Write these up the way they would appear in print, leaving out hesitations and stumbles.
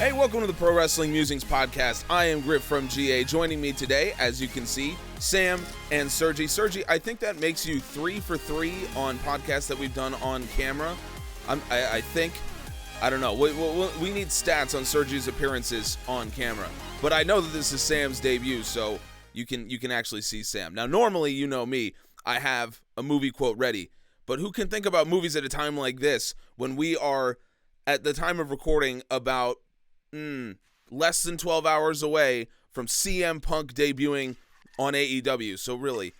Hey, welcome to the Pro Wrestling Musings podcast. I am Griff from GA. Joining me today, as you can see, Sam and Sergi. Sergi, I think that makes you 3 for 3 on podcasts that we've done on camera. I think, I don't know. We need stats on Sergi's appearances on camera. But I know that this is Sam's debut, so you can actually see Sam. Now, normally, you know me, I have a movie quote ready. But who can think about movies at a time like this when we are, at the time of recording, about less than 12 hours away from CM Punk debuting on AEW. So really,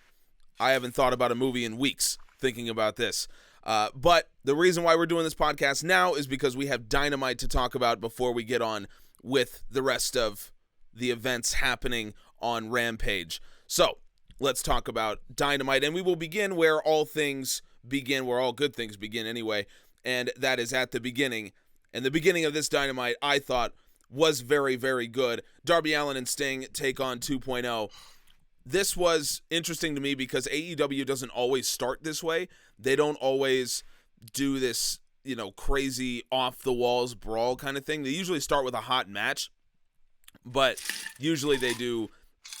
I haven't thought about a movie in weeks thinking about this. But the reason why we're doing this podcast now is because we have Dynamite to talk about before we get on with the rest of the events happening on Rampage. So let's talk about Dynamite, and we will begin where all things begin, where all good things begin anyway, and that is at the beginning. And the beginning of this Dynamite, I thought, was very, very good. Darby Allin and Sting take on 2.0. This was interesting to me because AEW doesn't always start this way. They don't always do this, crazy off-the-walls brawl kind of thing. They usually start with a hot match, but usually they do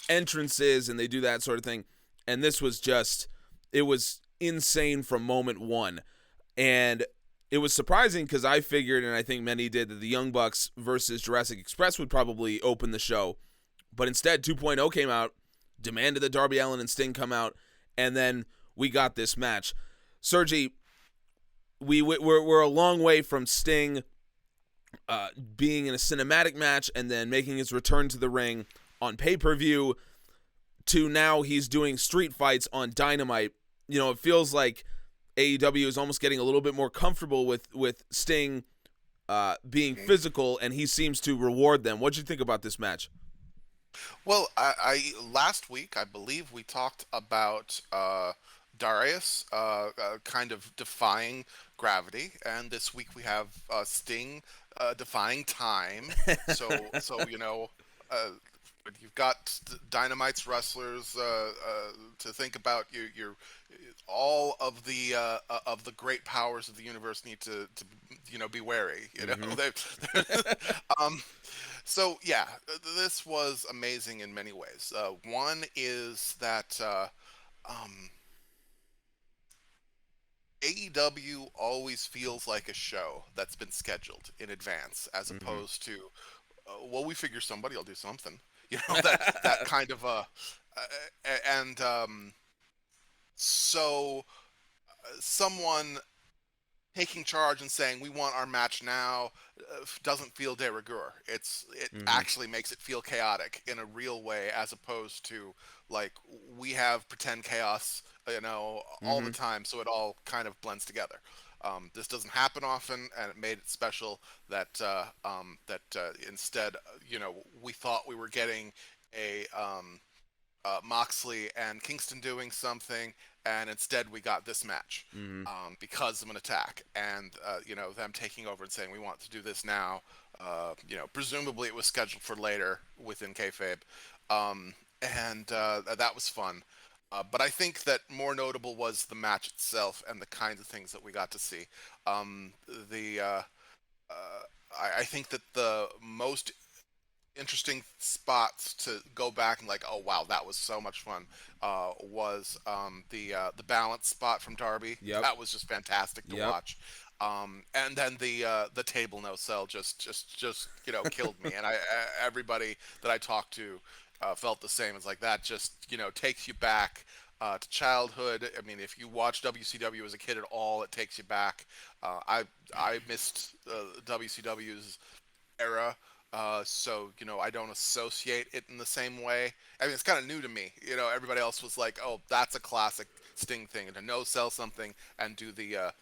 entrances and they do that sort of thing. And this was it was insane from moment one. And it was surprising because I figured, and I think many did, that the Young Bucks versus Jurassic Express would probably open the show. But instead, 2.0 came out, demanded that Darby Allin and Sting come out, and then we got this match. Sergi, we're a long way from Sting being in a cinematic match and then making his return to the ring on pay-per-view to now he's doing street fights on Dynamite. It feels like AEW is almost getting a little bit more comfortable with Sting being physical, and he seems to reward them. What'd you think about this match? Well, I last week, I believe we talked about Darius kind of defying gravity, and this week we have Sting defying time. So you've got Dynamite's wrestlers to think about. You're all of the great powers of the universe need to be wary. So yeah, this was amazing in many ways. One is that AEW always feels like a show that's been scheduled in advance, as opposed to we figure somebody will do something. That kind of and so someone taking charge and saying we want our match now doesn't feel de rigueur. It actually makes it feel chaotic in a real way, as opposed to like we have pretend chaos all the time, so it all kind of blends together. This doesn't happen often, and it made it special that instead, we thought we were getting a Moxley and Kingston doing something, and instead we got this match because of an attack, and them taking over and saying we want to do this now. Presumably it was scheduled for later within kayfabe, and that was fun. But I think that more notable was the match itself and the kinds of things that we got to see. I think that the most interesting spots to go back and like, oh wow, that was so much fun, was the balance spot from Darby. Yep. That was just fantastic to watch. And then the table no sell just killed me. And everybody that I talked to felt the same. It's like that just takes you back to childhood. I mean, if you watch WCW as a kid at all, it takes you back. I missed WCW's era, so I don't associate it in the same way. I mean, it's kind of new to me. Everybody else was like, oh, that's a classic Sting thing, and to no sell something and do the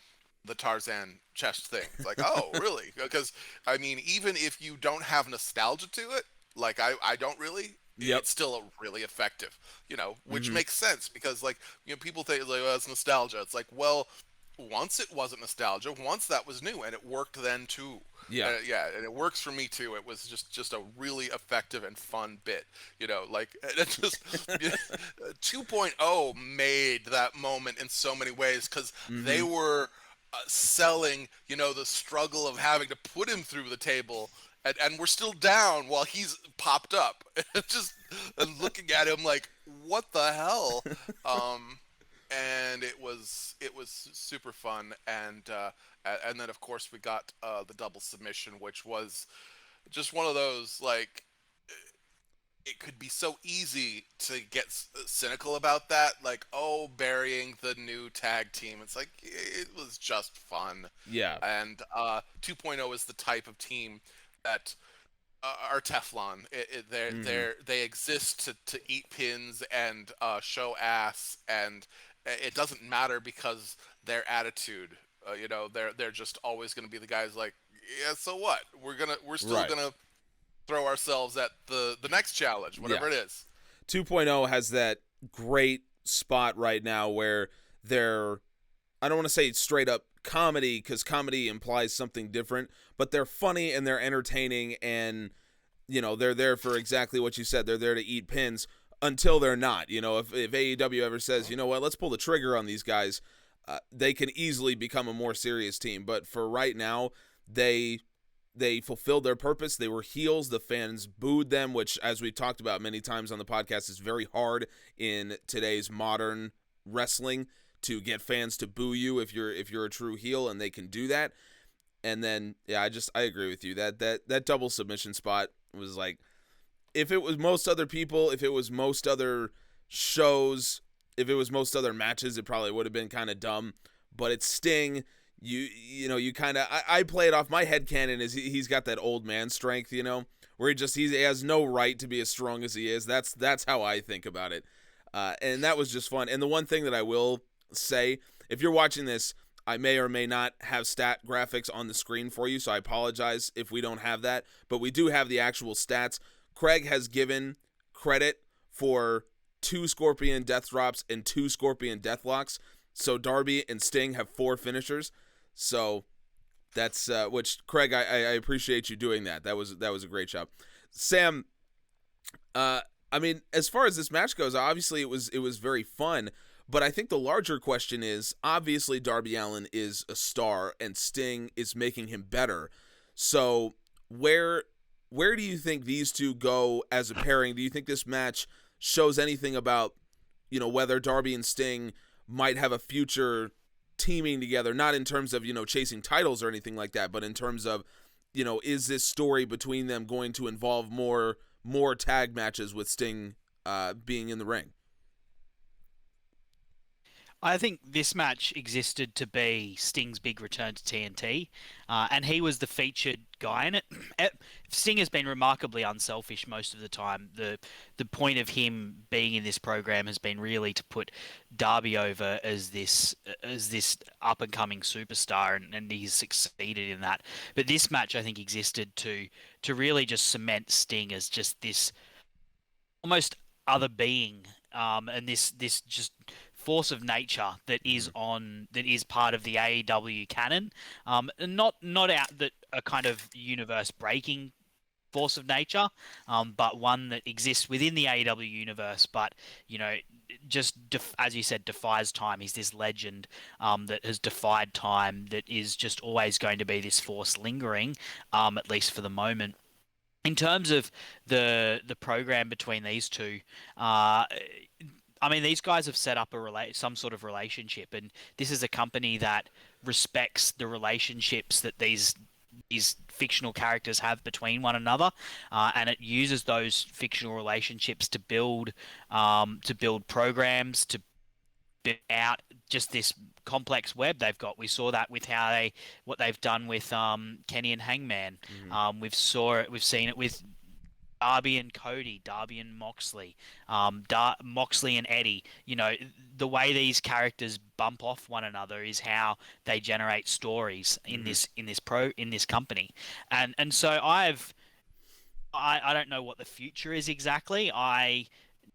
Tarzan chest thing. It's like, oh, really? Because I mean, even if you don't have nostalgia to it, like I don't really. Yep. It's still really effective, which makes sense because, like, people think like, it's nostalgia. It's like, well, once it wasn't nostalgia, once that was new, and it worked then too. Yeah, and it works for me too. It was just a really effective and fun bit, like it just 2.0 made that moment in so many ways because they were selling, the struggle of having to put him through the table and we're still down while he's popped up. Just and looking at him like, what the hell? And it was super fun, and then of course we got the double submission, which was just one of those, like, it could be so easy to get cynical about that, like, oh, burying the new tag team. It's like, it was just fun. Yeah. And 2.0 is the type of team that are Teflon. They exist to eat pins and show ass, and it doesn't matter because their attitude. They're just always going to be the guys like, yeah, so what? We're still Right. gonna throw ourselves at the next challenge, whatever it is. 2.0 has that great spot right now where they're, I don't want to say straight up comedy because comedy implies something different, but they're funny and they're entertaining, and they're there for exactly what you said. They're there to eat pins until they're not. If AEW ever says, you know what, let's pull the trigger on these guys, they can easily become a more serious team. But for right now, they fulfilled their purpose. They were heels. The fans booed them, which, as we've talked about many times on the podcast, is very hard in today's modern wrestling to get fans to boo you if you're a true heel, and they can do that. And then, yeah, I agree with you. That double submission spot was like, if it was most other people, if it was most other shows, if it was most other matches, it probably would have been kind of dumb. But it's Sting. You kind of, I play it off. My headcanon is he's got that old man strength, where he has no right to be as strong as he is. That's how I think about it. And that was just fun. And the one thing that I will say, if you're watching this, I may or may not have stat graphics on the screen for you, so I apologize if we don't have that. But we do have the actual stats. Craig has given credit for 2 Scorpion Death Drops and 2 Scorpion Deathlocks. So Darby and Sting have 4 finishers. So that's which, Craig, I appreciate you doing that. That was a great job. Sam, I mean, as far as this match goes, obviously it was very fun. But I think the larger question is, obviously Darby Allin is a star and Sting is making him better. So where do you think these two go as a pairing? Do you think this match shows anything about, whether Darby and Sting might have a future teaming together, not in terms of, chasing titles or anything like that, but in terms of, is this story between them going to involve more tag matches with Sting being in the ring? I think this match existed to be Sting's big return to TNT, and he was the featured guy in it. Sting has been remarkably unselfish most of the time. The point of him being in this program has been really to put Darby over as this up and coming superstar, and he's succeeded in that. But this match, I think, existed to really just cement Sting as just this almost other being, and this just force of nature that is part of the AEW canon, and not out that a kind of universe breaking force of nature, but one that exists within the AEW universe, but just as you said, defies time. He's this legend that has defied time, that is just always going to be this force lingering, at least for the moment. In terms of the program between these two, I mean, these guys have set up some sort of relationship, and this is a company that respects the relationships that these fictional characters have between one another, and it uses those fictional relationships to build programs, to build out just this complex web they've got. We saw that with what they've done with Kenny and Hangman. Mm-hmm. We've seen it with Darby and Cody, Darby and Moxley, Moxley and Eddie. The way these characters bump off one another is how they generate stories in this company. And so I don't know what the future is exactly. I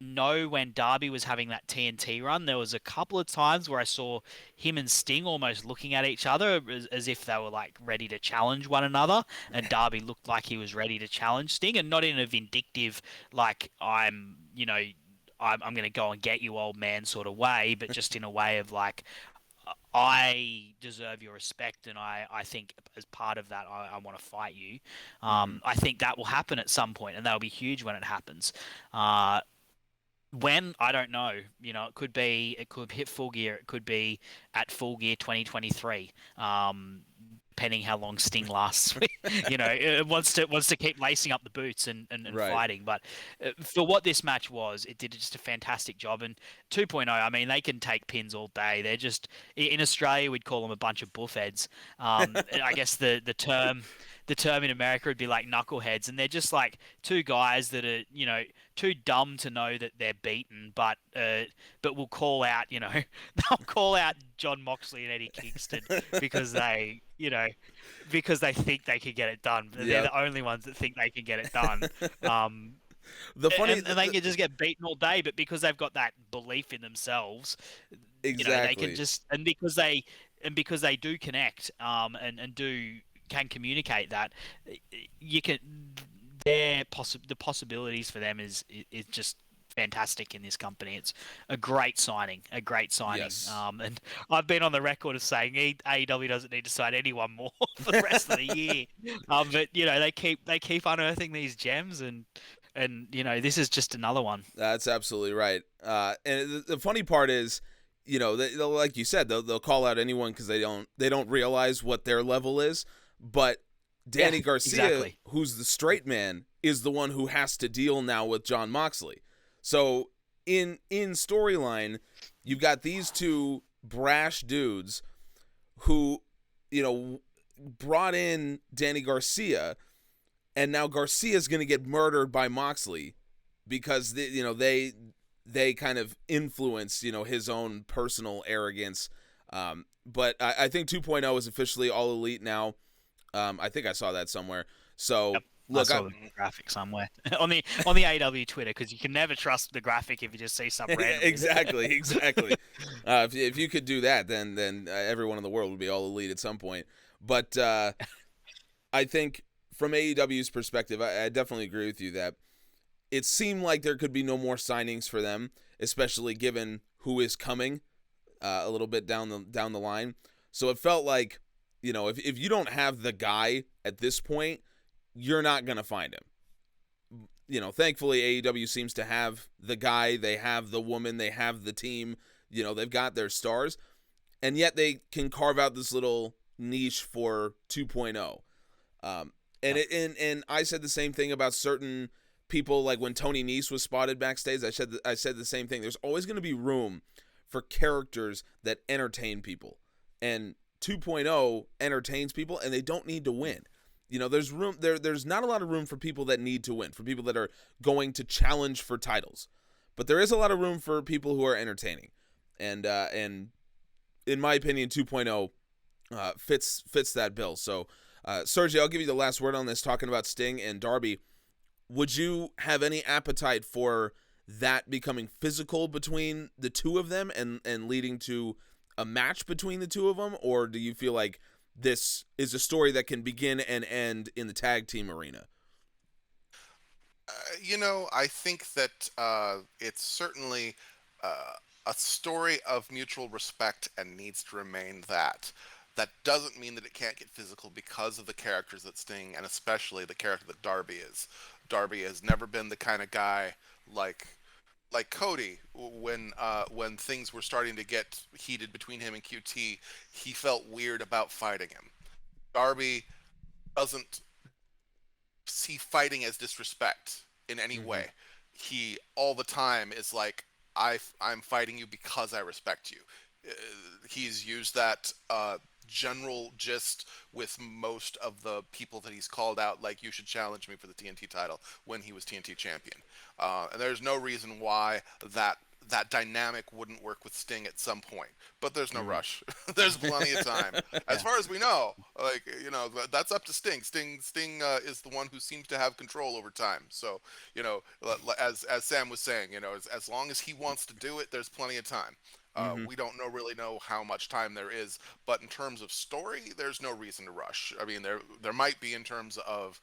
know when Darby was having that TNT run, there was a couple of times where I saw him and Sting almost looking at each other as if they were like ready to challenge one another, and Darby looked like he was ready to challenge Sting, and not in a vindictive, like I'm going to go and get you, old man, sort of way, but just in a way of like, I deserve your respect, and I think as part of that, I want to fight you. Mm-hmm. I think that will happen at some point, and that'll be huge when it happens. When I don't know, it could hit full gear, it could be at full gear 2023. Depending how long Sting lasts, it wants to keep lacing up the boots and Right. fighting. But for what this match was, it did just a fantastic job. And 2.0, I mean, they can take pins all day. They're just in Australia, we'd call them a bunch of buffheads. I guess the term in America would be like knuckleheads, and they're just like two guys that are too dumb to know that they're beaten, but will call out they'll call out John Moxley and Eddie Kingston because because they think they can get it done. They're Yep. the only ones that think they can get it done. And they can just get beaten all day, but because they've got that belief in themselves, exactly. they can just because they do connect and can communicate that, you can the possibilities for them is just fantastic in this company. It's a great signing. Yes. And I've been on the record of saying AEW doesn't need to sign anyone more for the rest of the year. But they keep unearthing these gems, and this is just another one. That's absolutely right. And the funny part is, they'll, like you said, they'll call out anyone because they don't realize what their level is. But Danny Garcia, exactly. who's the straight man, is the one who has to deal now with Jon Moxley. So in storyline, you've got these two brash dudes who, brought in Danny Garcia, and now Garcia's going to get murdered by Moxley because they kind of influence his own personal arrogance. But I think 2.0 is officially All Elite now. I think I saw that somewhere. So Yep. look, I saw the graphic somewhere on the AW Twitter, because you can never trust the graphic if you just see some random. exactly. If you could do that, then everyone in the world would be All Elite at some point. But I think from AEW's perspective, I definitely agree with you that it seemed like there could be no more signings for them, especially given who is coming a little bit down the line. So it felt like, if you don't have the guy at this point, you're not going to find him. Thankfully, AEW seems to have the guy, they have the woman, they have the team, they've got their stars, and yet they can carve out this little niche for 2.0. And I said the same thing about certain people, like when Tony Nese was spotted backstage. I said the same thing. There's always going to be room for characters that entertain people, and 2.0 entertains people, and they don't need to win. There's room there. There's not a lot of room for people that need to win, for people that are going to challenge for titles, but there is a lot of room for people who are entertaining, and in my opinion, 2.0 fits that bill. So, Sergio, I'll give you the last word on this. Talking about Sting and Darby, would you have any appetite for that becoming physical between the two of them and leading to a match between the two of them, or do you feel like this is a story that can begin and end in the tag team arena? I think that it's certainly a story of mutual respect and needs to remain that. That doesn't mean that it can't get physical because of the characters that Sting, and especially the character that Darby is. Darby has never been the kind of guy like Cody. When things were starting to get heated between him and QT, he felt weird about fighting him. Darby doesn't see fighting as disrespect in any way. He all the time is like, I'm fighting you because I respect you. He's used that general gist with most of the people that he's called out, like, you should challenge me for the TNT title when he was TNT champion. And there's no reason why that dynamic wouldn't work with Sting at some point. But there's no rush. There's plenty of time. As far as we know, that's up to Sting. Sting is the one who seems to have control over time. So, as Sam was saying, as long as he wants to do it, there's plenty of time. We don't really know how much time there is, but in terms of story, there's no reason to rush. I mean, there might be in terms of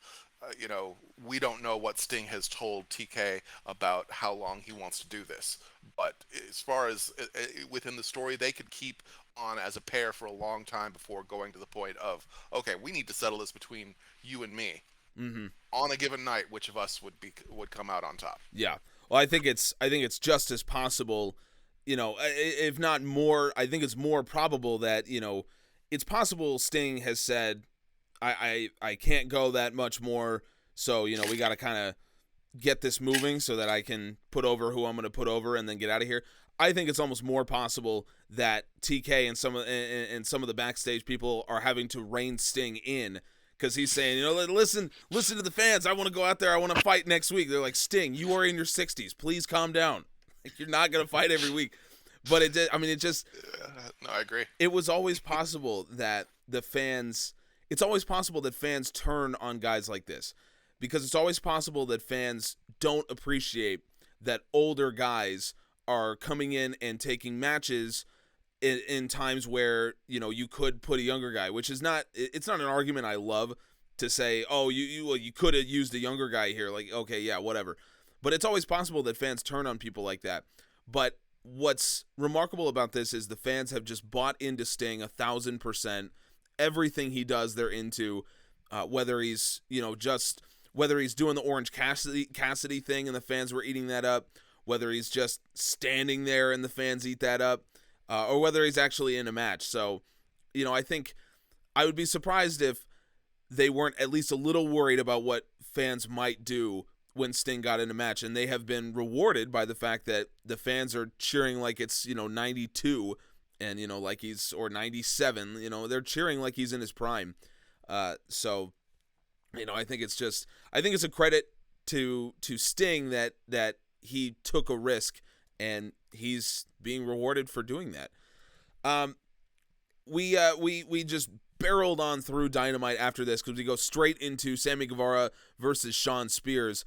we don't know what Sting has told TK about how long he wants to do this. But as far as within the story, they could keep on as a pair for a long time before going to the point of, okay, we need to settle this between you and me. Mm-hmm. On a given night, which of us would come out on top? Yeah. Well, I think it's just as possible, if not more. I think it's more probable that it's possible Sting has said, I can't go that much more, so we got to kind of get this moving so that I can put over who I'm going to put over and then get out of here. I think it's almost more possible that TK and some of the backstage people are having to rein Sting in, because he's saying, listen to the fans. I want to go out there. I want to fight next week. They're like, Sting, you are in your 60s. Please calm down. You're not going to fight every week. But it did. I mean, it just. No, I agree. It was always possible that the fans. It's always possible that fans turn on guys like this, because it's always possible that fans don't appreciate that older guys are coming in and taking matches in times where you could put a younger guy, which is not. It's not an argument I love to say. Oh, you could have used a younger guy here. Like, okay, yeah, whatever. But it's always possible that fans turn on people like that. But what's remarkable about this is the fans have just bought into Sting 1,000%. Everything he does, they're into. Whether he's whether he's doing the Orange Cassidy thing and the fans were eating that up, whether he's just standing there and the fans eat that up, or whether he's actually in a match. So, I think I would be surprised if they weren't at least a little worried about what fans might do when Sting got in a match, and they have been rewarded by the fact that the fans are cheering like it's 92. And like he's, or 97, they're cheering like he's in his prime. So I think it's a credit to Sting that he took a risk, and he's being rewarded for doing that. We just barreled on through Dynamite after this, because we go straight into Sammy Guevara versus Shawn Spears.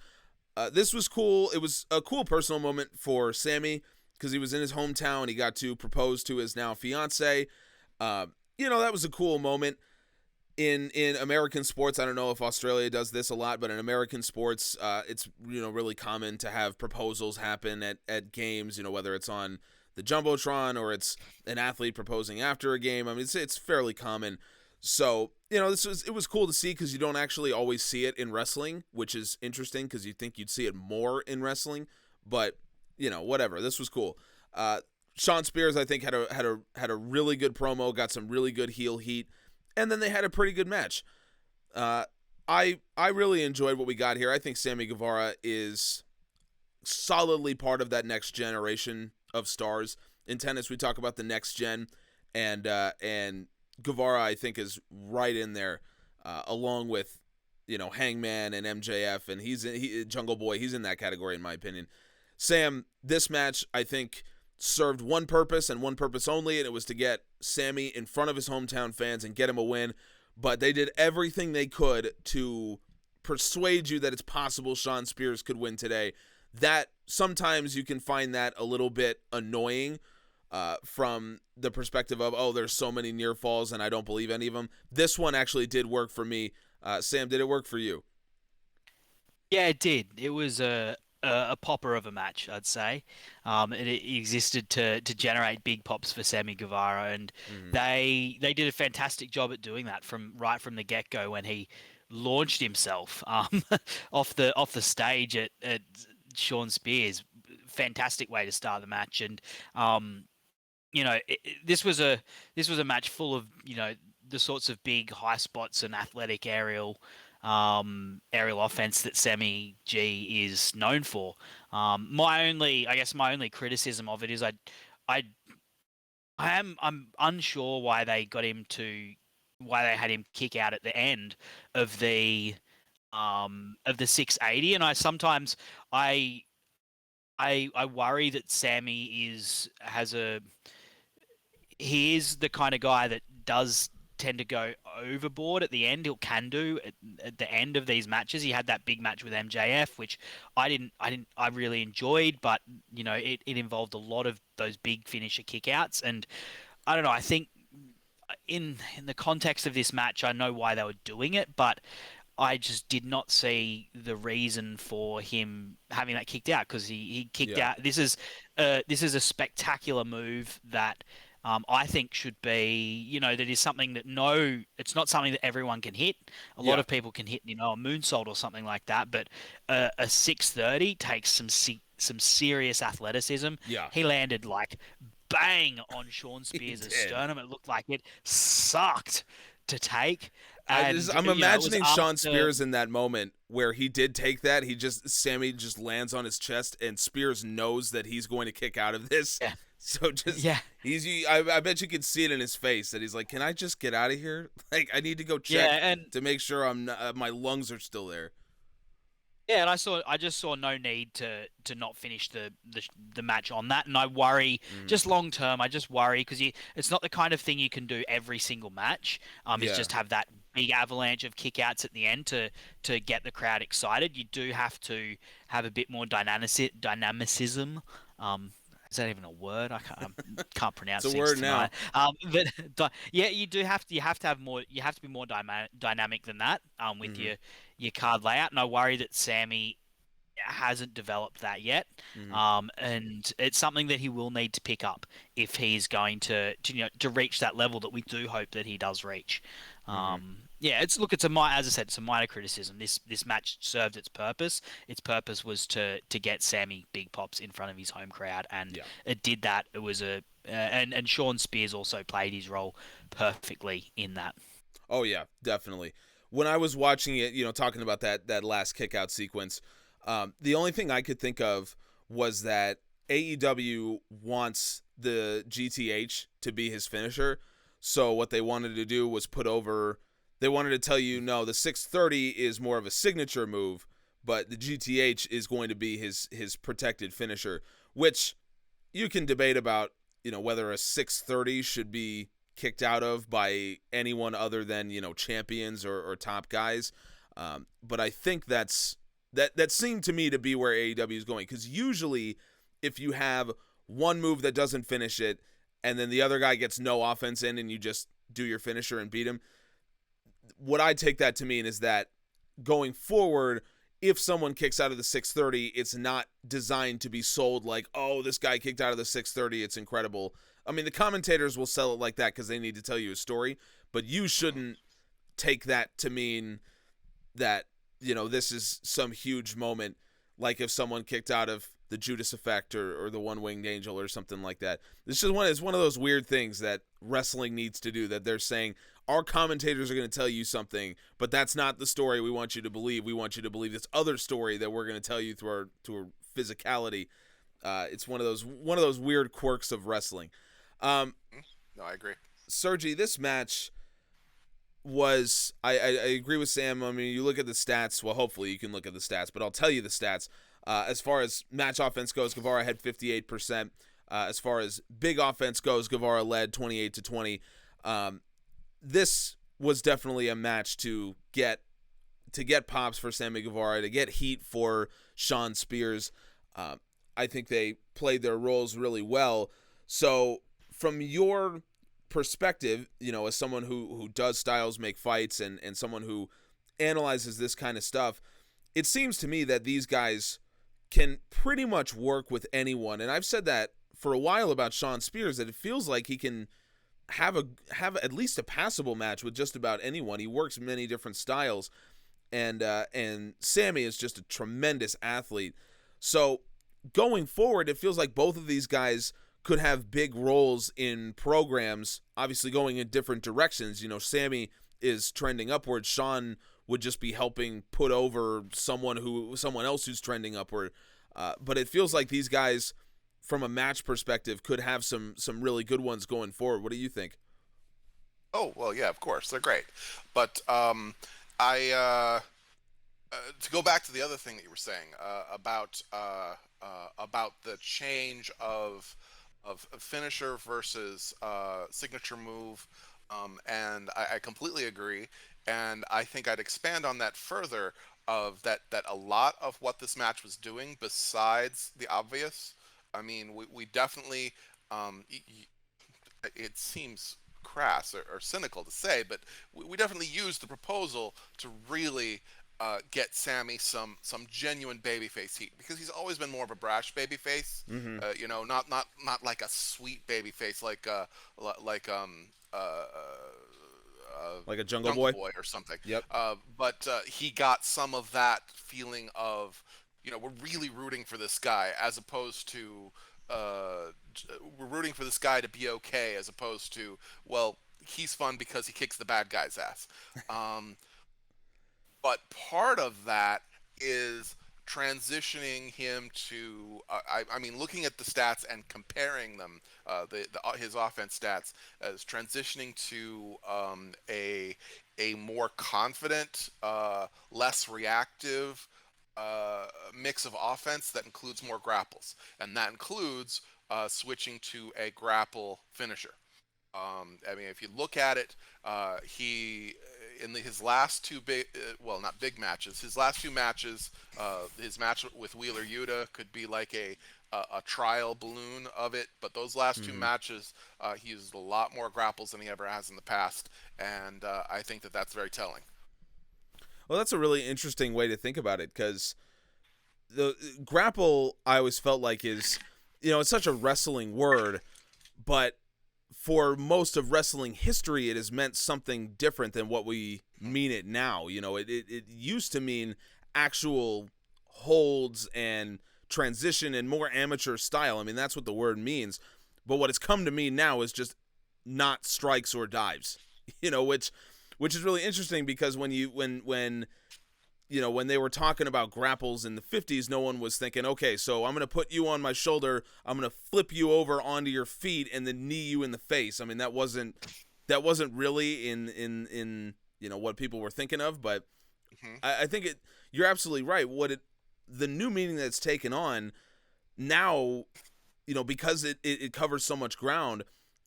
This was cool. It was a cool personal moment for Sammy, because he was in his hometown. He got to propose to his now fiance. That was a cool moment. In American sports, I don't know if Australia does this a lot, but in American sports, it's really common to have proposals happen at games. Whether it's on the jumbotron or it's an athlete proposing after a game. I mean, it's fairly common. So it was cool to see, because you don't actually always see it in wrestling, which is interesting, because you think you'd see it more in wrestling, but. Whatever. This was cool. Shawn Spears, I think, had a really good promo, got some really good heel heat, and then they had a pretty good match. I really enjoyed what we got here. I think Sammy Guevara is solidly part of that next generation of stars. In tennis, we talk about the next gen, and Guevara, I think, is right in there, along with Hangman and MJF, and he's Jungle Boy. He's in that category, in my opinion. Sam, this match, I think, served one purpose and one purpose only, and it was to get Sammy in front of his hometown fans and get him a win. But they did everything they could to persuade you that it's possible Shawn Spears could win today. That sometimes you can find that a little bit annoying from the perspective of, oh, there's so many near falls and I don't believe any of them. This one actually did work for me. Sam, did it work for you? Yeah, it did. It was a popper of a match, I'd say. It existed to generate big pops for Sammy Guevara, and they did a fantastic job at doing that right from the get go when he launched himself off the stage at Shawn Spears. Fantastic way to start the match, and this was a match full of the sorts of big high spots and athletic aerial offense that Sammy G is known for. My only criticism of it is I'm unsure why they had him kick out at the end of the 680, and I worry that Sammy he is the kind of guy that does tend to go overboard at the end. Can do at the end of these matches. He had that big match with MJF, which I really enjoyed, but it involved a lot of those big finisher kickouts, and I don't know. I think in the context of this match, I know why they were doing it, but I just did not see the reason for him having that kicked out, because he kicked Yeah. out. This is a spectacular move that I think should be, that is something that it's not something that everyone can hit. A lot Yeah. of people can hit, a moonsault or something like that, but a 630 takes some serious athleticism. Yeah. He landed like bang on Shawn He Spears' did. sternum. It looked like it sucked to take. And I'm it was imagining Shawn after. Spears in that moment where he did take that. Sammy just lands on his chest, and Spears knows that he's going to kick out of this. Yeah, So just yeah, I bet you could see it in his face that he's like, "Can I just get out of here? Like, I need to go check yeah, and to make sure my lungs are still there." yeah, and I just saw no need to not finish the match on that, and I worry Mhm. just long term. I just worry because it's not the kind of thing you can do every single match. Is Yeah. just have that big avalanche of kickouts at the end to get the crowd excited. You do have to have a bit more dynamicism. Is that even a word? I can't It's pronounce a things word now. tonight. Yeah, you have to have more. You have to be more dynamic than that. With Mhm. your card layout, and I worry that Sammy hasn't developed that yet. Mhm. And it's something that he will need to pick up if he's going to reach that level that we do hope that he does reach. Mhm. Yeah, as I said, it's a minor criticism. This match served its purpose. Its purpose was to get Sammy big pops in front of his home crowd, and Yeah. it did that. It was and Shawn Spears also played his role perfectly in that. Oh yeah, definitely. When I was watching it, talking about that last kickout sequence, the only thing I could think of was that AEW wants the GTH to be his finisher. So what they wanted to do was they wanted to tell you, no, the 630 is more of a signature move, but the GTH is going to be his protected finisher, which you can debate about, whether a 630 should be kicked out of by anyone other than, champions or top guys. But I think that seemed to me to be where AEW is going, because usually if you have one move that doesn't finish it and then the other guy gets no offense in and you just do your finisher and beat him, what I take that to mean is that going forward, if someone kicks out of the 630, it's not designed to be sold like, oh, this guy kicked out of the 630, it's incredible. I mean, the commentators will sell it like that because they need to tell you a story, but you shouldn't take that to mean that, this is some huge moment, like if someone kicked out of the Judas Effect or the One Winged Angel or something like that. It's one of those weird things that wrestling needs to do, that they're saying, our commentators are going to tell you something, but that's not the story we want you to believe. We want you to believe this other story that we're going to tell you through our physicality. It's one of those weird quirks of wrestling. No, I agree. Sergi, this match was I agree with Sam. I mean, you look at the stats. Well, hopefully you can look at the stats, but I'll tell you the stats. As far as match offense goes, Guevara had 58%. As far as big offense goes, Guevara led 28-20. This was definitely a match to get pops for Sammy Guevara, to get heat for Shawn Spears. I think they played their roles really well. So, from your perspective, as someone who does styles make fights and someone who analyzes this kind of stuff, it seems to me that these guys can pretty much work with anyone. And I've said that for a while about Shawn Spears, that it feels like he can have at least a passable match with just about anyone. He works many different styles, and Sammy is just a tremendous athlete. So going forward, it feels like both of these guys could have big roles in programs, obviously going in different directions. Sammy is trending upward. Shawn would just be helping put over someone else who's trending upward. But it feels like these guys, from a match perspective, could have some really good ones going forward. What do you think? Oh well, yeah, of course they're great, but I to go back to the other thing that you were saying about the change of finisher versus signature move, and I completely agree, and I think I'd expand on that further. Of that a lot of what this match was doing, besides the obvious. I mean, we definitely. It seems crass or cynical to say, but we definitely used the proposal to really get Sammy some genuine babyface heat, because he's always been more of a brash babyface, Mm-hmm. not like a sweet babyface like Like a Jungle Jungle Boy. Boy or something. Yep. But he got some of that feeling of, we're really rooting for this guy, as opposed to we're rooting for this guy to be okay, as opposed to, well, he's fun because he kicks the bad guy's ass. Um, but part of that is transitioning him to I mean, looking at the stats and comparing them, his offense stats, as transitioning to a more confident, less reactive mix of offense that includes more grapples, and that includes switching to a grapple finisher. I mean, if you look at it, he in his last two big, well, not big matches, his last two matches, his match with Wheeler Yuta could be like a trial balloon of it, but those last two Mm-hmm. matches, he used a lot more grapples than he ever has in the past, and I think that that's very telling. Well, that's a really interesting way to think about it, because the grapple, I always felt like, is, it's such a wrestling word, but for most of wrestling history, it has meant something different than what we mean it now. It used to mean actual holds and transition and more amateur style. I mean, that's what the word means. But what it's come to mean now is just not strikes or dives. Which is really interesting, because when they were talking about grapples in the 50s, no one was thinking, okay, so I'm going to put you on my shoulder, I'm going to flip you over onto your feet and then knee you in the face. I mean, that wasn't really in what people were thinking of, but Hmm. I think you're absolutely right. The new meaning that's taken on now, because it covers so much ground,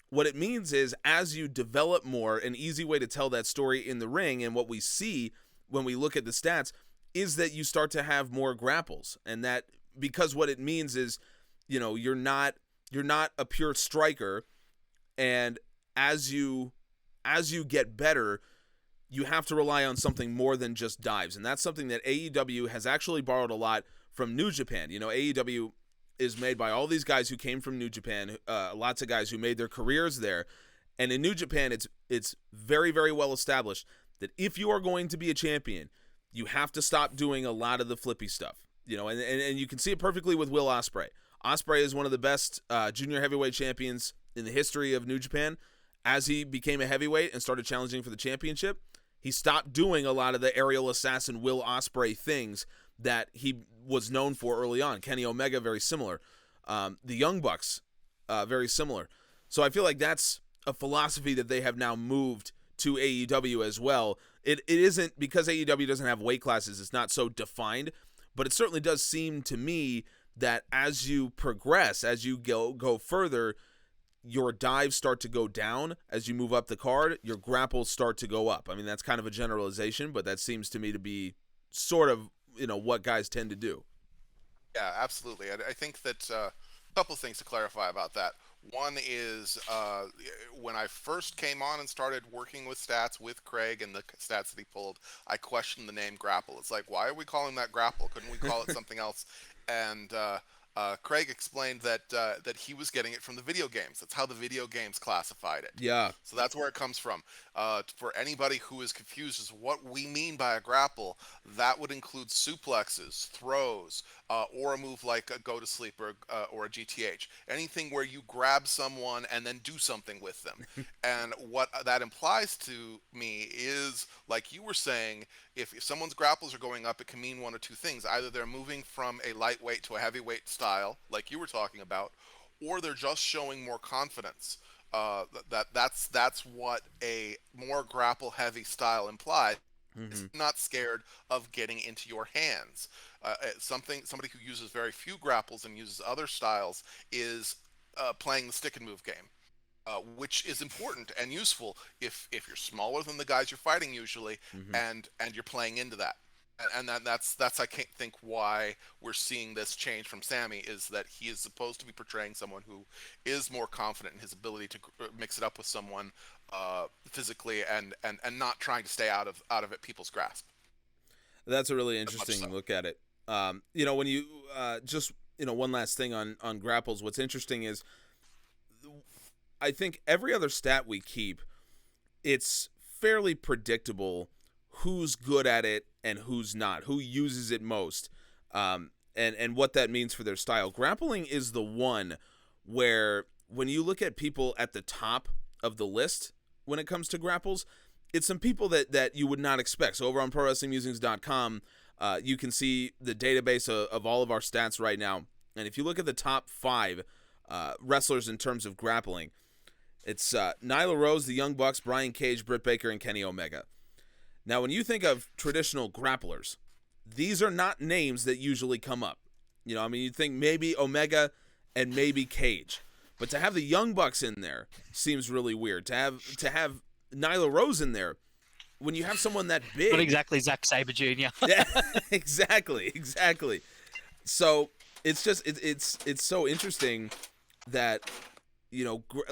what it means is, as you develop more, an easy way to tell that story in the ring, and what we see when we look at the stats, is that you start to have more grapples. And that, because what it means is, you're not a pure striker, and as you get better, you have to rely on something more than just dives. And that's something that AEW has actually borrowed a lot from New Japan. AEW is made by all these guys who came from New Japan, lots of guys who made their careers there. And in New Japan, it's very, very well established that if you are going to be a champion, you have to stop doing a lot of the flippy stuff. And you can see it perfectly with Will Ospreay. Ospreay is one of the best junior heavyweight champions in the history of New Japan. As he became a heavyweight and started challenging for the championship, he stopped doing a lot of the aerial assassin Will Ospreay things that he was known for early on. Kenny Omega, very similar. The Young Bucks, very similar. So I feel like that's a philosophy that they have now moved to AEW as well. It isn't, because AEW doesn't have weight classes, it's not so defined, but it certainly does seem to me that as you progress, as you go further, your dives start to go down. As you move up the card, your grapples start to go up. I mean, that's kind of a generalization, but that seems to me to be sort of, what guys tend to do. Yeah, absolutely. I think that a couple of things to clarify about that. One is, when I first came on and started working with stats with Craig and the stats that he pulled, I questioned the name grapple. It's like, why are we calling that grapple? Couldn't we call it something else? And Craig explained that he was getting it from the video games. That's how the video games classified it. Yeah. So that's where it comes from. For anybody who is confused as what we mean by a grapple, that would include suplexes, throws, or a move like a go to sleep or a GTH. Anything where you grab someone and then do something with them. And what that implies to me is, like you were saying, if someone's grapples are going up, it can mean one of two things. Either they're moving from a lightweight to a heavyweight style, like you were talking about, or they're just showing more confidence. That's what a more grapple heavy style implies. Is Mm-hmm. not scared of getting into your hands. Somebody who uses very few grapples and uses other styles is playing the stick and move game, which is important and useful if you're smaller than the guys you're fighting usually, Mm-hmm. and you're playing into that. And that's I can't think why we're seeing this change from Sammy, is that he is supposed to be portraying someone who is more confident in his ability to mix it up with someone physically, and not trying to stay out of it people's grasp. That's a really Much interesting so. look at it. When you just one last thing on grapples. What's interesting is I think every other stat we keep, it's fairly predictable who's good at it and who's not, who uses it most, and what that means for their style. Grappling is the one where when you look at people at the top of the list when it comes to grapples, it's some people that you would not expect. So over on ProWrestlingMusings.com, you can see the database of all of our stats right now. And if you look at the top 5 wrestlers in terms of grappling, it's Nyla Rose, the Young Bucks, Brian Cage, Britt Baker, and Kenny Omega. Now, when you think of traditional grapplers, these are not names that usually come up. You'd think maybe Omega and maybe Cage. But to have the Young Bucks in there seems really weird. To have Nyla Rose in there, when you have someone that big. Not exactly Zack Sabre Jr. Yeah, exactly. So it's just it's so interesting that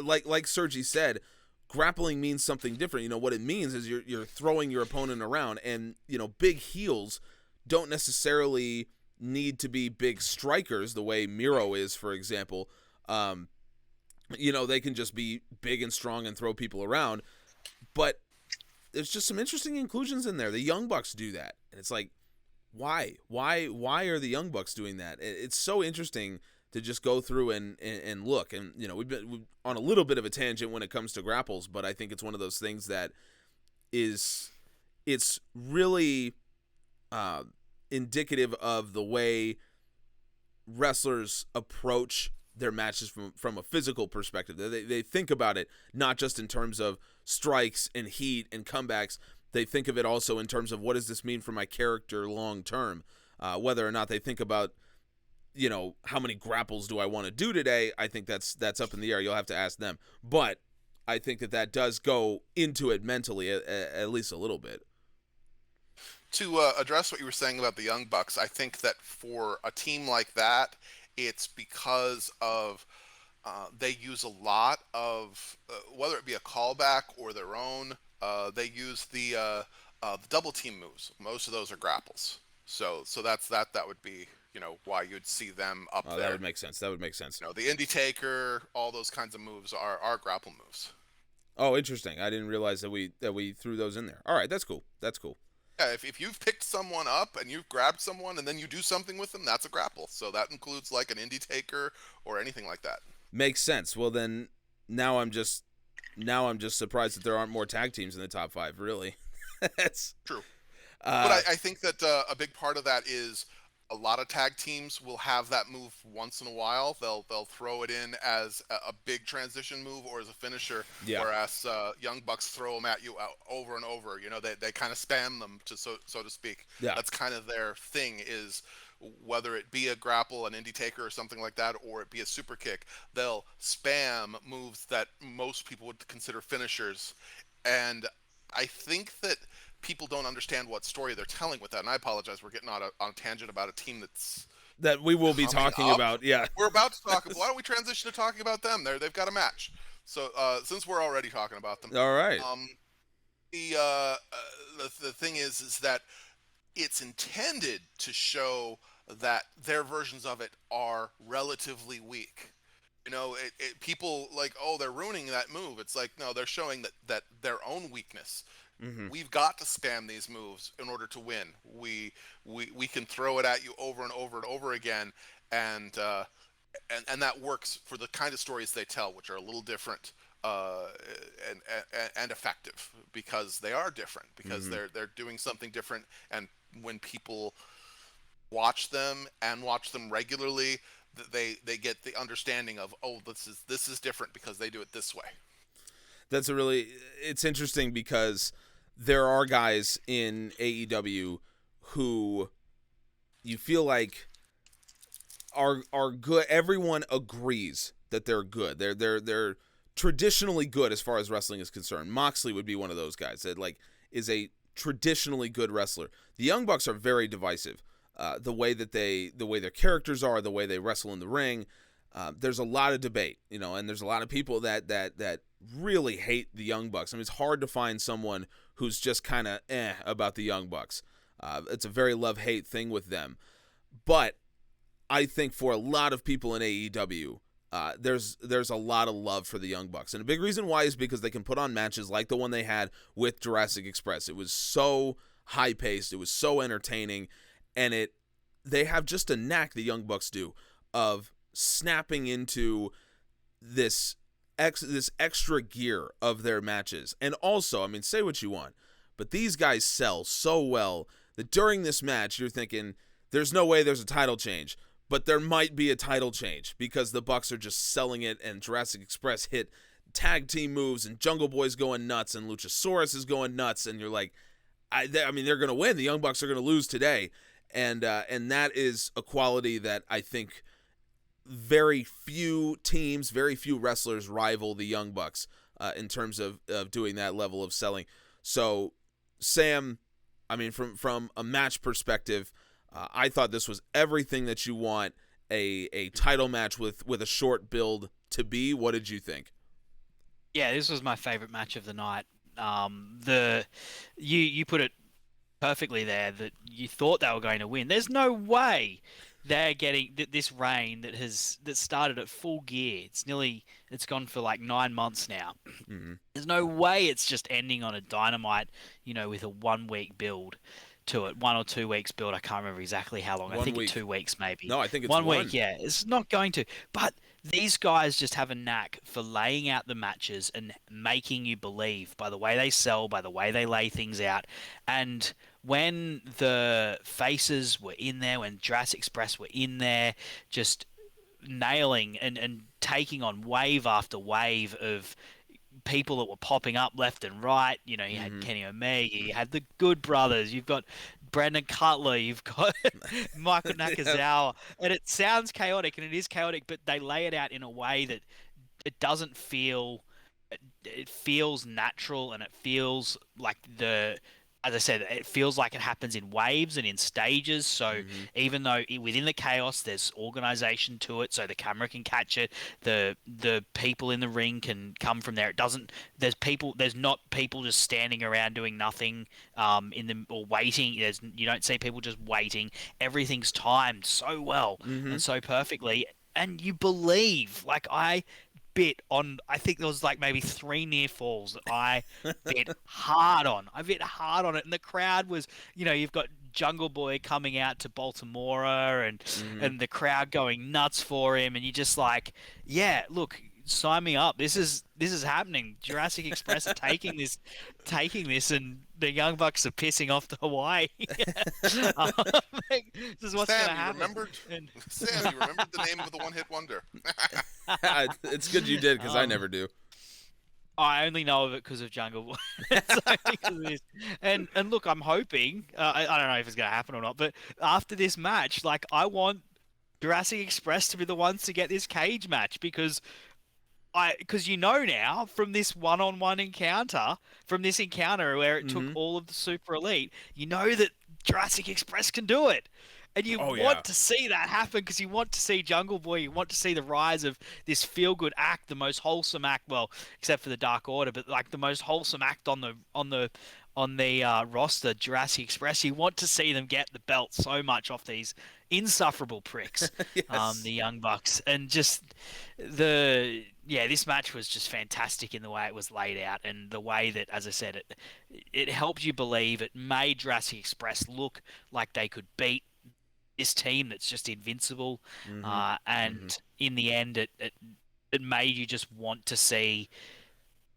like Sergi said, grappling means something different. What it means is you're throwing your opponent around, and big heels don't necessarily need to be big strikers the way Miro is, for example. They can just be big and strong and throw people around. But there's just some interesting inclusions in there. The Young Bucks do that, and it's like, why are the Young Bucks doing that? It's so interesting to just go through and look. And we've been on a little bit of a tangent when it comes to grapples, but I think it's one of those things that it's really indicative of the way wrestlers approach their matches from a physical perspective. They think about it not just in terms of strikes and heat and comebacks. They think of it also in terms of what does this mean for my character long term. Whether or not they think about how many grapples do I want to do today, I think that's up in the air. You'll have to ask them. But I think that does go into it mentally at least a little bit. To address what you were saying about the Young Bucks, I think that for a team like that, it's because of they use a lot of whether it be a callback or their own. They use the double team moves. Most of those are grapples. So that's that would be why you'd see them up there. That would make sense. The Indie Taker, all those kinds of moves are grapple moves. Oh, interesting. I didn't realize that we threw those in there. All right, that's cool. Yeah, if you've picked someone up and you've grabbed someone and then you do something with them, that's a grapple. So that includes like an Indie Taker or anything like that. Makes sense. Well, then now I'm just surprised that there aren't more tag teams in the top 5. Really, that's true. But I think that a big part of that is a lot of tag teams will have that move once in a while. They'll throw it in as a big transition move or as a finisher. Yeah. Whereas Young Bucks throw them at you over and over. They kind of spam them so to speak. Yeah. That's kind of their thing, is whether it be a grapple, an Indie Taker, or something like that, or it be a super kick. They'll spam moves that most people would consider finishers, and I think that people don't understand what story they're telling with that. And I apologize, we're getting on a tangent about a team that we will be talking about. Yeah, we're about to talk. Why don't we transition to talking about them? They've got a match. So since we're already talking about them, all right. The thing is that it's intended to show that their versions of it are relatively weak. People like, oh, they're ruining that move. It's like, no, they're showing that their own weakness. Mm-hmm. We've got to spam these moves in order to win. We can throw it at you over and over and over again, and that works for the kind of stories they tell, which are a little different and effective because they are different, because mm-hmm. they're doing something different. And when people watch them and watch them regularly, they get the understanding of, oh, this is different because they do it this way. It's interesting because there are guys in AEW who you feel like are good. Everyone agrees that they're good. They're traditionally good as far as wrestling is concerned. Moxley would be one of those guys that like is a traditionally good wrestler. The Young Bucks are very divisive. The way their characters are, the way they wrestle in the ring. There's a lot of debate, and there's a lot of people that really hate the Young Bucks. I mean, it's hard to find someone who's just kind of about the Young Bucks. It's a very love-hate thing with them. But I think for a lot of people in AEW, there's a lot of love for the Young Bucks. And a big reason why is because they can put on matches like the one they had with Jurassic Express. It was so high-paced. It was so entertaining. And they have just a knack, the Young Bucks do, of snapping into this extra gear of their matches. And also, I mean, say what you want, but these guys sell so well that during this match, you're thinking, there's no way there's a title change. But there might be a title change because the Bucks are just selling it, and Jurassic Express hit tag team moves, and Jungle Boy's going nuts, and Luchasaurus is going nuts, and you're like, I mean, they're going to win. The Young Bucks are going to lose today. And that is a quality that I think very few teams, very few wrestlers rival the Young Bucks in terms of doing that level of selling. So, Sam, I mean, from a match perspective, I thought this was everything that you want a title match with a short build to be. What did you think? Yeah, this was my favorite match of the night. You put it perfectly there that you thought they were going to win. There's no way they're getting this reign that started at full gear. It's gone for like 9 months now. Mm-hmm. There's no way it's just ending on a Dynamite, with a 1 week build to it, 1 or 2 weeks build. I can't remember exactly how long. I think 2 weeks maybe. No, I think it's 1 week. Yeah, it's not going to. But these guys just have a knack for laying out the matches and making you believe by the way they sell, by the way they lay things out. And when the faces were in there, when Jurassic Express were in there, just nailing and taking on wave after wave of people that were popping up left and right. You had Kenny Omega, you had the Good Brothers, you've got Brandon Cutler, you've got Michael Nakazawa, and it sounds chaotic, and it is chaotic, but they lay it out in a way that it doesn't feel. It feels natural, and it feels like as I said, it feels like it happens in waves and in stages. So even though within the chaos, there's organization to it, so the camera can catch it, the people in the ring can come from there. It doesn't. There's not people just standing around doing nothing or waiting. You don't see people just waiting. Everything's timed so well and so perfectly, and you believe. Like I think there was like maybe 3 near falls that I bit hard on. I bit hard on it, and the crowd was, you've got Jungle Boy coming out to Baltimore, and the crowd going nuts for him, and you're just like, yeah, look, sign me up. This is happening. Jurassic Express are taking this, and the Young Bucks are pissing off to Hawaii. This is what's going to happen. Sam, you remembered the name of the one-hit wonder. It's good you did, because I never do. I only know of it because of Jungle Boy. And look, I'm hoping, I don't know if it's going to happen or not, but after this match, like, I want Jurassic Express to be the ones to get this cage match, because now from this one-on-one encounter, where it took all of the Super Elite, that Jurassic Express can do it. And you want to see that happen, because you want to see Jungle Boy, you want to see the rise of this feel-good act, the most wholesome act, well, except for the Dark Order, but like the most wholesome act on the roster, Jurassic Express. You want to see them get the belt so much off these insufferable pricks, yes. The Young Bucks, and just this match was just fantastic in the way it was laid out, and the way that, as I said, it helped you believe. It made Jurassic Express look like they could beat this team that's just invincible, and in the end, it made you just want to see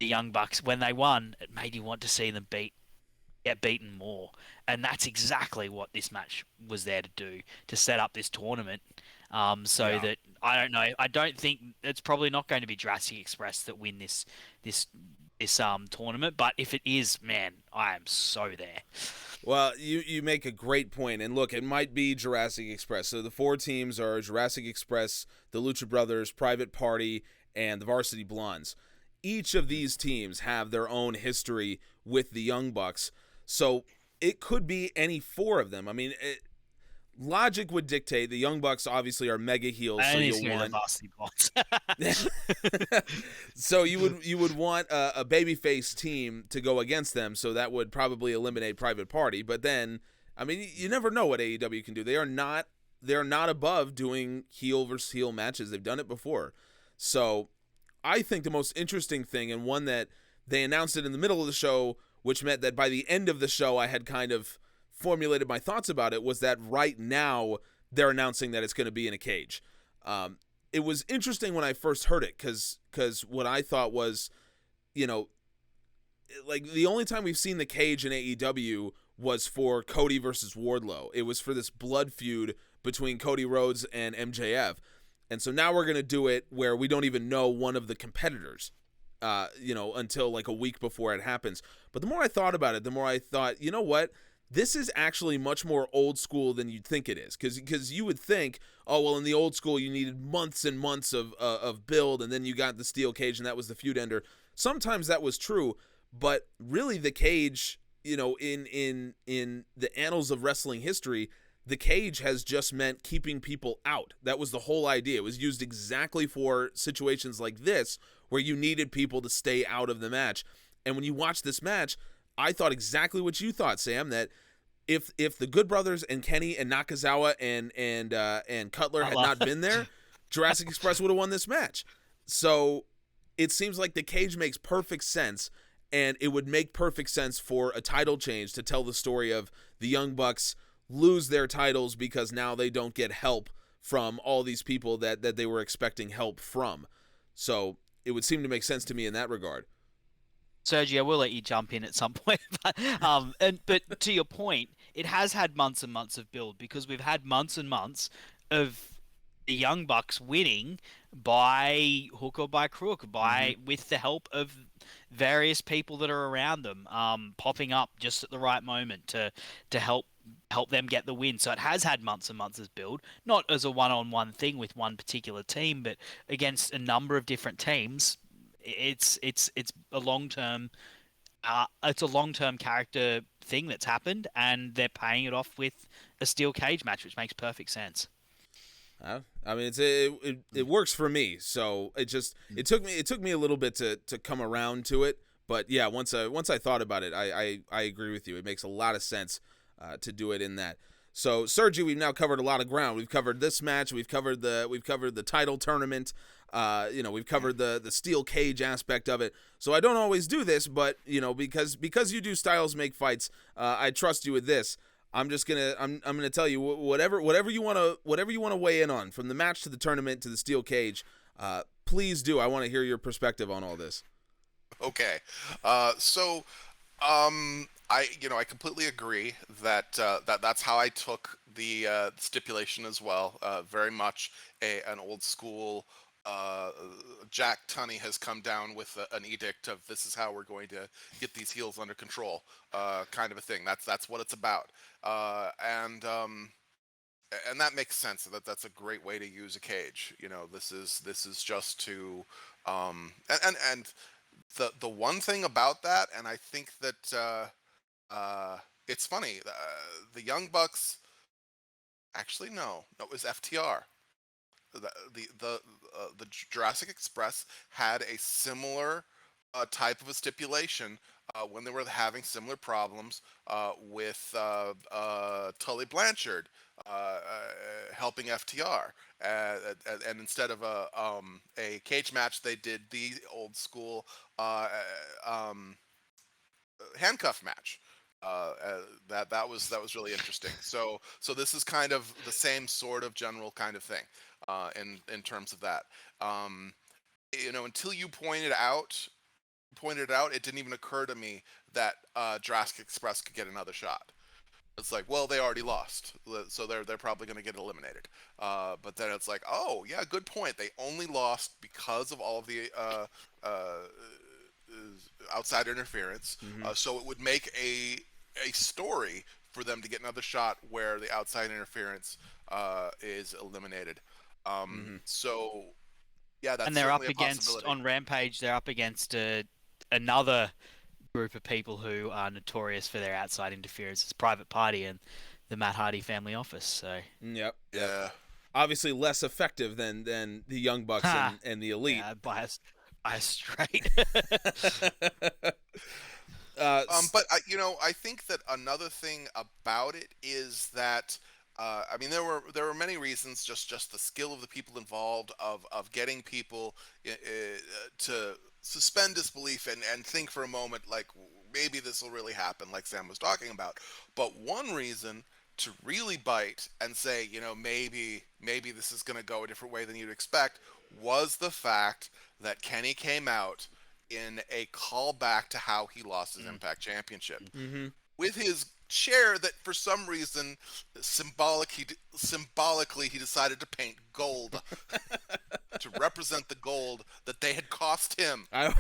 the Young Bucks. When they won, it made you want to see them get beaten more, and that's exactly what this match was there to do, to set up this tournament. That I don't know. I don't think it's probably not going to be Jurassic Express that win this tournament, but if it is, man, I am so there. Well, you make a great point, and look, it might be Jurassic Express. So the 4 teams are Jurassic Express, the Lucha Brothers, Private Party, and the Varsity Blondes. Each of these teams have their own history with the Young Bucks. So it could be any 4 of them. I mean, logic would dictate the Young Bucks obviously are mega heels, so you'll want so you would want a babyface team to go against them, so that would probably eliminate Private Party. But then, I mean, you never know what AEW can do. They're not above doing heel versus heel matches. They've done it before. So I think the most interesting thing, and one that they announced it in the middle of the show, which meant that by the end of the show I had kind of formulated my thoughts about it, was that right now they're announcing that it's going to be in a cage. It was interesting when I first heard it, because what I thought was, like the only time we've seen the cage in AEW was for Cody versus Wardlow. It was for this blood feud between Cody Rhodes and MJF. And so now we're going to do it where we don't even know one of the competitors, until like a week before it happens. But the more I thought about it, the more I thought, you know what? This is actually much more old school than you'd think it is. Because you would think, oh, well, in the old school, you needed months and months of build, and then you got the steel cage, and that was the feud ender. Sometimes that was true, but really the cage, in the annals of wrestling history, the cage has just meant keeping people out. That was the whole idea. It was used exactly for situations like this, where you needed people to stay out of the match. And when you watch this match, I thought exactly what you thought, Sam, that if the Good Brothers and Kenny and Nakazawa and Cutler had not been there, Jurassic Express would have won this match. So it seems like the cage makes perfect sense, and it would make perfect sense for a title change to tell the story of the Young Bucks lose their titles because now they don't get help from all these people that they were expecting help from. So it would seem to make sense to me in that regard. Sergio, I will let you jump in at some point, but to your point, it has had months and months of build, because we've had months and months of the Young Bucks winning by hook or by crook, with the help of various people that are around them, popping up just at the right moment to help them get the win. So it has had months and months of build, not as a one-on-one thing with one particular team, but against a number of different teams. It's a long-term character thing that's happened, and they're paying it off with a steel cage match, which makes perfect sense. I mean, it works for me. So it took me a little bit to come around to it, but yeah, once I thought about it, I agree with you. It makes a lot of sense to do it in that. So Sergi, we've now covered a lot of ground. We've covered this match. We've covered the title tournament. We've covered the steel cage aspect of it. So I don't always do this, but because you do Styles Make Fights, I trust you with this. I'm gonna tell you whatever you wanna weigh in on, from the match to the tournament to the steel cage. Please do. I want to hear your perspective on all this. Okay, I completely agree that that's how I took the stipulation as well. Very much an old school. Jack Tunney has come down with an edict of this is how we're going to get these heels under control, kind of a thing. That's what it's about, and that makes sense. That's a great way to use a cage. This is just to, and the one thing about that, and I think that it's funny. The Young Bucks, actually no, it was FTR. The Jurassic Express had a similar type of a stipulation when they were having similar problems with Tully Blanchard helping FTR, and instead of a cage match, they did the old school handcuff match. That was really interesting. So this is kind of the same sort of general kind of thing in terms of that. Until you pointed it out, it didn't even occur to me that Jurassic Express could get another shot. It's like, well, they already lost, so they're probably going to get eliminated. But then it's like, oh yeah, good point. They only lost because of all of the outside interference. Mm-hmm. So it would make a story for them to get another shot where the outside interference is eliminated. So yeah, that's, and they're up a against possibility. on Rampage. They're up against another group of people who are notorious for their outside interference. It's Private Party and the Matt Hardy family office. So Yep. Yeah. Obviously less effective than the Young Bucks and the Elite. Yeah, by a straight. But I think that another thing about it is that I mean, there were many reasons, just the skill of the people involved, of getting people to suspend disbelief and think for a moment, like maybe this will really happen, like Sam was talking about. But one reason to really bite and say, maybe this is going to go a different way than you'd expect, was the fact that Kenny came out in a callback to how he lost his Impact Championship. Mm-hmm. With his chair that for some reason symbolically he decided to paint gold to represent the gold that they had cost him. I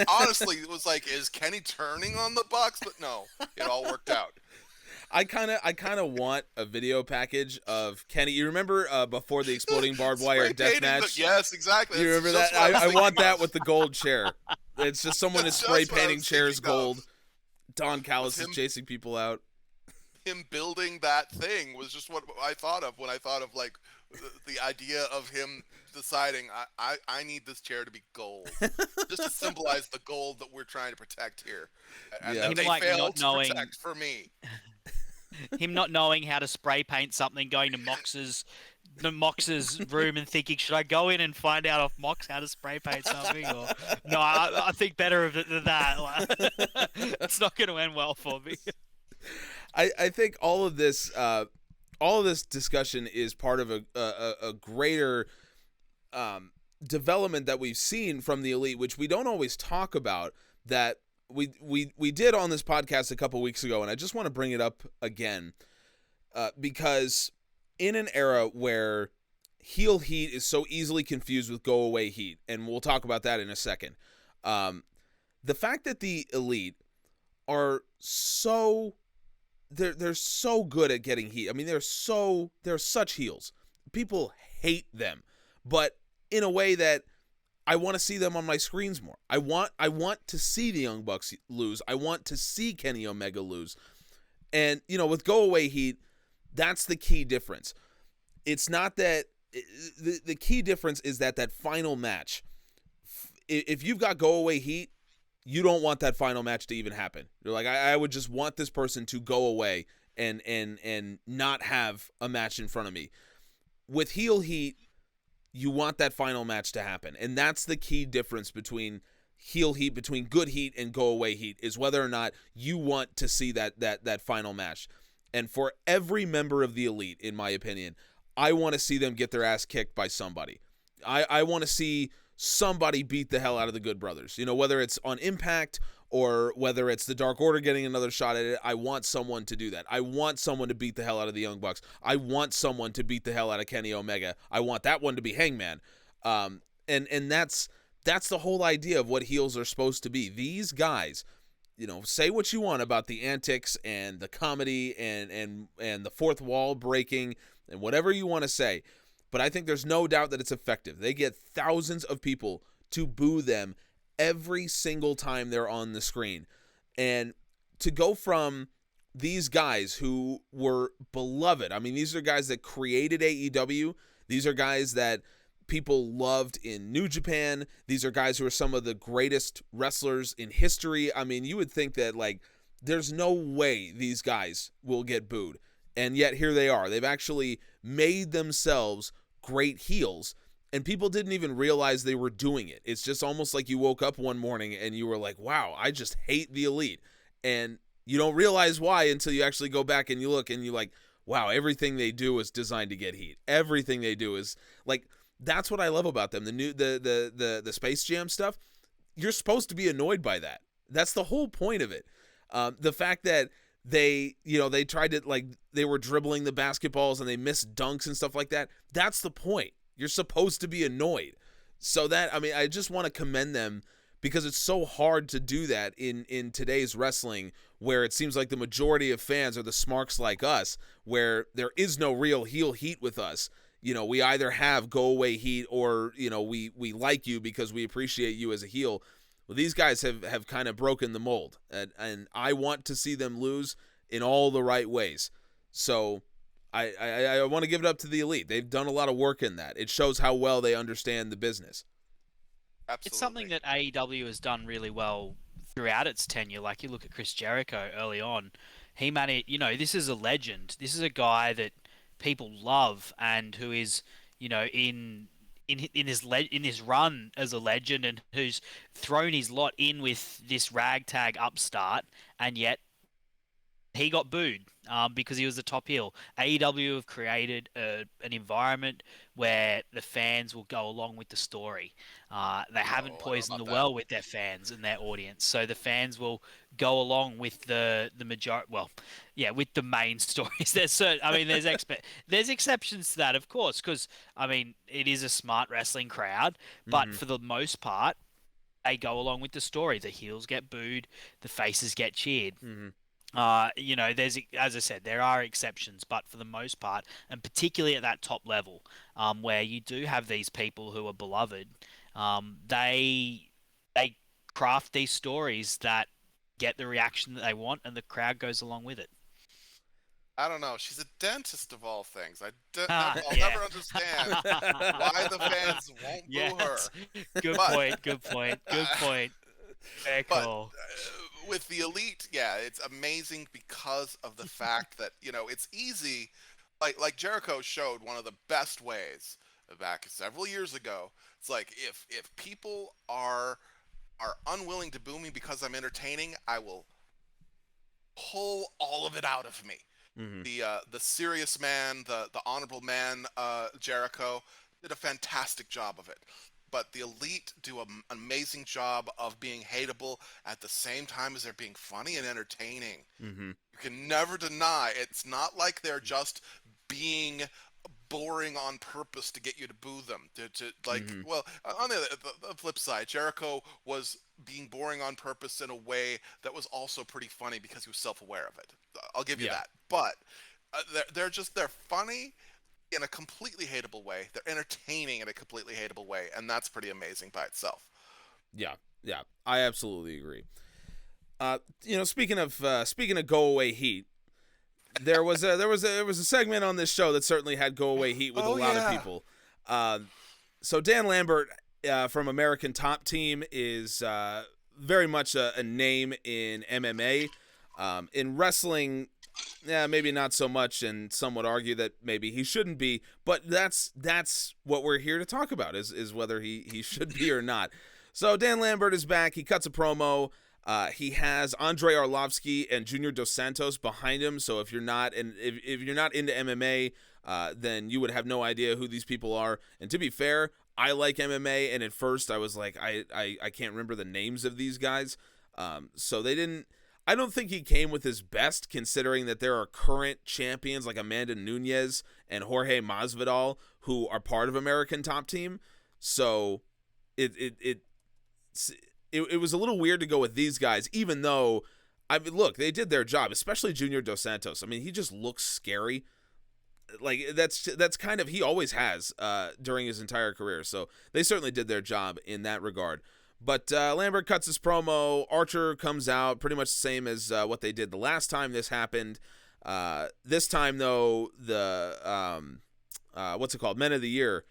honestly, it was like, is Kenny turning on the Bucks? But no, it all worked out. I kind of want a video package of Kenny. You remember before the exploding barbed wire death match? Yes, exactly. You remember that? I want that with the gold chair. It's just someone is spray painting chairs gold. Don Callis is chasing people out. Him building that thing was just what I thought of when I thought of like the idea of him deciding I need this chair to be gold, just to symbolize the gold that we're trying to protect here, and that they failed to protect for me. Him not knowing how to spray paint something, going to Mox's room and thinking, should I go in and find out off Mox how to spray paint something? Or no, I think better of it than that. It's not going to end well for me. I think all of this discussion is part of a greater development that we've seen from the Elite, which we don't always talk about, that we did on this podcast a couple weeks ago, and I just want to bring it up again because in an era where heel heat is so easily confused with go away heat, and we'll talk about that in a second, the fact that the Elite are so they're so good at getting heat. I mean, they're such heels. People hate them, but in a way that I want to see them on my screens more. I want to see the Young Bucks lose. I want to see Kenny Omega lose. And, with go away heat, that's the key difference. It's not that the key difference is that final match. If you've got go away heat, you don't want that final match to even happen. You're like, I would just want this person to go away and not have a match in front of me. With heel heat, you want that final match to happen. And that's the key difference between heel heat, between good heat and go away heat, is whether or not you want to see that final match. And for every member of the Elite, in my opinion, I want to see them get their ass kicked by somebody. I want to see somebody beat the hell out of the Good Brothers. Whether it's on Impact or whether it's the Dark Order getting another shot at it, I want someone to do that. I want someone to beat the hell out of the Young Bucks. I want someone to beat the hell out of Kenny Omega. I want that one to be Hangman. And that's the whole idea of what heels are supposed to be. These guys, say what you want about the antics and the comedy and the fourth wall breaking and whatever you want to say, but I think there's no doubt that it's effective. They get thousands of people to boo them every single time they're on the screen. And to go from these guys who were beloved, I mean, these are guys that created AEW. These are guys that people loved in New Japan. These are guys who are some of the greatest wrestlers in history. I mean, you would think that, there's no way these guys will get booed. And yet here they are. They've actually made themselves great heels, and people didn't even realize they were doing it. It's just almost like you woke up one morning and you were like, wow, I just hate the Elite. And you don't realize why until you actually go back and you look and you're like, wow, everything they do is designed to get heat. Everything they do is that's what I love about them. The Space Jam stuff, you're supposed to be annoyed by that. That's the whole point of it. The fact that they tried to, they were dribbling the basketballs and they missed dunks and stuff like that. That's the point. You're supposed to be annoyed. So I just want to commend them, because it's so hard to do that in today's wrestling, where it seems like the majority of fans are the smarks like us, where there is no real heel heat with us. We either have go away heat or, we like you because we appreciate you as a heel. Well, these guys have kind of broken the mold, and I want to see them lose in all the right ways. So I want to give it up to the Elite. They've done a lot of work in that. It shows how well they understand the business. Absolutely. It's something that AEW has done really well throughout its tenure. Like, you look at Chris Jericho early on. He managed, this is a legend. This is a guy that people love and who is, in his run as a legend, and who's thrown his lot in with this ragtag upstart, and yet he got booed because he was the top heel. AEW have created an environment where the fans will go along with the story. They haven't poisoned the well with their fans and their audience, so the fans will go along with the majority. Well, yeah, with the main stories. There's exceptions to that, of course, because it is a smart wrestling crowd, but for the most part, they go along with the story. The heels get booed, the faces get cheered. There's, as I said, there are exceptions, but for the most part, and particularly at that top level, where you do have these people who are beloved, they craft these stories that get the reaction that they want, and the crowd goes along with it. I don't know. She's a dentist of all things. I'll never understand why the fans won't boo her. Good point. Very cool. With the Elite, yeah, it's amazing because of the fact that, it's easy. Like Jericho showed one of the best ways back several years ago. It's like, if people are unwilling to boo me because I'm entertaining, I will pull all of it out of me. The serious man, the honorable man, Jericho, did a fantastic job of it. But the Elite do an amazing job of being hateable at the same time as they're being funny and entertaining. You can never deny it's not like they're just being boring on purpose to get you to boo them. Well, on the flip side, Jericho was being boring on purpose in a way that was also pretty funny because he was self-aware of it. I'll give you that. But they're funny in a completely hateable way. They're entertaining in a completely hateable way, and that's pretty amazing by itself. Yeah, I absolutely agree. Speaking of go away heat, there was a segment on this show that certainly had go away heat with a lot of people. So Dan Lambert from American Top Team is very much a name in MMA. In wrestling, yeah, maybe not so much, and some would argue that maybe he shouldn't be, but that's what we're here to talk about is whether he should be or not. So Dan Lambert is back. He cuts a promo. He has Andrei Arlovsky and Junior Dos Santos behind him. So if you're not if you're not into MMA, then you would have no idea who these people are. And to be fair, I like MMA, and at first I was like, I can't remember the names of these guys. So they didn't. I don't think he came with his best, considering that there are current champions like Amanda Nunes and Jorge Masvidal who are part of American Top Team. So it was a little weird to go with these guys, even though look, they did their job, especially Junior Dos Santos. I mean, he just looks scary. Like that's kind of, he always has during his entire career. So they certainly did their job in that regard. But Lambert cuts his promo. Archer comes out, pretty much the same as what they did the last time this happened. This time, though, the what's it called? Men of the Year,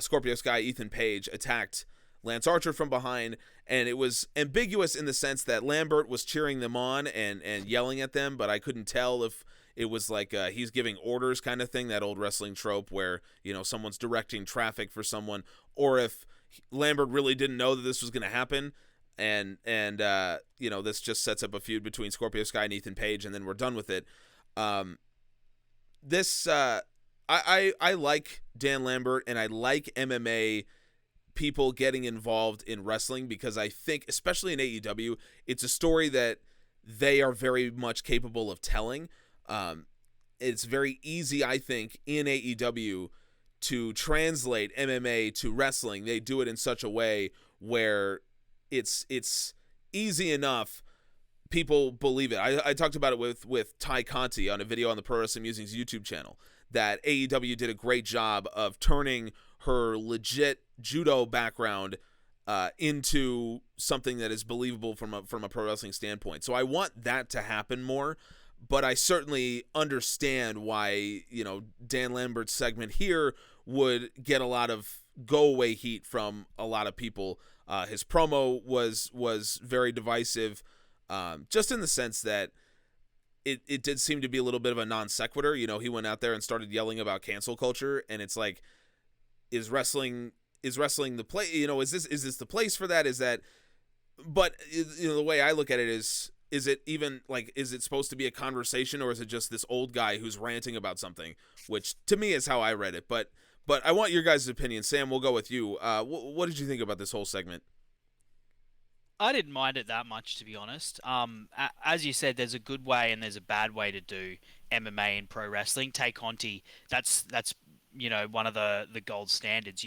Scorpio Sky, Ethan Page attacked Lance Archer from behind, and it was ambiguous in the sense that Lambert was cheering them on and yelling at them, but I couldn't tell if it was like he's giving orders kind of thing, that old wrestling trope where, someone's directing traffic for someone, or if Lambert really didn't know that this was going to happen, and this just sets up a feud between Scorpio Sky and Ethan Page, and then we're done with it. I like Dan Lambert, and I like MMA people getting involved in wrestling, because I think, especially in AEW, it's a story that they are very much capable of telling. It's very easy, I think, in AEW to translate MMA to wrestling. They do it in such a way where it's easy enough. People believe it. I talked about it with Ty Conti on a video on the Pro Wrestling Musings YouTube channel, that AEW did a great job of turning her legit judo background into something that is believable from a pro wrestling standpoint. So I want that to happen more, but I certainly understand why, Dan Lambert's segment here would get a lot of go away heat from a lot of people. His promo was very divisive, just in the sense that it did seem to be a little bit of a non sequitur. He went out there and started yelling about cancel culture, and it's like, is wrestling the play? Is this the place for that? Is that? But the way I look at it is it even like, is it supposed to be a conversation, or is it just this old guy who's ranting about something? Which to me is how I read it. But I want your guys' opinion. Sam, we'll go with you. What did you think about this whole segment? I didn't mind it that much, to be honest. As you said, there's a good way and there's a bad way to do MMA in pro wrestling. Tay Conti, that's one of the gold standards.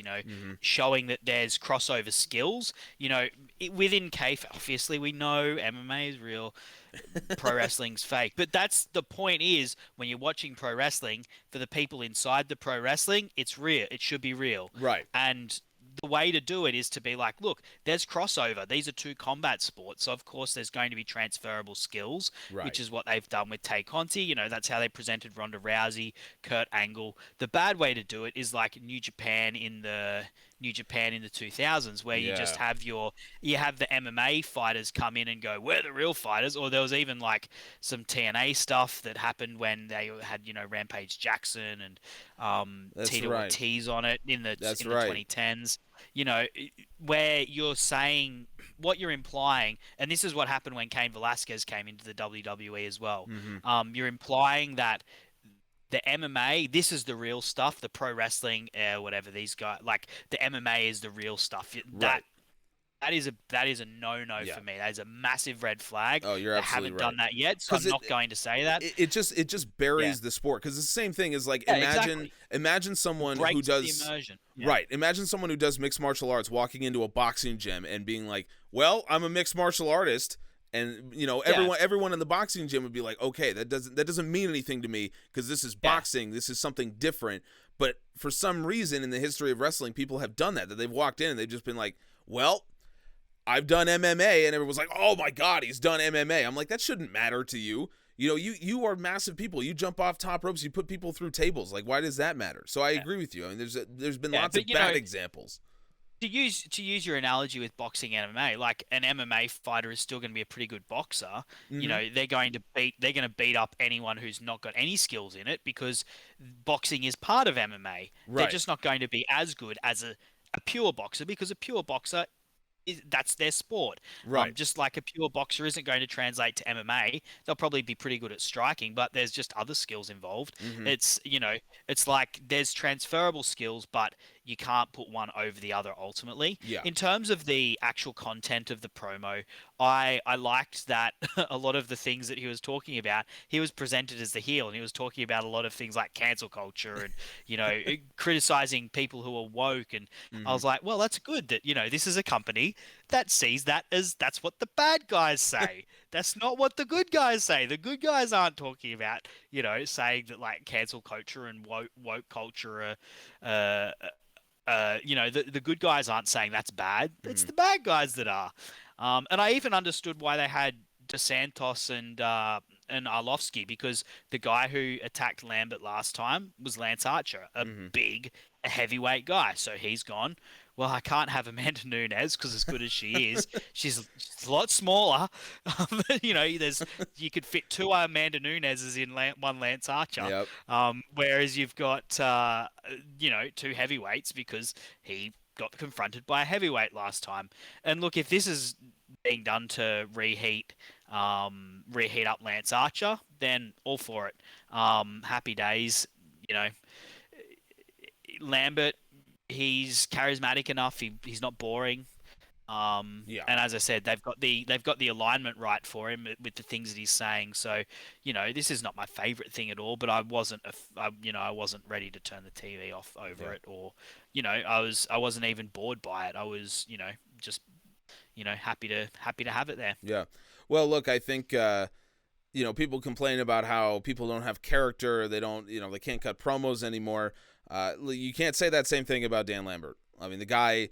Showing that there's crossover skills. Within kayfabe, obviously we know MMA is real, pro wrestling's fake. But that's the point. Is when you're watching pro wrestling, for the people inside the pro wrestling, it's real. It should be real. Right. And the way to do it is to be like, look, there's crossover. These are two combat sports, so of course there's going to be transferable skills, right, which is what they've done with Tay Conti. That's how they presented Ronda Rousey, Kurt Angle. The bad way to do it is like New Japan in the 2000s, where you just have the MMA fighters come in and go, we're the real fighters. Or there was even like some TNA stuff that happened when they had Rampage Jackson and Tito Ortiz on it in the 2010s. Where you're saying, what you're implying, and this is what happened when Cain Velasquez came into the WWE as well. Mm-hmm. You're implying that the MMA, this is the real stuff. The pro wrestling, whatever these guys, like the MMA is the real stuff. Right. That is a no-no for me. That is a massive red flag. Oh, you're absolutely right. They haven't done that yet, so I'm not going to say that. It just buries the sport, because it's the same thing as like, imagine someone who does the immersion. Right. Imagine someone who does mixed martial arts walking into a boxing gym and being like, "Well, I'm a mixed martial artist." And everyone in the boxing gym would be like, "Okay, that doesn't mean anything to me, because this is boxing. This is something different." But for some reason in the history of wrestling, people have done that they've walked in and they've just been like, "Well, I've done MMA," and everyone's like, "Oh my God, he's done MMA." I'm like, that shouldn't matter to you. You are massive people. You jump off top ropes. You put people through tables. Like, why does that matter? So I agree with you. I mean, there's been lots of bad examples. To use your analogy with boxing and MMA, like an MMA fighter is still going to be a pretty good boxer. Mm-hmm. They're going to beat up anyone who's not got any skills in it, because boxing is part of MMA. Right. They're just not going to be as good as a pure boxer, because a pure boxer, that's their sport. Right. Just like a pure boxer isn't going to translate to MMA. They'll probably be pretty good at striking, but there's just other skills involved. Mm-hmm. It's like there's transferable skills, but you can't put one over the other ultimately. Yeah. In terms of the actual content of the promo, I liked that a lot of the things that he was talking about, he was presented as the heel, and he was talking about a lot of things like cancel culture and, criticizing people who are woke. And I was like, well, that's good that, this is a company that sees that as that's what the bad guys say. That's not what the good guys say. The good guys aren't talking about, saying that like cancel culture and woke culture are, the good guys aren't saying that's bad. It's the bad guys that are. And I even understood why they had DeSantos and Arlovsky, because the guy who attacked Lambert last time was Lance Archer, a heavyweight guy. So he's gone. Well, I can't have Amanda Nunes, because as good as she is, she's a lot smaller. You could fit two Amanda Nuneses in one Lance Archer. Yep. Whereas you've got, two heavyweights, because he got confronted by a heavyweight last time. And look, if this is being done to reheat up Lance Archer, then all for it. Happy days. Lambert, he's charismatic enough. He's not boring. And as I said, they've got the alignment right for him with the things that he's saying. So, this is not my favorite thing at all. But I wasn't ready to turn the TV off over it, or, I wasn't even bored by it. I was, just, happy to have it there. Yeah. Well, look, I think, people complain about how people don't have character. They don't, they can't cut promos anymore. You can't say that same thing about Dan Lambert. I mean, the guy,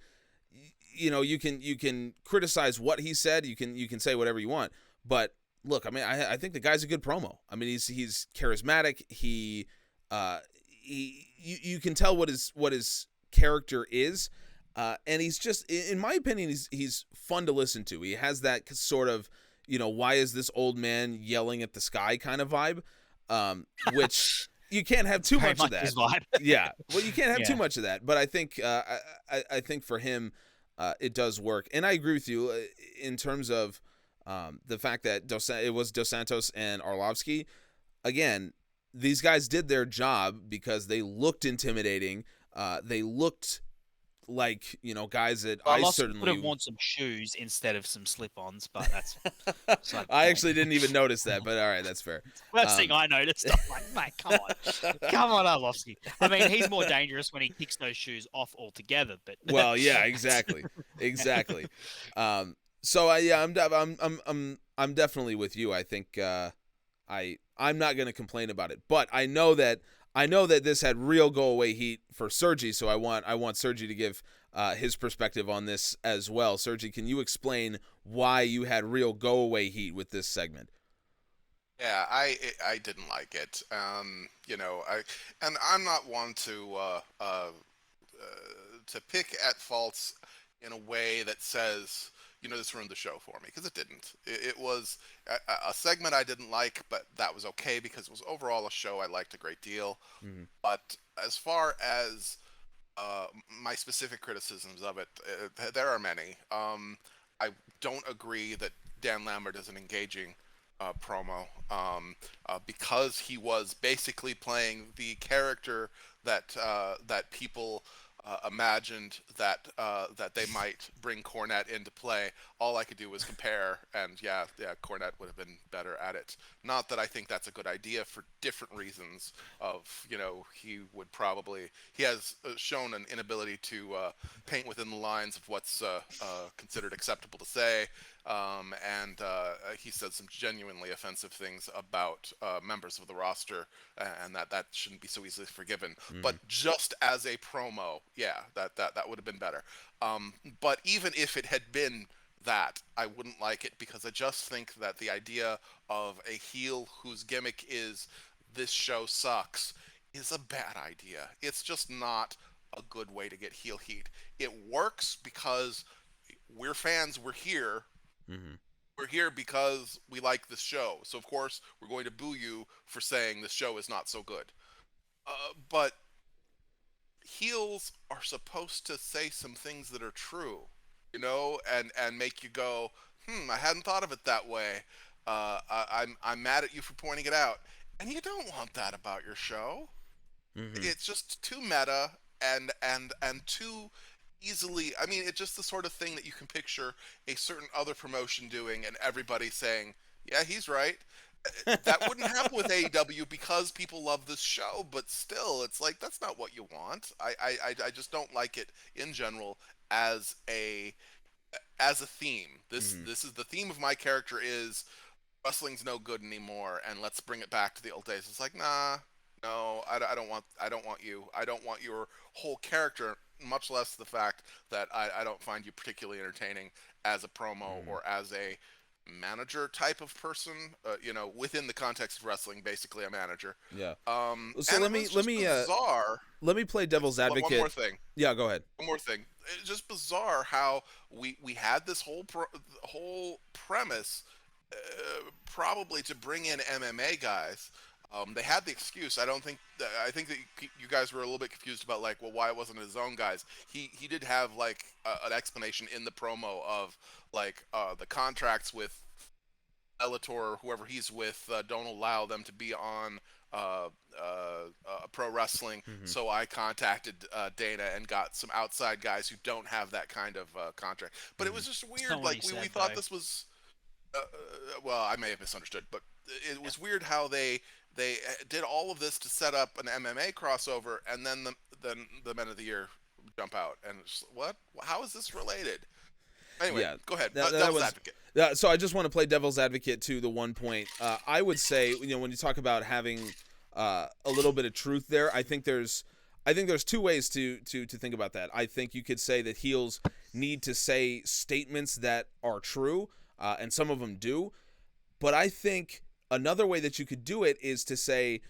you can criticize what he said. You can say whatever you want. But look, I mean, I think the guy's a good promo. I mean, he's charismatic. You can tell what his character is, and he's just, in my opinion, he's fun to listen to. He has that sort of, why is this old man yelling at the sky kind of vibe, which you can't have too much of that. Yeah, well, you can't have too much of that. But I think I think for him, it does work, and I agree with you in terms of the fact that it was Dos Santos and Arlovsky. Again, these guys did their job because they looked intimidating. They looked like, guys that I certainly would have worn some shoes instead of some slip-ons, but that's I actually didn't even notice that, but all right, that's fair. First thing I noticed, I'm like, mate, come on, Arlovsky. I mean, he's more dangerous when he kicks those shoes off altogether. But well, yeah, exactly. So I'm definitely with you. I think I'm not going to complain about it, but I know that this had real go away heat for Sergi, so I want Sergi to give his perspective on this as well. Sergi, can you explain why you had real go away heat with this segment? Yeah, I didn't like it. I'm not one to pick at faults in a way that says, this ruined the show for me, because it didn't. It was a segment I didn't like, but that was okay because it was overall a show I liked a great deal. Mm-hmm. But as far as my specific criticisms of it, there are many. I don't agree that Dan Lambert is an engaging promo because he was basically playing the character that people imagined that they might bring Cornette into play. All I could do was compare, and yeah, Cornette would have been better at it. Not that I think that's a good idea for different reasons. He has shown an inability to paint within the lines of what's considered acceptable to say, and he said some genuinely offensive things about members of the roster, and that shouldn't be so easily forgiven. But just as a promo, yeah, that would have been better. But even if it had been that, I wouldn't like it, because I just think that the idea of a heel whose gimmick is "this show sucks" is a bad idea. It's just not a good way to get heel heat. It works because we're fans, we're here. Mm-hmm. We're here because we like this show. So, of course, we're going to boo you for saying this show is not so good. But heels are supposed to say some things that are true, and make you go, I hadn't thought of it that way. I'm mad at you for pointing it out. And you don't want that about your show. Mm-hmm. It's just too meta and too easily, I mean, it's just the sort of thing that you can picture a certain other promotion doing and everybody saying, yeah, he's right. That wouldn't happen with AEW because people love this show, but still, it's like, that's not what you want. I just don't like it in general as a theme. This is the theme of my character is wrestling's no good anymore, and let's bring it back to the old days. It's like, nah, no, I don't want you. I don't want your whole character, much less the fact that I don't find you particularly entertaining as a promo or as a manager type of person, within the context of wrestling, basically a manager. Yeah. So let me play devil's advocate. One more thing. Yeah, go ahead. One more thing. It's just bizarre how we had this whole premise, probably to bring in MMA guys. They had the excuse. I think that you guys were a little bit confused about, like, well, why it wasn't his own guys. He did have like an explanation in the promo of like the contracts with Bellator or whoever he's with don't allow them to be on pro wrestling. So I contacted Dana and got some outside guys who don't have that kind of contract. But it was just weird. Like we thought this was. Well, I may have misunderstood, but it was weird how they did all of this to set up an MMA crossover, and then the Men of the Year jump out, and it's, what? How is this related? Anyway, yeah, go ahead. Devil's advocate. So I just want to play devil's advocate to the one point. I would say, when you talk about having a little bit of truth there, I think there's I think there's two ways to think about that. I think you could say that heels need to say statements that are true, and some of them do. But I think another way that you could do it is to say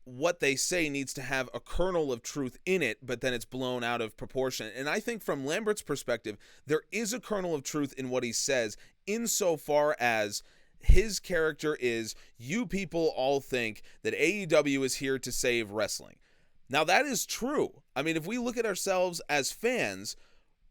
what they say needs to have a kernel of truth in it, but then it's blown out of proportion. And I think from Lambert's perspective, there is a kernel of truth in what he says, insofar as his character is, you people all think that AEW is here to save wrestling. Now, that is true. I mean, if we look at ourselves as fans,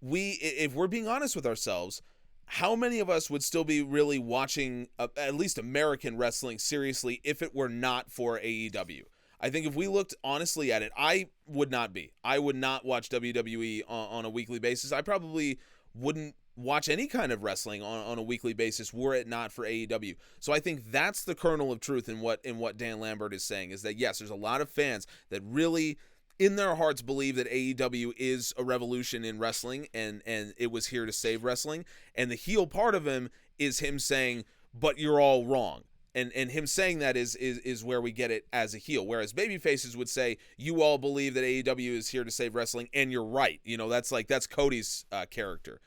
if we're being honest with ourselves, how many of us would still be really watching at least American wrestling seriously if it were not for AEW? I think if we looked honestly at it, I would not be. I would not watch WWE on a weekly basis. I probably wouldn't watch any kind of wrestling on a weekly basis were it not for AEW. So I think that's the kernel of truth in what Dan Lambert is saying, is that yes, there's a lot of fans that really in their hearts believe that AEW is a revolution in wrestling and it was here to save wrestling. And the heel part of him is him saying, but you're all wrong. And him saying that is where we get it as a heel. Whereas babyfaces would say, you all believe that AEW is here to save wrestling, and you're right. You know, that's Cody's character.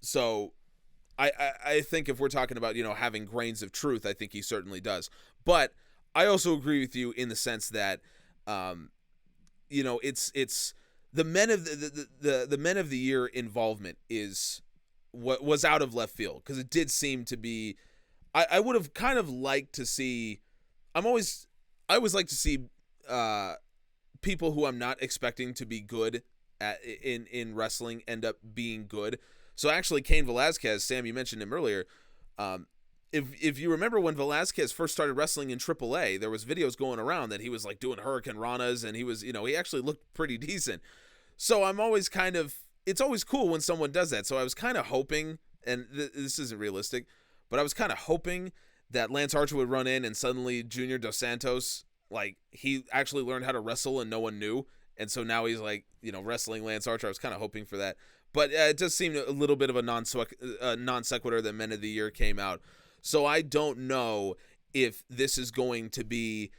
So I think if we're talking about, you know, having grains of truth, I think he certainly does. But I also agree with you in the sense that, you know, it's the men of the men of the year involvement is what was out of left field, because it did seem to be. I would have kind of liked to see. I always like to see people who I'm not expecting to be good in wrestling end up being good. So actually, Cain Velasquez, Sam, you mentioned him earlier. If you remember when Velasquez first started wrestling in AAA, there was videos going around that he was like doing Hurricane Ranas, and he was, you know, he actually looked pretty decent. So I'm always it's always cool when someone does that. So I was kind of hoping, and this isn't realistic, but I was kind of hoping that Lance Archer would run in and suddenly Junior Dos Santos, like, he actually learned how to wrestle and no one knew. And so now he's like, you know, wrestling Lance Archer. I was kind of hoping for that. But it does seem a little bit of a non sequitur that Men of the Year came out. So I don't know if this is going to be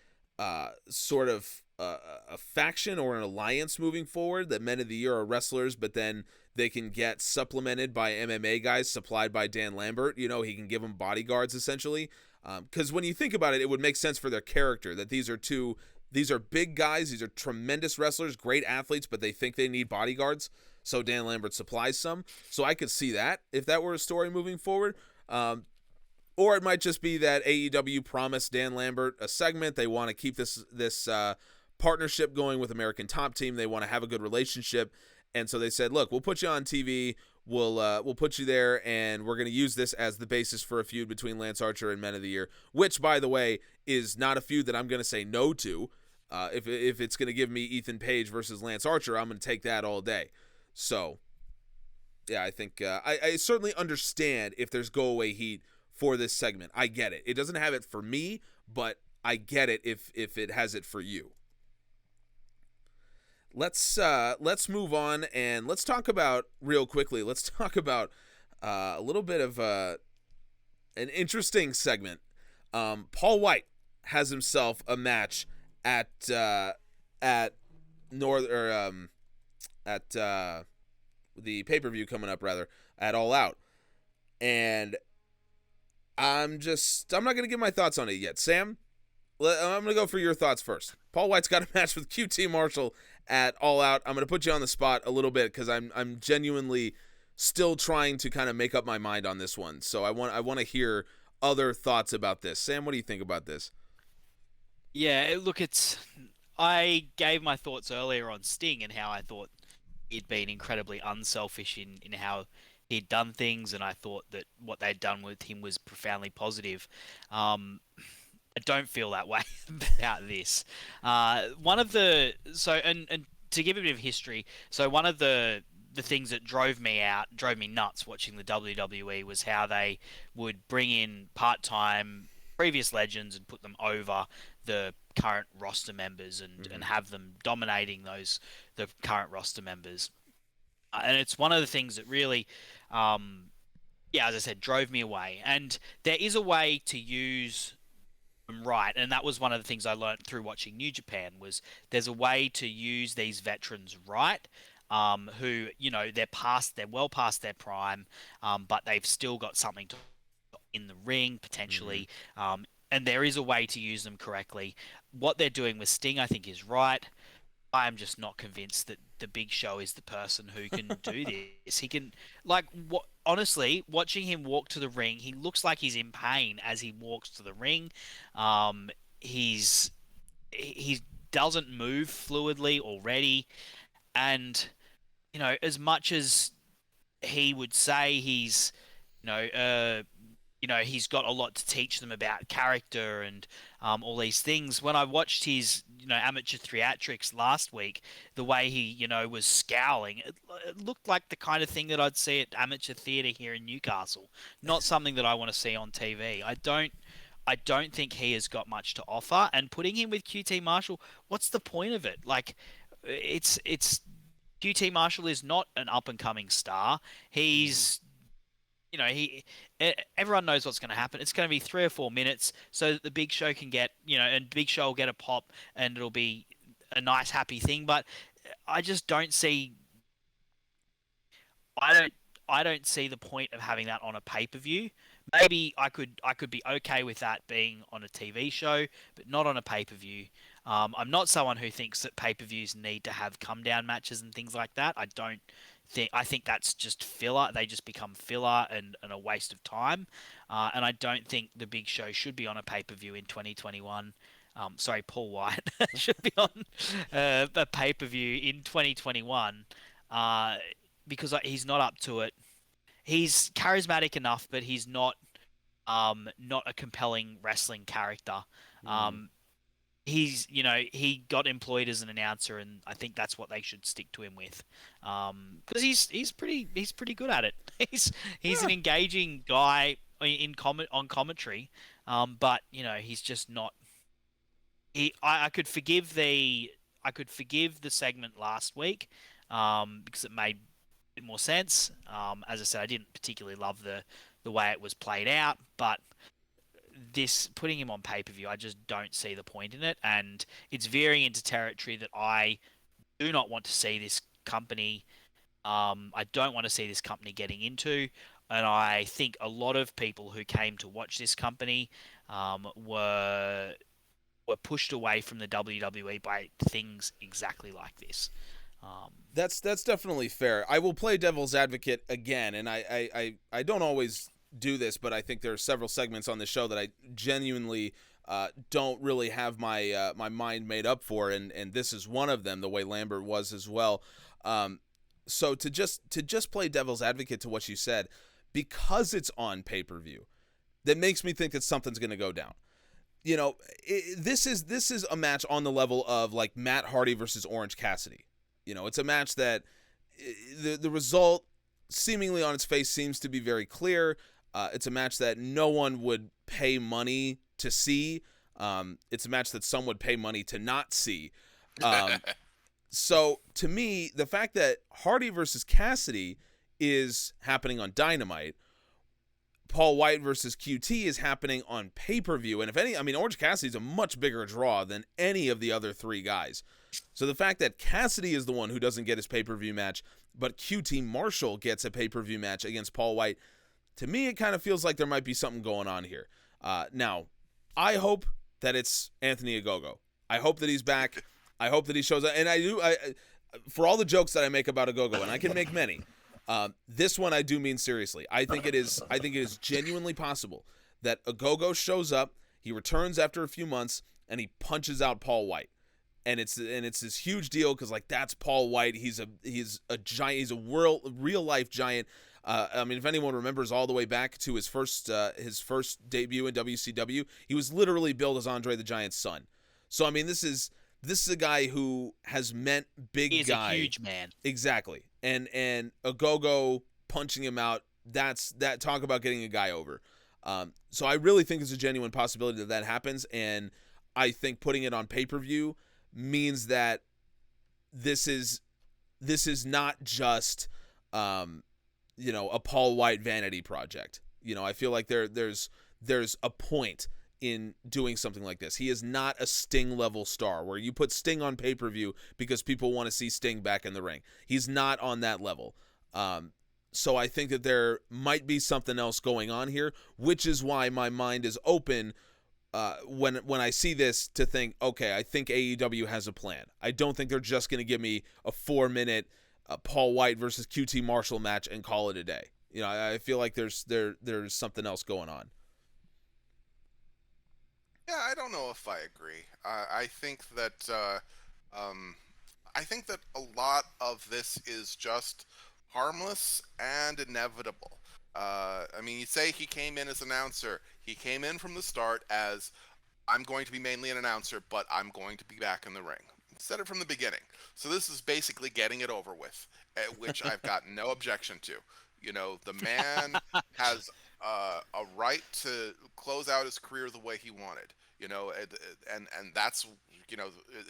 sort of a faction or an alliance moving forward, that Men of the Year are wrestlers, but then they can get supplemented by MMA guys supplied by Dan Lambert. You know, he can give them bodyguards essentially. Because when you think about it, it would make sense for their character that these are big guys, these are tremendous wrestlers, great athletes, but they think they need bodyguards. So Dan Lambert supplies some. So I could see that if that were a story moving forward. Or it might just be that AEW promised Dan Lambert a segment. They want to keep this partnership going with American Top Team. They want to have a good relationship. And so they said, look, we'll put you on TV. We'll put you there, and we're going to use this as the basis for a feud between Lance Archer and Men of the Year, which, by the way, is not a feud that I'm going to say no to. If it's going to give me Ethan Page versus Lance Archer, I'm going to take that all day. So, yeah, I think I certainly understand if there's go-away heat for this segment. I get it. It doesn't have it for me, but I get it if it has it for you. Let's move on and let's talk about real quickly. Let's talk about a little bit of an interesting segment. Paul Wight has himself a match at the pay-per-view coming up, rather, at All Out, and I'm not going to give my thoughts on it yet. Sam, I'm going to go for your thoughts first. Paul Wight's got a match with QT Marshall at All Out. I'm going to put you on the spot a little bit because I'm genuinely still trying to kind of make up my mind on this one. So I want to hear other thoughts about this. Sam, what do you think about this? Yeah, look, I gave my thoughts earlier on Sting and how I thought he'd been incredibly unselfish in how he'd done things, and I thought that what they'd done with him was profoundly positive. I don't feel that way about this. And to give a bit of history, so one of the things that drove me nuts watching the WWE was how they would bring in part-time previous legends and put them over the current roster members and have them dominating the current roster members. And it's one of the things that really, as I said, drove me away. And there is a way to use right. And that was one of the things I learned through watching New Japan was there's a way to use these veterans right. Who they're well past their prime, but they've still got something to in the ring Mm-hmm. potentially, and there is a way to use them correctly. What they're doing with Sting, I think, is right. I am just not convinced that the Big Show is the person who can do this. He can, like, what? Honestly, watching him walk to the ring, he looks like he's in pain as he walks to the ring. Um, he doesn't move fluidly already, and as much as he would say you know, uh, he's got a lot to teach them about character and all these things. When I watched his, amateur theatrics last week, the way he, was scowling, it looked like the kind of thing that I'd see at amateur theatre here in Newcastle. Not something that I want to see on TV. I don't think he has got much to offer. And putting him with QT Marshall, what's the point of it? Like, it's QT Marshall is not an up and coming star. Mm-hmm. He's everyone knows what's going to happen. It's going to be 3 or 4 minutes so that the Big Show can get, and Big Show will get a pop and it'll be a nice, happy thing. But I just don't see, I don't, I don't see the point of having that on a pay per view. Maybe I could be okay with that being on a TV show, but not on a pay per view. I'm not someone who thinks that pay per views need to have come down matches and things like that. I think that's just filler. They just become filler and a waste of time. And I don't think the Big Show should be on a pay per view in 2021. Sorry, Paul White should be on a pay per view in 2021 because he's not up to it. He's charismatic enough, but he's not a compelling wrestling character. Mm-hmm. Um, he got employed as an announcer, and I think that's what they should stick to him with, because he's pretty good at it. He's an Yeah. engaging guy on commentary, but he's just not. I could forgive the segment last week, because it made a bit more sense. As I said, I didn't particularly love the way it was played out, but this putting him on pay per view, I just don't see the point in it, and it's veering into territory that I do not want to see this company. I don't want to see this company getting into, and I think a lot of people who came to watch this company were pushed away from the WWE by things exactly like this. Um, That's definitely fair. I will play devil's advocate again, and I don't always do this, but I think there are several segments on the show that I genuinely don't really have my mind made up for, and this is one of them. The way Lambert was as well. Um, so to just play devil's advocate to what you said, because it's on pay per view, that makes me think that something's going to go down. This is a match on the level of like Matt Hardy versus Orange Cassidy. It's a match that the result seemingly on its face seems to be very clear. It's a match that no one would pay money to see. It's a match that some would pay money to not see. Um, so to me, the fact that Hardy versus Cassidy is happening on Dynamite, Paul White versus QT is happening on pay-per-view. And if any, I mean, Orange Cassidy's a much bigger draw than any of the other three guys. So the fact that Cassidy is the one who doesn't get his pay-per-view match, but QT Marshall gets a pay-per-view match against Paul White, to me, it kind of feels like there might be something going on here. Now, I hope that it's Anthony Ogogo. I hope that he's back. I hope that he shows up. And for all the jokes that I make about Ogogo, and I can make many, this one I do mean seriously. I think it is genuinely possible that Ogogo shows up, he returns after a few months, and he punches out Paul White. And it's this huge deal because like that's Paul White. He's a giant. He's a real life giant. I mean, if anyone remembers all the way back to his first debut in WCW, he was literally billed as Andre the Giant's son. So I mean, this is a guy who has meant big he is guy. a huge man. Exactly. And Ogogo punching him out, that talk about getting a guy over. So I really think it's a genuine possibility that happens, and I think putting it on pay-per-view means that this is not just a Paul White vanity project. I feel like there's a point in doing something like this. He is not a Sting level star where you put Sting on pay-per-view because people want to see Sting back in the ring. He's not on that level. So I think that there might be something else going on here, which is why my mind is open when I see this to think, okay, I think AEW has a plan. I don't think they're just going to give me a 4-minute Paul Wight versus QT Marshall match and call it a day. I feel like there's something else going on. Yeah, I don't know if I agree. I think that a lot of this is just harmless and inevitable. I mean, you say he came in as announcer. He came in from the start as, I'm going to be mainly an announcer, but I'm going to be back in the ring. Said it from the beginning. So this is basically getting it over with, which I've got no objection to. The man has a right to close out his career the way he wanted. And that's,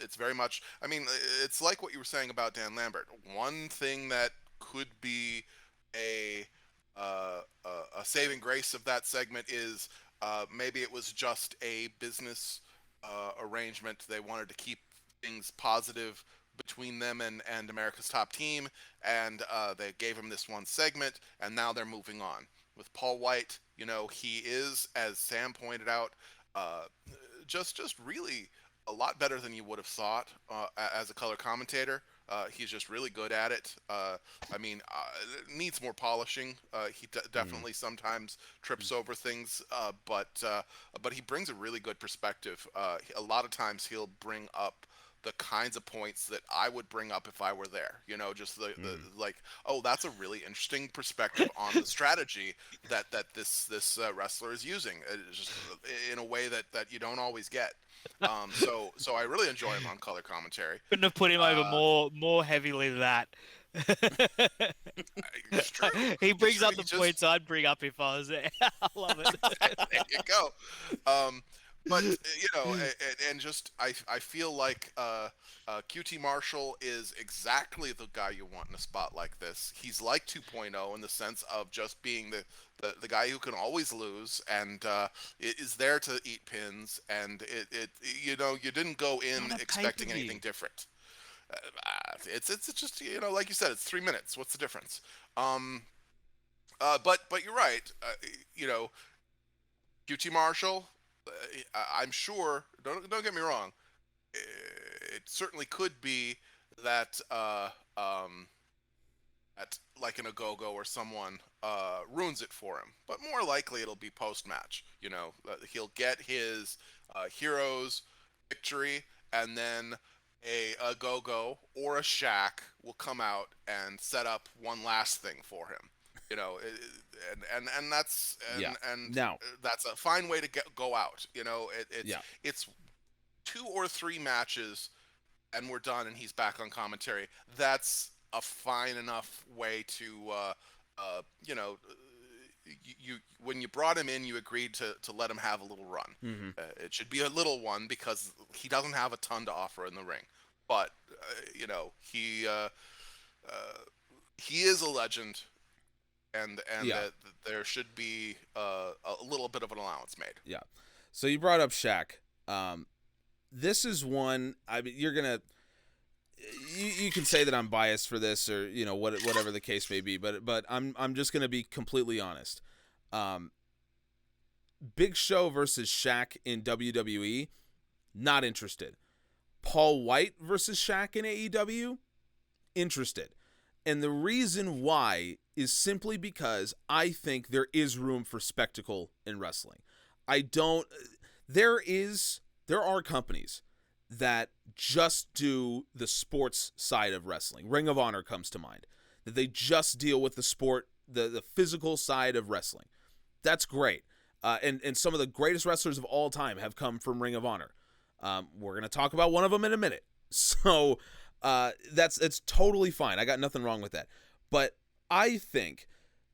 it's very much, I mean, it's like what you were saying about Dan Lambert. One thing that could be a saving grace of that segment is maybe it was just a business arrangement. They wanted to keep things positive between them and America's Top Team, and they gave him this one segment, and now they're moving on. With Paul Wight, he is, as Sam pointed out, just really a lot better than you would have thought as a color commentator. He's just really good at it. Needs more polishing. He definitely sometimes trips over things, but he brings a really good perspective. A lot of times he'll bring up the kinds of points that I would bring up if I were there. Just the like, oh, that's a really interesting perspective on the strategy that this wrestler is using, just in a way that you don't always get. So I really enjoy him on color commentary. Couldn't have put him over more heavily than that. It's true. He brings up the points I'd bring up if I was there. I love it. There you go. But and just I feel like QT Marshall is exactly the guy you want in a spot like this. He's like 2.0 in the sense of just being the guy who can always lose and is there to eat pins. And you didn't go in expecting anything different. It's just like you said, it's 3 minutes. What's the difference? But you're right. QT Marshall. I'm sure. Don't get me wrong. It certainly could be that that like an Agogo or someone ruins it for him. But more likely it'll be post-match. He'll get his hero's victory, and then a Agogo or a Shaq will come out and set up one last thing for him. And that's now that's a fine way to go out. It's 2 or 3 matches, and we're done, and he's back on commentary. That's a fine enough way to you when you brought him in, you agreed to let him have a little run. Mm-hmm. It should be a little one because he doesn't have a ton to offer in the ring, but he is a legend. And there should be a little bit of an allowance made. Yeah. So you brought up Shaq. This is one. I mean, you're gonna. You can say that I'm biased for this, or whatever the case may be. But I'm just gonna be completely honest. Big Show versus Shaq in WWE, not interested. Paul Wight versus Shaq in AEW, interested. And the reason why is simply because I think there is room for spectacle in wrestling. There are companies that just do the sports side of wrestling. Ring of Honor comes to mind. That they just deal with the sport, the physical side of wrestling. That's great. And some of the greatest wrestlers of all time have come from Ring of Honor. We're going to talk about one of them in a minute. So it's totally fine. I got nothing wrong with that. But I think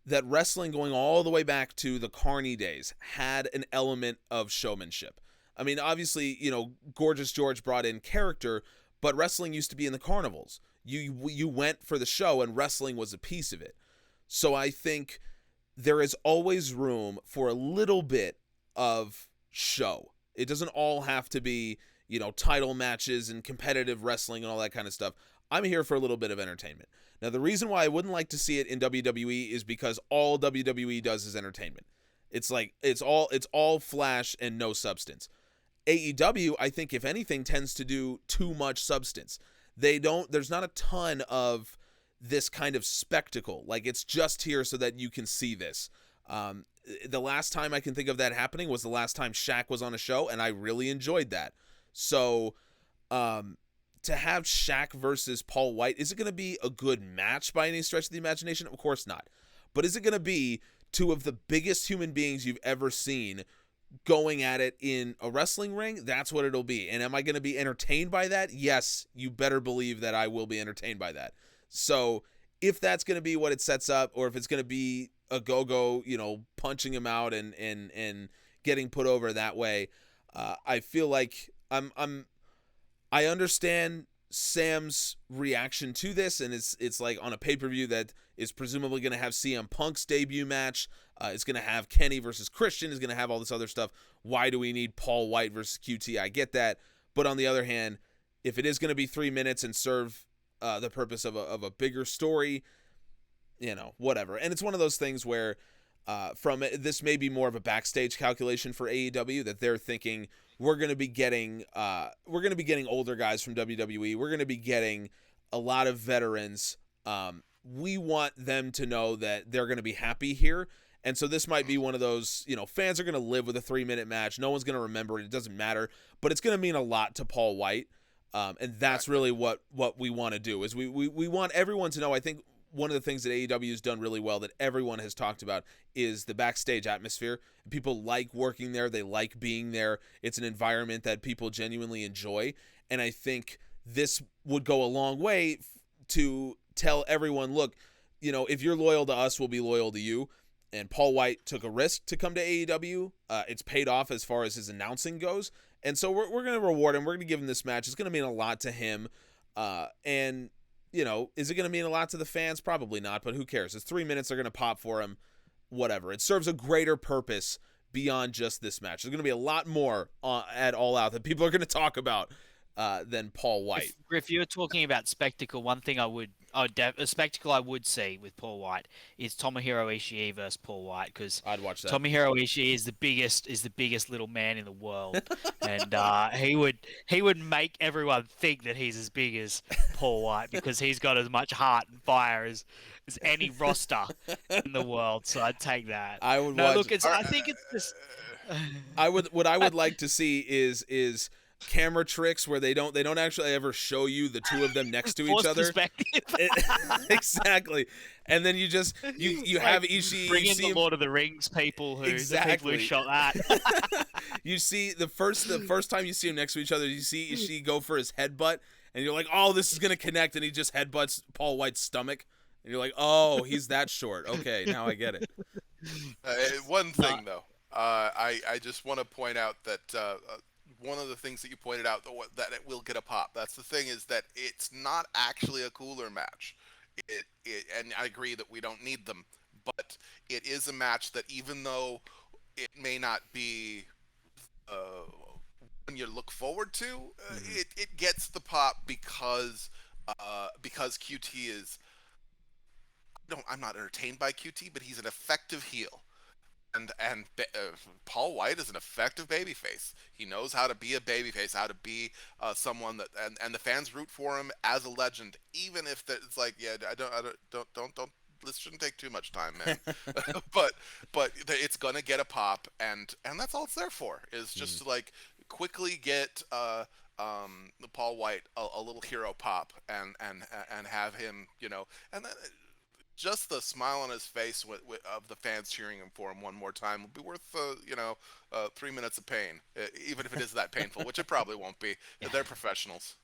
that wrestling going all the way back to the Carney days had an element of showmanship. I mean, obviously, Gorgeous George brought in character, but wrestling used to be in the carnivals. You went for the show, and wrestling was a piece of it. So I think there is always room for a little bit of show. It doesn't all have to be, title matches and competitive wrestling and all that kind of stuff. I'm here for a little bit of entertainment. Now, the reason why I wouldn't like to see it in WWE is because all WWE does is entertainment. It's like it's all flash and no substance. AEW, I think, if anything, tends to do too much substance. There's not a ton of this kind of spectacle. Like, it's just here so that you can see this. The last time I can think of that happening was the last time Shaq was on a show, and I really enjoyed that. So, to have Shaq versus Paul Wight, is it going to be a good match by any stretch of the imagination? Of course not. But is it going to be two of the biggest human beings you've ever seen going at it in a wrestling ring? That's what it'll be. And am I going to be entertained by that? Yes, you better believe that I will be entertained by that. So if that's going to be what it sets up, or if it's going to be a go-go, punching him out and getting put over that way, I feel like I understand Sam's reaction to this, and it's like on a pay-per-view that is presumably going to have CM Punk's debut match. It's going to have Kenny versus Christian. It's going to have all this other stuff. Why do we need Paul Wight versus QT? I get that. But on the other hand, if it is going to be 3 minutes and serve the purpose of a bigger story, whatever. And it's one of those things where this may be more of a backstage calculation for AEW, that they're thinking we're going to be getting older guys from WWE. We're going to be getting a lot of veterans. We want them to know that they're going to be happy here. And so this might be one of those, fans are going to live with a 3-minute match. No one's going to remember it. It doesn't matter. But it's going to mean a lot to Paul Wight. And that's really what we want to do, is we want everyone to know. I think one of the things that AEW has done really well, that everyone has talked about, is the backstage atmosphere. People like working there. They like being there. It's an environment that people genuinely enjoy. And I think this would go a long way to tell everyone, look, if you're loyal to us, we'll be loyal to you. And Paul Wight took a risk to come to AEW. It's paid off as far as his announcing goes. And so we're going to reward him. We're going to give him this match. It's going to mean a lot to him. And is it going to mean a lot to the fans? Probably not, but who cares? It's 3 minutes. They're going to pop for him. Whatever. It serves a greater purpose beyond just this match. There's going to be a lot more at All Out that people are going to talk about than Paul Wight. If you're talking about spectacle, one thing a spectacle I would see with Paul Wight is Tomohiro Ishii versus Paul Wight, because I'd watch that. Tomohiro Ishii is the biggest little man in the world, and he would make everyone think that he's as big as Paul Wight, because he's got as much heart and fire as any roster in the world. So I'd take that. I would watch. Look, I think it's just. What I would like to see is camera tricks where they don't actually ever show you the two of them next to each other. Exactly. And then you have Ishii, bring in the Lord of the Rings people who shot that. You see the first time you see them next to each other, you see Ishii go for his headbutt, and you're like, oh, this is gonna connect, and he just headbutts Paul White's stomach, and you're like, oh, he's that short. Okay, now I get it. One thing though, I just want to point out that one of the things that you pointed out, that it will get a pop. That's the thing, is that it's not actually a cooler match. And I agree that we don't need them, but it is a match that, even though it may not be one you look forward to, it gets the pop because QT is. I'm not entertained by QT, but he's an effective heel. And Paul Wight is an effective babyface. He knows how to be a babyface, how to be someone that, and the fans root for him as a legend, even if it's like, yeah, don't. This shouldn't take too much time, man. but it's gonna get a pop, and that's all it's there for, is just to like quickly get Paul Wight a little hero pop, and have him, and then. Just the smile on his face of the fans cheering him for him one more time will be worth 3 minutes of pain, even if it is that painful, which it probably won't be. Yeah. They're professionals.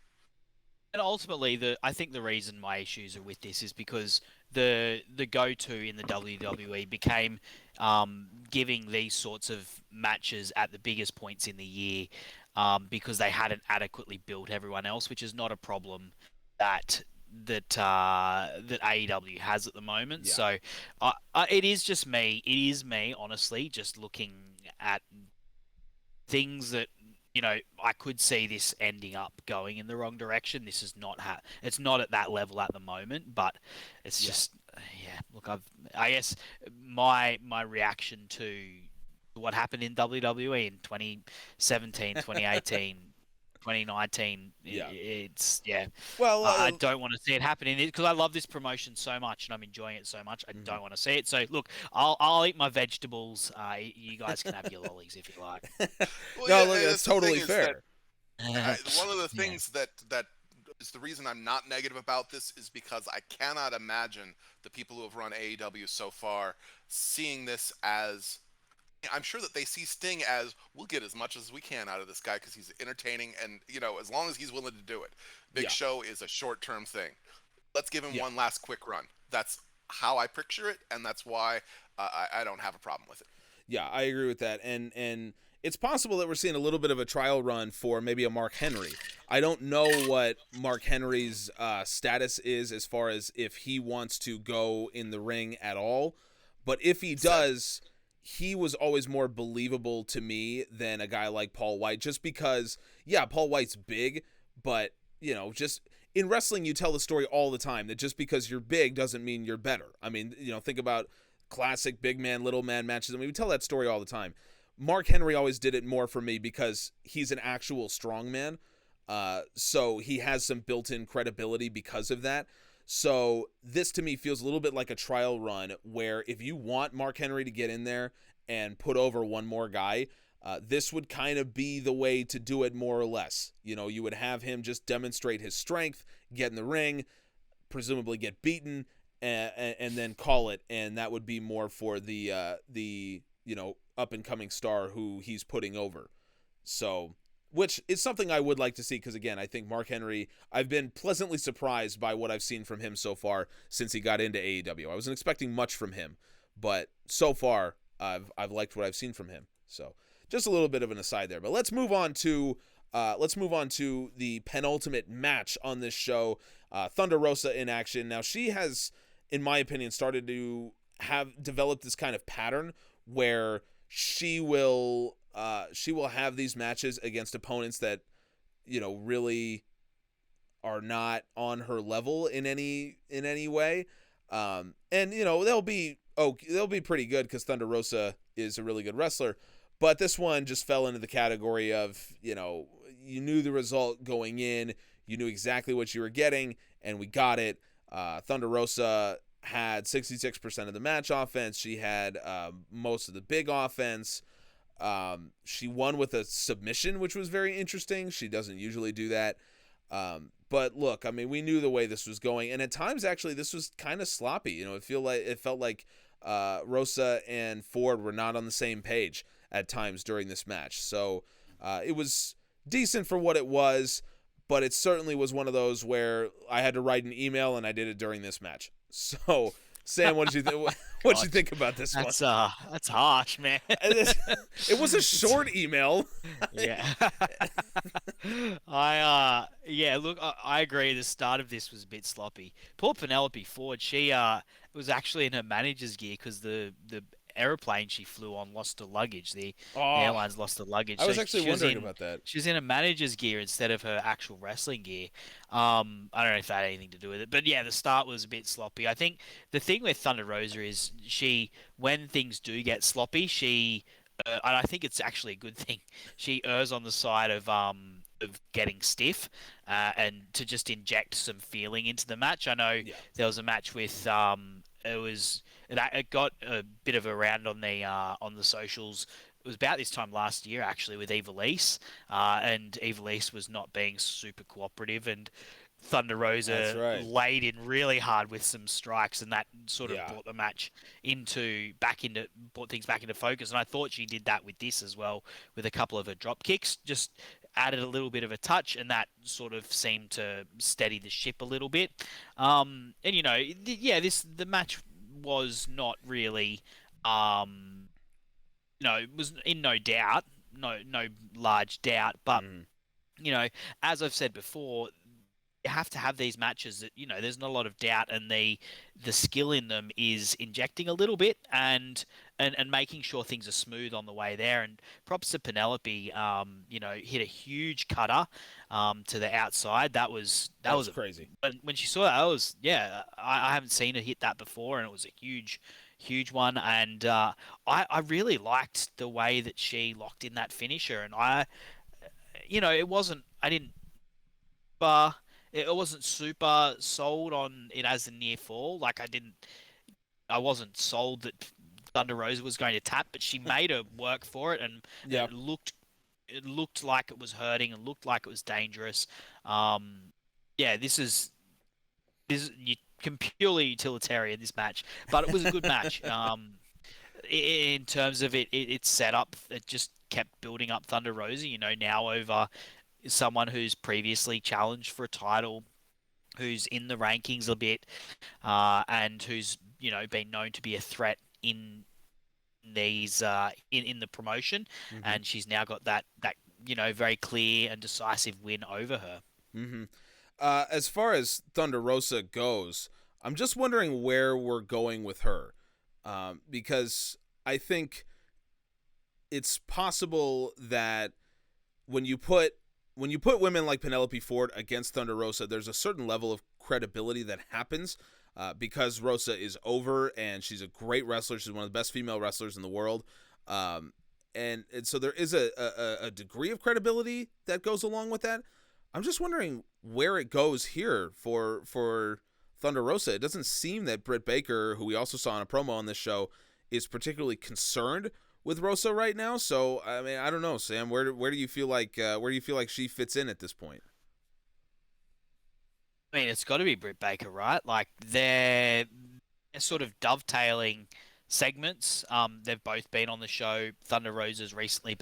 And ultimately, I think the reason my issues are with this is because the go-to in the WWE became giving these sorts of matches at the biggest points in the year because they hadn't adequately built everyone else, which is not a problem that AEW has at the moment. Yeah. So it is just me. It is me, honestly, just looking at things that I could see this ending up going in the wrong direction. This is not it's not at that level at the moment, but it's just yeah. Look, I guess my reaction to what happened in WWE in 2017, 2018. 2019. Yeah. It's Well, I don't want to see it happening because I love this promotion so much and I'm enjoying it so much. I don't want to see it. So look, I'll eat my vegetables. You guys can have your lollies if you like. Well, no, yeah, look, that's totally fair. One of the things that is the reason I'm not negative about this is because I cannot imagine the people who have run AEW so far seeing this as. I'm sure that they see Sting as we'll get as much as we can out of this guy because he's entertaining and as long as he's willing to do it. Big Show is a short-term thing. Let's give him one last quick run. That's how I picture it, and that's why I don't have a problem with it. Yeah, I agree with that, and it's possible that we're seeing a little bit of a trial run for maybe a Mark Henry. I don't know what Mark Henry's status is as far as if he wants to go in the ring at all, but if he does, he was always more believable to me than a guy like Paul Wight, just because, Paul White's big, but, just in wrestling, you tell the story all the time that just because you're big doesn't mean you're better. I mean, think about classic big man, little man matches. I mean, we tell that story all the time. Mark Henry always did it more for me because he's an actual strong man. So he has some built-in credibility because of that. So this to me feels a little bit like a trial run where if you want Mark Henry to get in there and put over one more guy, this would kind of be the way to do it more or less. You would have him just demonstrate his strength, get in the ring, presumably get beaten, and then call it. And that would be more for the up-and-coming star who he's putting over. So, which is something I would like to see because, again, I think Mark Henry, I've been pleasantly surprised by what I've seen from him so far since he got into AEW. I wasn't expecting much from him, but so far I've liked what I've seen from him. So just a little bit of an aside there. But let's move on to the penultimate match on this show, Thunder Rosa in action. Now she has, in my opinion, started to have developed this kind of pattern where she will have these matches against opponents that really are not on her level in any way, and they'll be pretty good because Thunder Rosa is a really good wrestler, but this one just fell into the category of you knew the result going in, you knew exactly what you were getting, and we got it. Thunder Rosa had 66% of the match offense. She had most of the big offense. She won with a submission, which was very interesting. She doesn't usually do that. But look, I mean, we knew the way this was going, and at times actually this was kind of sloppy. It felt like Rosa and Ford were not on the same page at times during this match. So it was decent for what it was, but it certainly was one of those where I had to write an email, and I did it during this match. So, Sam, what did you think? What did you think about this one? That's harsh, man. It was a short email. Yeah. Look, I agree. The start of this was a bit sloppy. Poor Penelope Ford. She was actually in her manager's gear because the aeroplane she flew on lost her luggage. The airlines lost her luggage. I was actually wondering about that. She was in a manager's gear instead of her actual wrestling gear. I don't know if that had anything to do with it, but yeah, the start was a bit sloppy. I think the thing with Thunder Rosa is when things do get sloppy, and I think it's actually a good thing. She errs on the side of getting stiff, and to just inject some feeling into the match. I know there was a match with it got a bit of a round on the socials. It was about this time last year actually with Evilise, and Evilise was not being super cooperative, and Thunder Rosa laid in really hard with some strikes, and that sort of brought the match brought things back into focus. And I thought she did that with this as well, with a couple of her drop kicks, just added a little bit of a touch, and that sort of seemed to steady the ship a little bit. The match was not really, was in no doubt, no large doubt, but as I've said before, have to have these matches that, there's not a lot of doubt, and the skill in them is injecting a little bit and making sure things are smooth on the way there. And props to Penelope, hit a huge cutter to the outside. That was crazy. when she saw that, I haven't seen her hit that before, and it was a huge one. And I really liked the way that she locked in that finisher, and it wasn't. I didn't. It wasn't super sold on it as a near fall. Like I wasn't sold that Thunder Rosa was going to tap, but she made her work for it, and Yep. it looked like it was hurting and looked like it was dangerous. Yeah, this is purely utilitarian, this match, but it was a good match. In terms of it's set up, it just kept building up Thunder Rosa. Now over someone who's previously challenged for a title, who's in the rankings a bit, and who's been known to be a threat in these in the promotion, and she's now got that very clear and decisive win over her. As far as Thunder Rosa goes, I'm just wondering where we're going with her, because I think it's possible that when you put women like Penelope Ford against Thunder Rosa, there's a certain level of credibility that happens because Rosa is over and she's a great wrestler. She's one of the best female wrestlers in the world. And so there is a degree of credibility that goes along with that. I'm just wondering where it goes here for Thunder Rosa. It doesn't seem that Britt Baker, who we also saw in a promo on this show, is particularly concerned with Rosa right now. So I mean, I don't know, Sam. Where do you feel like she fits in at this point? I mean, it's got to be Britt Baker, right? Like they're sort of dovetailing segments. They've both been on the show. Thunder Rosa's recently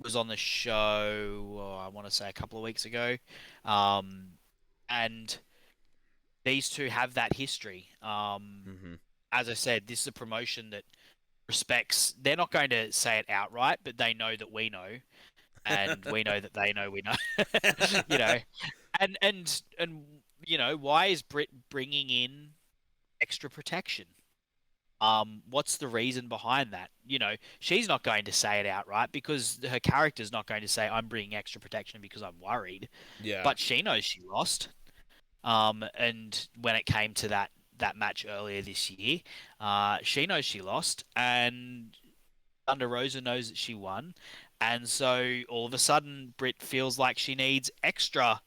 was on the show. I want to say a couple of weeks ago, and these two have that history. As I said, this is a promotion that respects. They're not going to say it outright, but they know that we know, and we know that they know we know. And why is Britt bringing in extra protection? What's the reason behind that? She's not going to say it outright because her character's not going to say, I'm bringing extra protection because I'm worried. Yeah. But she knows she lost. And when it came to that match earlier this year, she knows she lost, and Thunder Rosa knows that she won. And so all of a sudden, Britt feels like she needs extra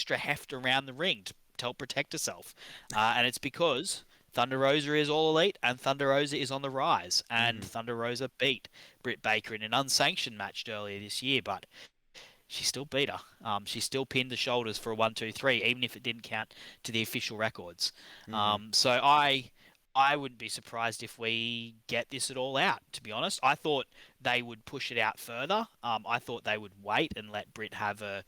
heft around the ring to help protect herself. And it's because Thunder Rosa is all elite and Thunder Rosa is on the rise. And Thunder Rosa beat Britt Baker in an unsanctioned match earlier this year, but she still beat her. She still pinned the shoulders for a 1-2-3, even if it didn't count to the official records. So I wouldn't be surprised if we get this at All Out, to be honest. I thought they would push it out further. I thought they would wait and let Britt have a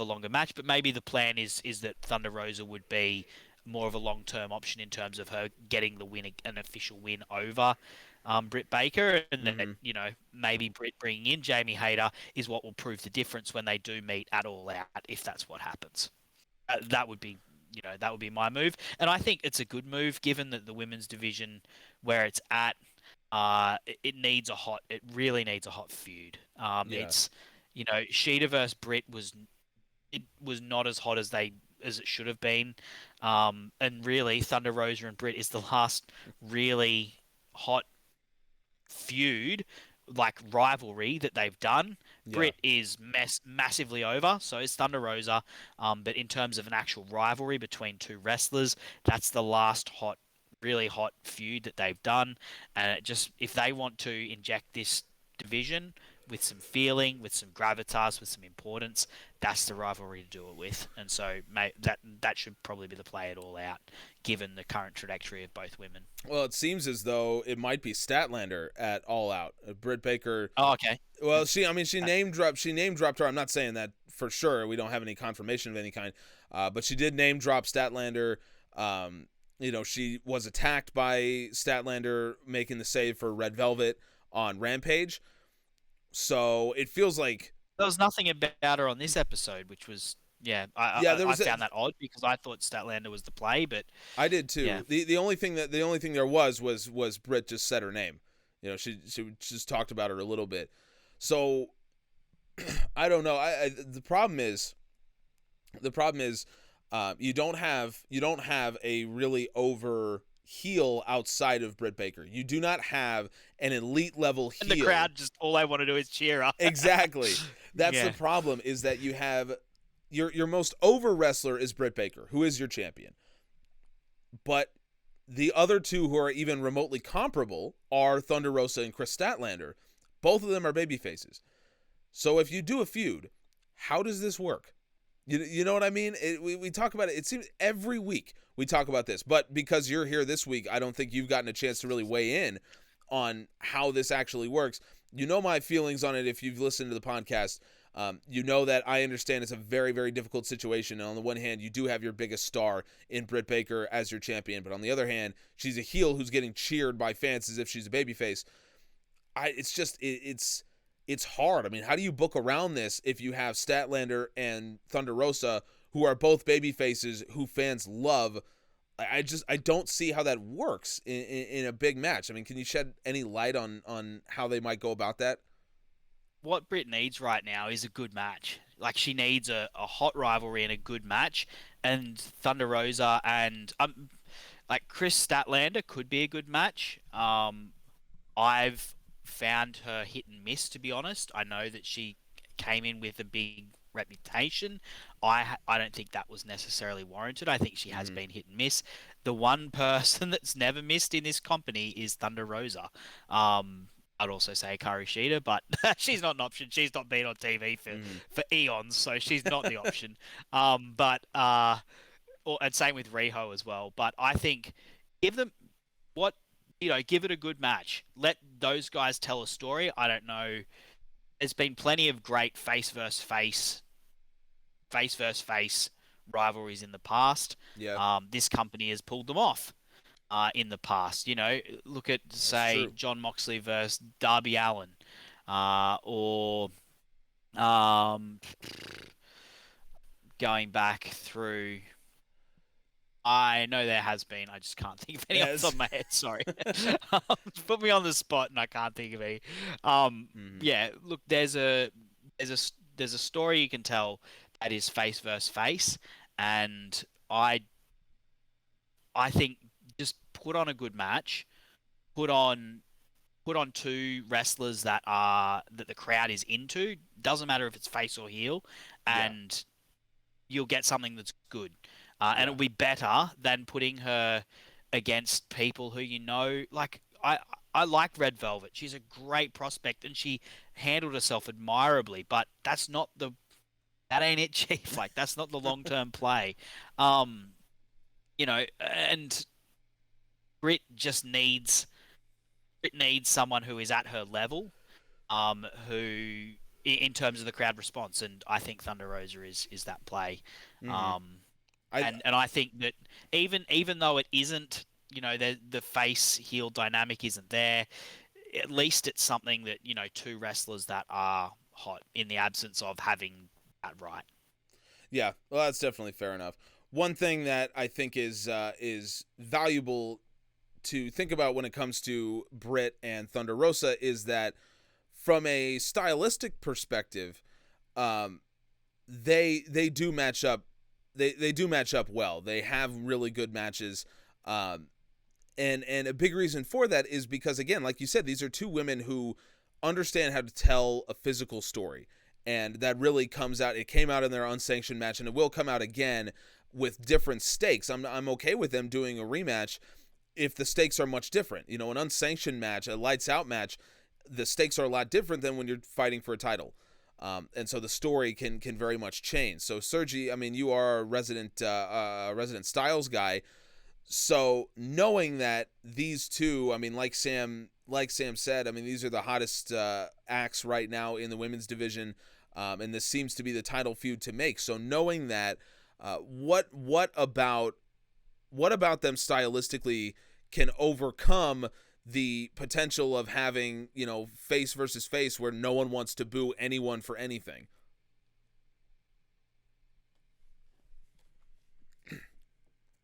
longer match, but maybe the plan is that Thunder Rosa would be more of a long-term option in terms of her getting the win, an official win over Britt Baker, and that maybe Britt bringing in Jamie Hayter is what will prove the difference when they do meet at All Out, if that's what happens. That would be my move, and I think it's a good move given that the women's division where it's at, it really needs a hot feud. It's Sheeta versus Britt was not as hot as it should have been, and really Thunder Rosa and Britt is the last really hot feud, like rivalry that they've done. Britt is massively over, so is Thunder Rosa. But in terms of an actual rivalry between two wrestlers, that's the last really hot feud that they've done. And if they want to inject this division with some feeling, with some gravitas, with some importance, that's the rivalry to do it with. And so that should probably be the play at All Out, given the current trajectory of both women. Well, it seems as though it might be Statlander at All Out. Britt Baker. Oh, okay. Well, she name dropped her. I'm not saying that for sure. We don't have any confirmation of any kind. But she did name drop Statlander. She was attacked by Statlander making the save for Red Velvet on Rampage. So it feels like There was nothing about her on this episode, which was Yeah, there I was a, found that odd because I thought Statlander was the play, but I did yeah. too. The only thing there was Britt just said her name. She just talked about her a little bit. So I don't know. The problem is you don't have a really over heel outside of Britt Baker. You do not have an elite level heel. And the crowd just all they want to do is cheer up. Exactly. That's Yeah. the problem, is that you have your most over wrestler is Britt Baker, who is your champion. But the other two who are even remotely comparable are Thunder Rosa and Chris Statlander. Both of them are baby faces. So if you do a feud, how does this work? You know what I mean? We talk about it. It seems every week we talk about this. But because you're here this week, I don't think you've gotten a chance to really weigh in on how this actually works. You know my feelings on it if you've listened to the podcast. You know that I understand it's a very, very difficult situation. And on the one hand, you do have your biggest star in Britt Baker as your champion. But on the other hand, she's a heel who's getting cheered by fans as if she's a babyface. It's hard. I mean, how do you book around this if you have Statlander and Thunder Rosa, who are both baby faces who fans love? I don't see how that works in a big match. I mean, can you shed any light on how they might go about that? What Britt needs right now is a good match. Like, she needs a hot rivalry and a good match. And Thunder Rosa and like Chris Statlander could be a good match. I've found her hit and miss, to be honest. I know that she came in with a big reputation. I don't think that was necessarily warranted. I think she has been hit and miss. The one person that's never missed in this company is Thunder Rosa. I'd also say Hikaru Shida, but she's not an option. She's not been on TV for eons, so she's not the option. And same with Riho as well. But I think give them what give it a good match. Let those guys tell a story. I don't know. There's been plenty of great face versus face rivalries in the past. Yeah. This company has pulled them off in the past. Look at, say, John Moxley versus Darby Allin, or going back through. I know there has been. I just can't think of any off the top of my head. Sorry. Put me on the spot, and I can't think of any. Yeah. Look, there's a story you can tell that is face versus face, and I think just put on a good match. Put on two wrestlers that the crowd is into. Doesn't matter if it's face or heel, and you'll get something that's good. And it'll be better than putting her against people who like I like Red Velvet. She's a great prospect and she handled herself admirably, but that ain't it, Chief. Like, that's not the long-term play. And Britt needs someone who is at her level, who in terms of the crowd response, and I think Thunder Rosa is that play. And I think that even though it isn't, the face heel dynamic isn't there, at least it's something that, two wrestlers that are hot in the absence of having that right. Yeah, well, that's definitely fair enough. One thing that I think is valuable to think about when it comes to Britt and Thunder Rosa is that from a stylistic perspective, they do match up. They do match up well. They have really good matches. And a big reason for that is because, again, like you said, these are two women who understand how to tell a physical story. And that really comes out. It came out in their unsanctioned match, and it will come out again with different stakes. I'm okay with them doing a rematch if the stakes are much different. An unsanctioned match, a lights out match, the stakes are a lot different than when you're fighting for a title. And so the story can very much change. So Sergi, I mean, you are a resident Styles guy. So knowing that these two, I mean, like Sam said, I mean, these are the hottest acts right now in the women's division, and this seems to be the title feud to make. So knowing that, what about them stylistically can overcome the potential of having, face versus face where no one wants to boo anyone for anything.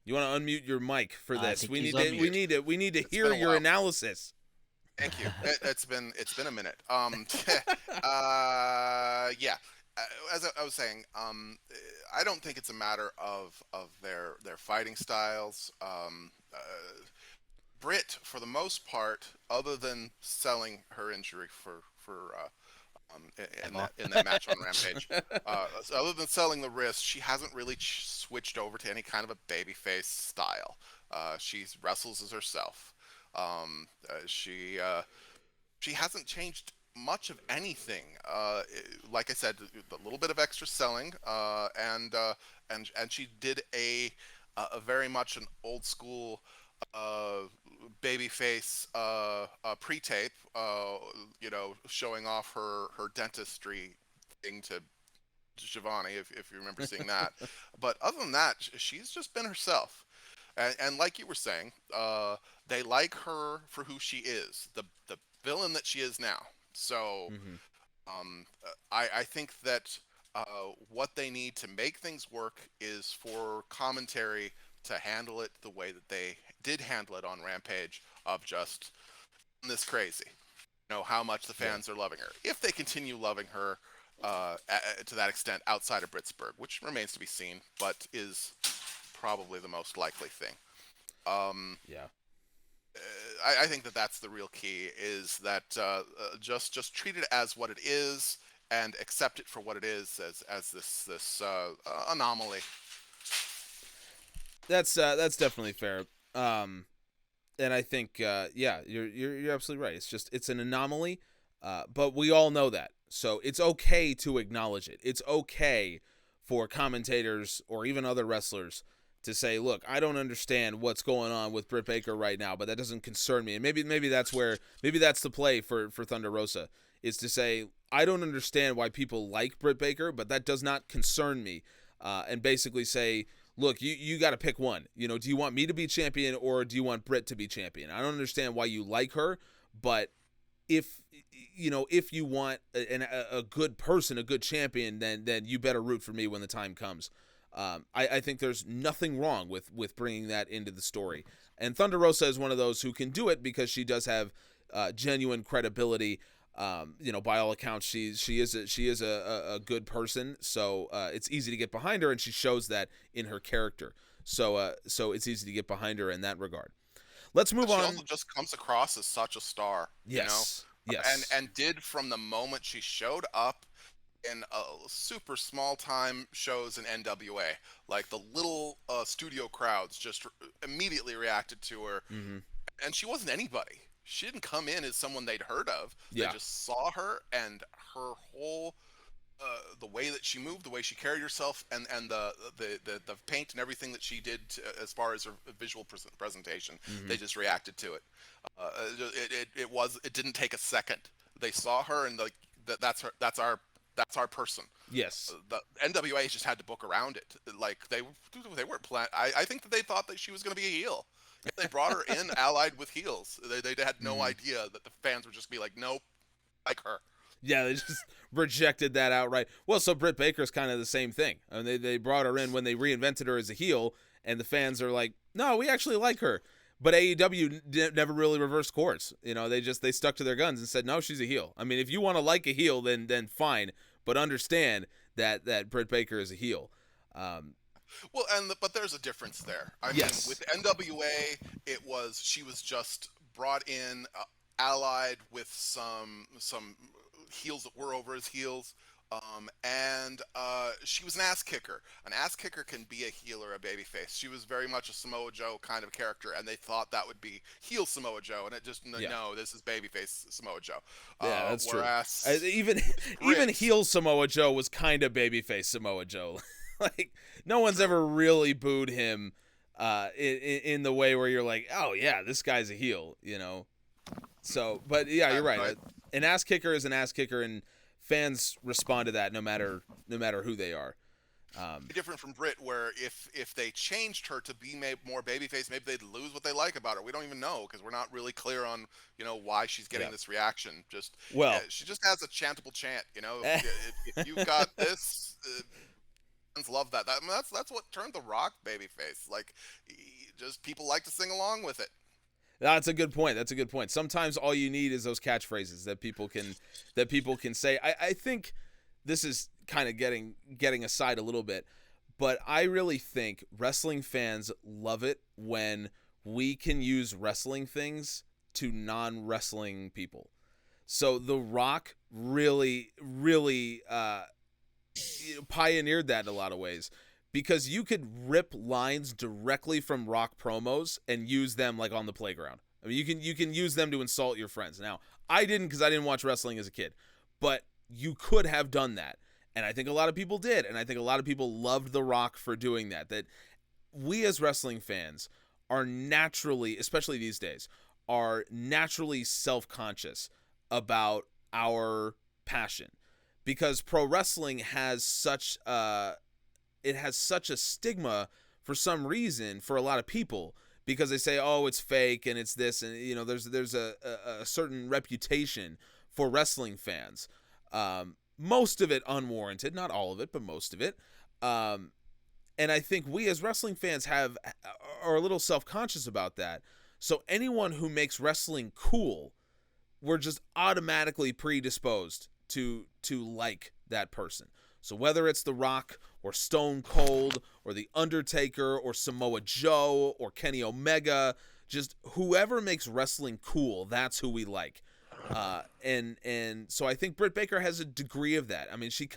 You want to unmute your mic for this? We need to hear your analysis. Thank you. It's been a minute. Yeah. As I was saying, I don't think it's a matter of their fighting styles. Britt, for the most part, other than selling her injury in that match on Rampage, other than selling the wrist, she hasn't really switched over to any kind of a babyface style. She wrestles as herself. She hasn't changed much of anything. Like I said, a little bit of extra selling, and she did a very much an old school babyface pre-tape, showing off her dentistry thing to Shivani, if you remember seeing that. But other than that, she's just been herself. And like you were saying, they like her for who she is, the villain that she is now. So I think that what they need to make things work is for commentary to handle it the way that they did handle it on Rampage, of just this crazy. How much the fans are loving her. If they continue loving her to that extent outside of Britsburg, which remains to be seen, but is probably the most likely thing. I think that's the real key, is that just treat it as what it is and accept it for what it is, as this anomaly. That's definitely fair. And I think you're absolutely right. It's an anomaly, but we all know that. So it's okay to acknowledge it. It's okay for commentators or even other wrestlers to say, look, I don't understand what's going on with Britt Baker right now, but that doesn't concern me. And maybe that's the play for Thunder Rosa, is to say, I don't understand why people like Britt Baker, but that does not concern me. And basically say, look, you got to pick one. Do you want me to be champion, or do you want Britt to be champion? I don't understand why you like her, but if you want a good person, a good champion, then you better root for me when the time comes. I think there's nothing wrong with bringing that into the story. And Thunder Rosa is one of those who can do it because she does have genuine credibility. By all accounts, she is a good person, so it's easy to get behind her, and she shows that in her character. So it's easy to get behind her in that regard. Let's move on. She also just comes across as such a star. Yes. Yes. And did from the moment she showed up in super small time shows in NWA. Like the little studio crowds just immediately reacted to her. Mm-hmm. And she wasn't anybody. She didn't come in as someone they'd heard of. Yeah. They just saw her, and her whole the way that she moved, the way she carried herself, and the paint and everything that she did as far as her visual presentation. Mm-hmm. They just reacted to it. It didn't take a second. They saw her, and that's her. That's our person. Yes. The NWA just had to book around it. Like they weren't planned. I think that they thought that she was going to be a heel. If they brought her in allied with heels, they had no idea that the fans would just be like, nope, like her. Yeah, they just rejected that outright. Well, so Britt Baker's kind of the same thing. I mean, they brought her in when they reinvented her as a heel, and the fans are like, no, we actually like her. But AEW never really reversed course. They stuck to their guns and said, no, she's a heel. I mean, if you want to like a heel, then fine. But understand that Britt Baker is a heel. Well, but there's a difference there. I mean, with NWA, she was just brought in, allied with some heels that were over as heels, and she was an ass kicker. An ass kicker can be a heel or a babyface. She was very much a Samoa Joe kind of character, and they thought that would be heel Samoa Joe, and it just no, this is babyface Samoa Joe. Yeah, that's whereas true. Even heel Samoa Joe was kind of babyface Samoa Joe. Like, no one's ever really booed him in the way where you're like, oh yeah, this guy's a heel, So, but yeah, you're right. An ass kicker is an ass kicker, and fans respond to that no matter who they are. Different from Britt, where if they changed her to be more babyface, maybe they'd lose what they like about her. We don't even know because we're not really clear on why she's getting Yeah. this reaction. Just Well, she just has a chantable chant. If you've got this, fans love that. I mean, that's what turned The Rock babyface. Like, just people like to sing along with it. that's a good point. That's a good point. Sometimes all you need is those catchphrases that people can say. I think this is kind of getting aside a little bit, but I really think wrestling fans love it when we can use wrestling things to non-wrestling people. So The Rock really pioneered that in a lot of ways, because you could rip lines directly from Rock promos and use them like on the playground. I mean, you can use them to insult your friends. Now, I didn't, because I didn't watch wrestling as a kid, but you could have done that. And I think a lot of people did, and I think a lot of people loved The Rock for doing that. That we as wrestling fans are naturally, especially these days, are naturally self-conscious about our passion, because pro wrestling has such a stigma for some reason for a lot of people, because they say, oh, it's fake and it's this, and there's a certain reputation for wrestling fans. Most of it unwarranted, not all of it, but most of it. And I think we as wrestling fans are a little self-conscious about that. So anyone who makes wrestling cool, we're just automatically predisposed to like that person. So whether it's The Rock or Stone Cold or The Undertaker or Samoa Joe or Kenny Omega, just whoever makes wrestling cool, that's who we like. And so I think Britt Baker has a degree of that. I mean, she's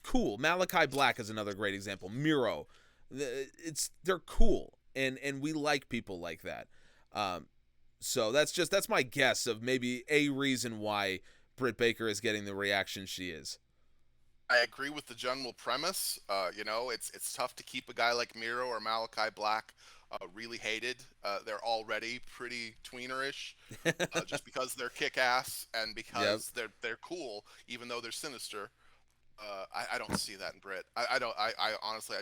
cool. Malachi Black is another great example. Miro, they're cool, and we like people like that. So that's my guess of maybe a reason why Britt Baker is getting the reaction she is. I agree with the general premise. It's tough to keep a guy like Miro or Malachi Black really hated. They're already pretty tweenerish, just because they're kick-ass and because they're cool, even though they're sinister. I don't see that in Britt. I honestly,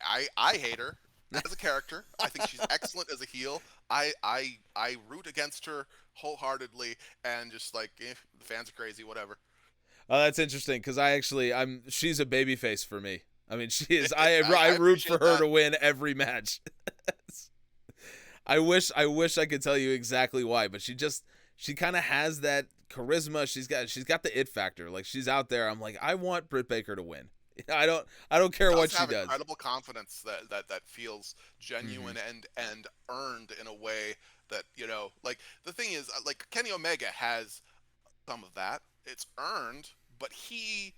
I hate her as a character. I think she's excellent as a heel. I root against her wholeheartedly, and just like, the fans are crazy, whatever. Oh, that's interesting, because she's a babyface for me. I mean, she is. I root for her to win every match. I wish I could tell you exactly why, but she kind of has that charisma. She's got the it factor. Like, she's out there. I'm like, I want Britt Baker to win. I don't care what she does. Incredible confidence that feels genuine and earned in a way that, like, the thing is, like, Kenny Omega has some of that. It's earned, but he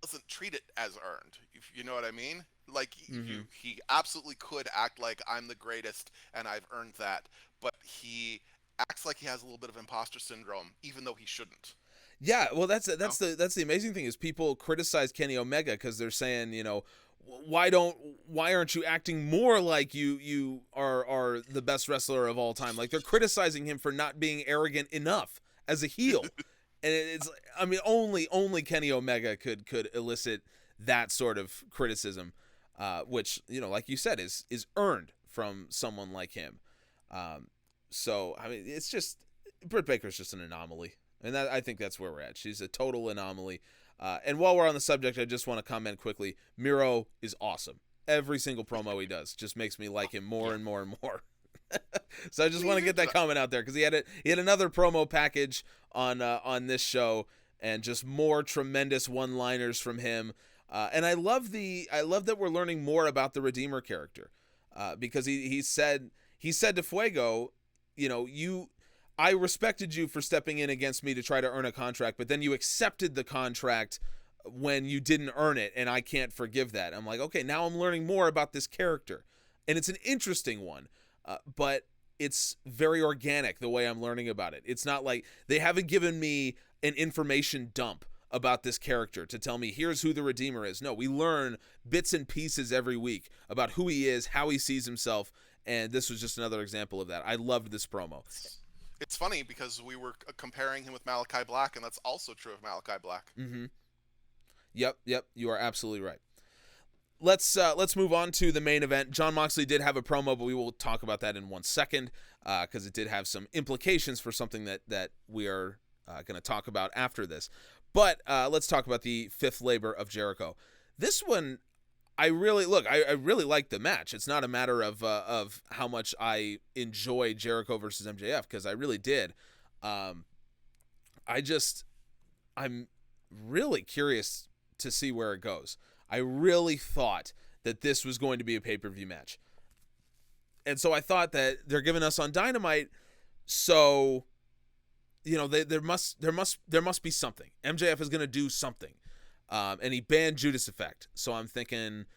doesn't treat it as earned. You know what I mean? Like, he absolutely could act like, I'm the greatest and I've earned that, but he acts like he has a little bit of imposter syndrome, even though he shouldn't. Yeah, well, that's the amazing thing is people criticize Kenny Omega because they're saying, why aren't you acting more like you are the best wrestler of all time? Like, they're criticizing him for not being arrogant enough as a heel. And it's, I mean, only Kenny Omega could elicit that sort of criticism, which, like you said, is earned from someone like him. So, I mean, it's just, Britt Baker's just an anomaly. And I think that's where we're at. She's a total anomaly. And while we're on the subject, I just want to comment quickly. Miro is awesome. Every single promo he does just makes me like him more and more and more. So I just want to get that comment out there, because he had another promo package on this show, and just more tremendous one-liners from him. And I love that we're learning more about the Redeemer character, because he said to Fuego, I respected you for stepping in against me to try to earn a contract, but then you accepted the contract when you didn't earn it, and I can't forgive that. I'm like, okay, now I'm learning more about this character, and it's an interesting one, but it's very organic the way I'm learning about it. It's not like they haven't given me an information dump about this character to tell me here's who the Redeemer is. No, we learn bits and pieces every week about who he is, how he sees himself, and this was just another example of that. I loved this promo. It's funny because we were comparing him with Malachi Black, and that's also true of Malachi Black. Mm-hmm. Yep. You are absolutely right. Let's move on to the main event. Jon Moxley did have a promo, but we will talk about that in 1 second because it did have some implications for something that we are going to talk about after this. But let's talk about the fifth labor of Jericho. This one, I really like the match. It's not a matter of how much I enjoy Jericho versus MJF, because I really did. I'm really curious to see where it goes. I really thought that this was going to be a pay-per-view match. And so I thought that they're giving us on Dynamite, so there must be something. MJF is going to do something. And he banned Judas Effect. So I'm thinking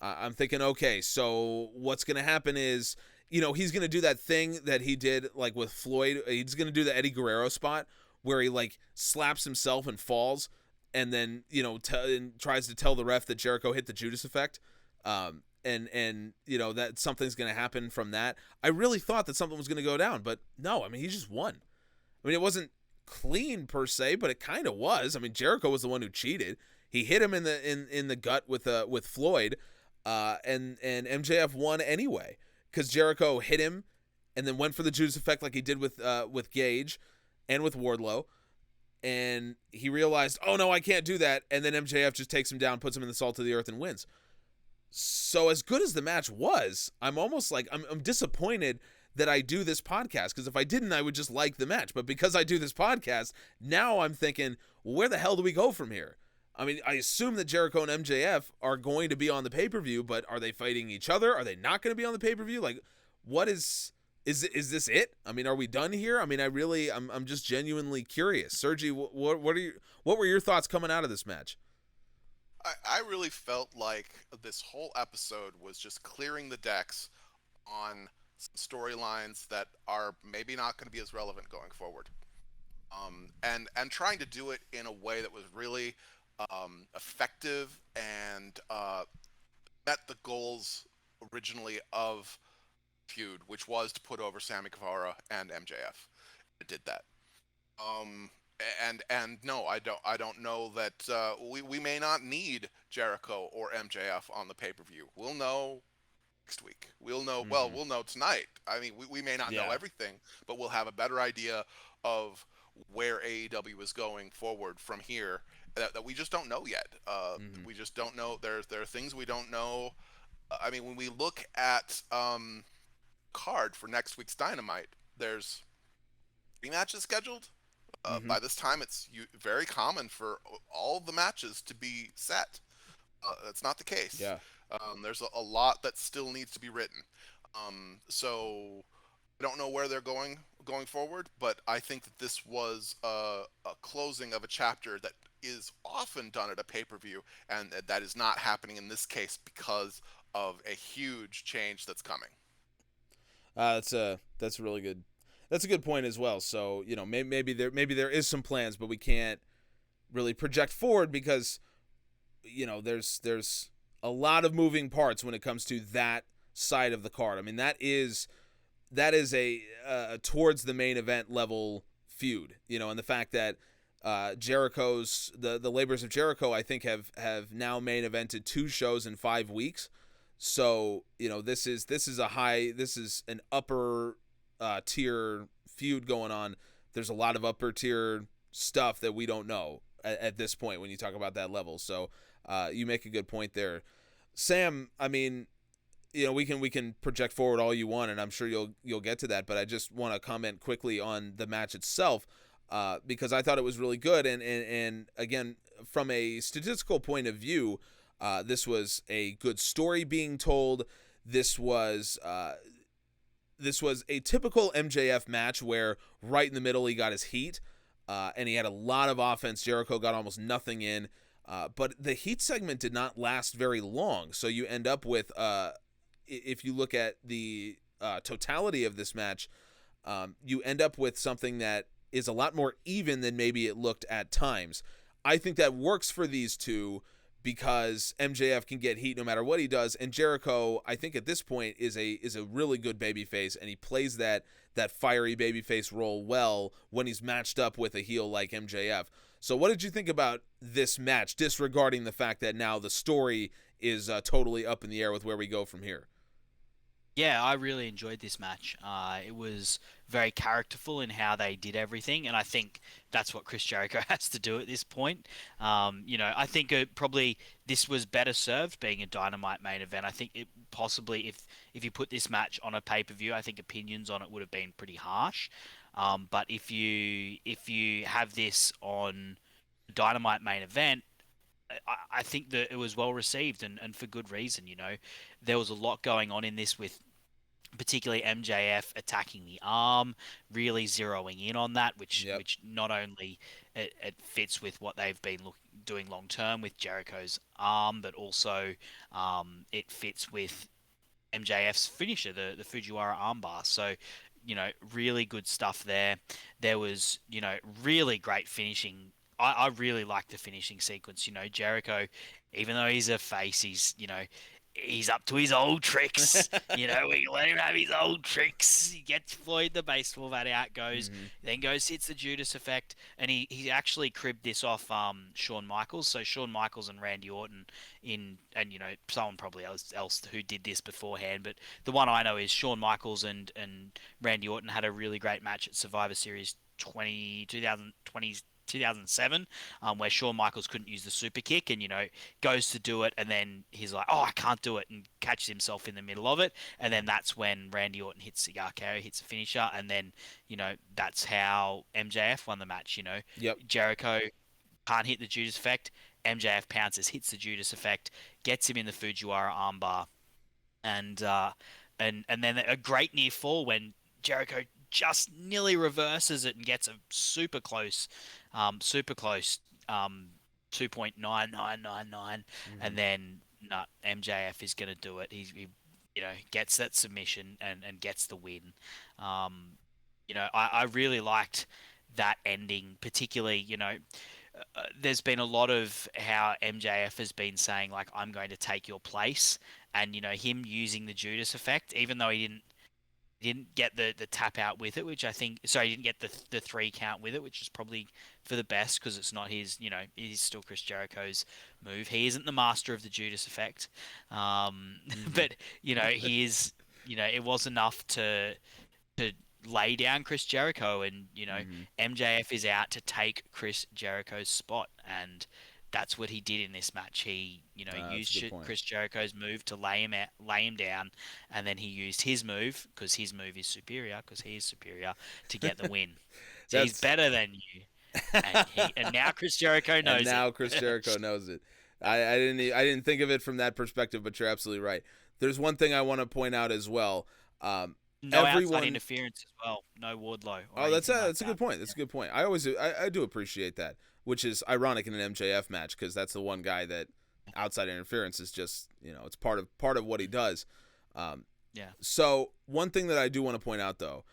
okay, so what's going to happen is, he's going to do that thing that he did like with Floyd. He's going to do the Eddie Guerrero spot where he like slaps himself and falls, and then and tries to tell the ref that Jericho hit the Judas Effect, and that something's going to happen from that. I really thought that something was going to go down, but no. I mean, he just won. I mean, it wasn't clean per se, but it kind of was. I mean, Jericho was the one who cheated. He hit him in the gut with Floyd, and MJF won anyway because Jericho hit him and then went for the Judas Effect like he did with Gage and with Wardlow. And he realized, oh no, I can't do that. And then MJF just takes him down, puts him in the salt of the earth, and wins. So as good as the match was, I'm almost like, I'm disappointed that I do this podcast, because if I didn't, I would just like the match. But because I do this podcast, now I'm thinking, well, where the hell do we go from here? I mean, I assume that Jericho and MJF are going to be on the pay-per-view, but are they fighting each other? Are they not going to be on the pay-per-view? Like, what is this it? I mean, are we done here? I mean, I'm just genuinely curious. Sergi, what were your thoughts coming out of this match? I really felt like this whole episode was just clearing the decks on storylines that are maybe not going to be as relevant going forward, and trying to do it in a way that was really effective and met the goals originally of feud, which was to put over Sammy Guevara and MJF. It did that. And no, I don't know that we may not need Jericho or MJF on the pay-per-view. We'll know next week. We'll know. Mm-hmm. Well, we'll know tonight. I mean, we may not know everything, but we'll have a better idea of where AEW is going forward from here that we just don't know yet. We just don't know. There are things we don't know. I mean, when we look at card for next week's Dynamite, there's 3 matches scheduled. By this time, it's very common for all the matches to be set. That's not the case. Yeah. There's a lot that still needs to be written. So I don't know where they're going forward, but I think that this was a closing of a chapter that is often done at a pay-per-view, and that is not happening in this case because of a huge change that's coming. That's really good. That's a good point as well. So, maybe there is some plans, but we can't really project forward because, there's a lot of moving parts when it comes to that side of the card. I mean, that is a towards the main event level feud, and the fact that Jericho's the Labors of Jericho, I think have now main evented 2 shows in 5 weeks. So, this is an upper tier feud going on. There's a lot of upper tier stuff that we don't know at this point when you talk about that level. So you make a good point there, Sam. I mean, we can project forward all you want, and I'm sure you'll get to that. But I just want to comment quickly on the match itself because I thought it was really good. And again, from a statistical point of view, this was a good story being told. This was a typical MJF match where right in the middle he got his heat, and he had a lot of offense. Jericho got almost nothing in, but the heat segment did not last very long. So you end up with, if you look at the totality of this match, you end up with something that is a lot more even than maybe it looked at times. I think that works for these two because MJF can get heat no matter what he does, and Jericho, I think at this point, is a really good babyface, and he plays that fiery babyface role well when he's matched up with a heel like MJF. So what did you think about this match, disregarding the fact that now the story is totally up in the air with where we go from here? Yeah, I really enjoyed this match. It was very characterful in how they did everything, and I think that's what Chris Jericho has to do at this point. I think probably this was better served being a Dynamite main event. I think it possibly, if you put this match on a pay-per-view, I think opinions on it would have been pretty harsh. But if you have this on Dynamite main event, I think that it was well received and for good reason. There was a lot going on in this, with particularly MJF attacking the arm, really zeroing in on that, which not only it fits with what they've been doing long term with Jericho's arm, but also it fits with MJF's finisher, the Fujiwara armbar. So, really good stuff there. There was, really great finishing. I really like the finishing sequence. Jericho, even though he's a face, he's up to his old tricks. We let him have his old tricks. He gets Floyd the baseball bat out, goes, then goes, hits the Judas effect, and he actually cribbed this off Shawn Michaels. So Shawn Michaels and Randy Orton and someone probably else who did this beforehand, but the one I know is Shawn Michaels and Randy Orton had a really great match at Survivor Series 2007, where Shawn Michaels couldn't use the super kick, and goes to do it, and then he's like, "Oh, I can't do it," and catches himself in the middle of it, and then that's when Randy Orton hits the RKO, hits a finisher, and then that's how MJF won the match. Jericho can't hit the Judas effect. MJF pounces, hits the Judas effect, gets him in the Fujiwara armbar, and then a great near fall when Jericho just nearly reverses it and gets a super close 2.9999, and then MJF is going to do it. He gets that submission and gets the win. I really liked that ending, particularly. There's been a lot of how MJF has been saying, like, I'm going to take your place, and him using the Judas effect, even though he didn't get the tap out with it, which I think, sorry, he didn't get the 3 count with it, which is probably for the best, because it's not his, it is still Chris Jericho's move. He isn't the master of the Judas effect, but he is. It was enough to lay down Chris Jericho, and MJF is out to take Chris Jericho's spot, and that's what he did in this match. He, used Chris Jericho's move to lay him down, and then he used his move, because his move is superior, because he is superior, to get the win. So he's better than you, and now Chris Jericho knows it. And now Chris Jericho knows it. I didn't think of it from that perspective, but you're absolutely right. There's one thing I want to point out as well. No outside interference as well. No Wardlow. Oh, that's a good point. That's a good point. I do appreciate that, which is ironic in an MJF match, because that's the one guy that outside interference is just, it's part of what he does. So one thing that I do want to point out, though,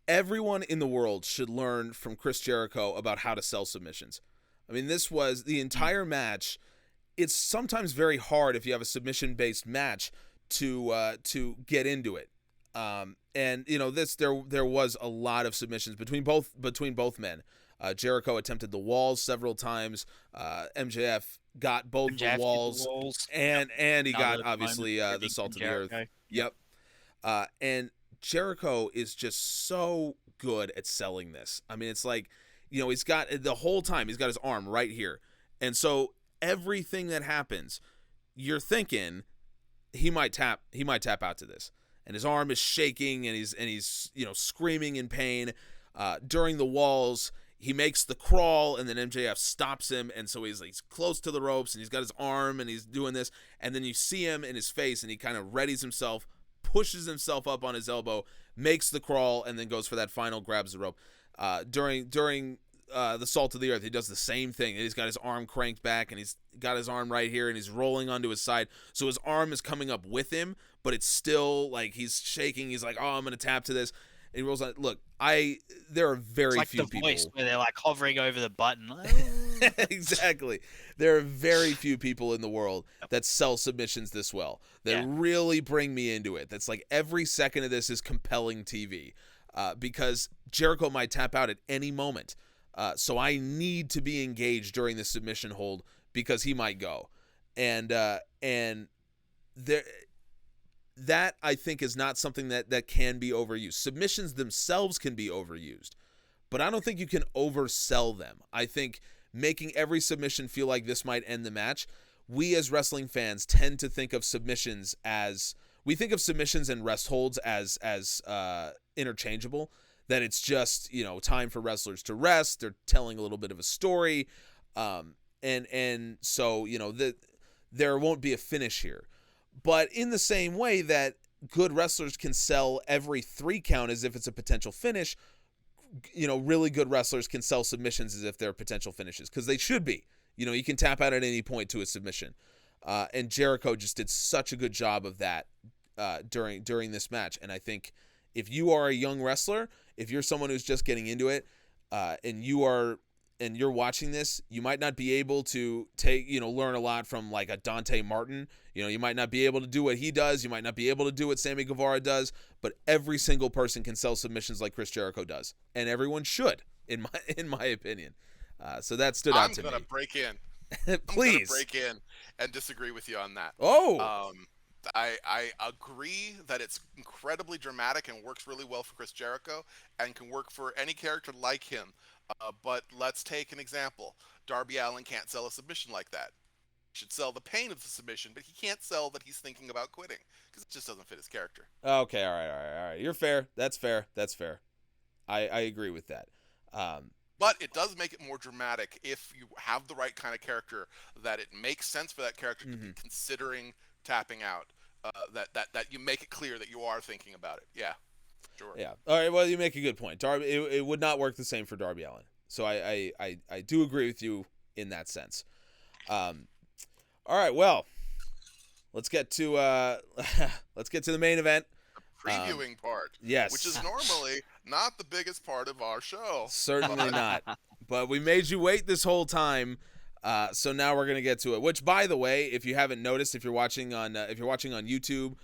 everyone in the world should learn from Chris Jericho about how to sell submissions. I mean, this was the entire match. It's sometimes very hard if you have a submission-based match to get into it. And there was a lot of submissions between both men. Jericho attempted the walls several times. MJF got both the walls, and he got obviously the salt of the earth. Yep. And Jericho is just so good at selling this. I mean, it's like, he's got the whole time he's got his arm right here, and so everything that happens, you're thinking he might tap out to this. And his arm is shaking, and he's screaming in pain. During the walls, he makes the crawl, and then MJF stops him, and so he's close to the ropes, and he's got his arm, and he's doing this, and then you see him in his face, and he kind of readies himself, pushes himself up on his elbow, makes the crawl, and then goes for that final, grabs the rope. During the salt of the earth, he does the same thing. He's got his arm cranked back, and he's got his arm right here, and he's rolling onto his side, so his arm is coming up with him, but it's still like he's shaking. He's like, "Oh, I'm gonna tap to this," and he rolls on. Look, there are very few people. It's like the voice where they're like hovering over the button. Exactly. There are very few people in the world that sell submissions this well, that really bring me into it. That's like every second of this is compelling TV, because Jericho might tap out at any moment. So I need to be engaged during the submission hold because he might go. And there, that I think is not something that can be overused. Submissions themselves can be overused, but I don't think you can oversell them. I think making every submission feel like this might end the match, we as wrestling fans tend to think of submissions as, we think of submissions and rest holds as interchangeable, that it's just, time for wrestlers to rest, they're telling a little bit of a story, and so, there won't be a finish here. But in the same way that good wrestlers can sell every 3 count as if it's a potential finish, really good wrestlers can sell submissions as if they're potential finishes, because they should be. You can tap out at any point to a submission. And Jericho just did such a good job of that during this match. And I think if you are a young wrestler, if you're someone who's just getting into it, and you're watching this, you might not be able to learn a lot from like a Dante Martin. You might not be able to do what he does. You might not be able to do what Sammy Guevara does, but every single person can sell submissions like Chris Jericho does. And everyone should, in my opinion. So that stood out to me. I'm going to break in. Please. I'm going to break in and disagree with you on that. Oh. I agree that it's incredibly dramatic and works really well for Chris Jericho and can work for any character like him. But let's take an example. Darby Allin can't sell a submission like that. He should sell the pain of the submission, but he can't sell that he's thinking about quitting because it just doesn't fit his character. Okay, all right. You're fair. That's fair. I agree with that. But it does make it more dramatic if you have the right kind of character, that it makes sense for that character to be considering tapping out. That you make it clear that you are thinking about it. Yeah, sure. Yeah. All right. Well, you make a good point. Darby, it would not work the same for Darby Allin. So I do agree with you in that sense. All right. Well, let's get to the main event. The previewing part. Yes. Which is normally not the biggest part of our show. Certainly not. But we made you wait this whole time. So now we're gonna get to it. Which, by the way, if you haven't noticed, if you're watching on YouTube,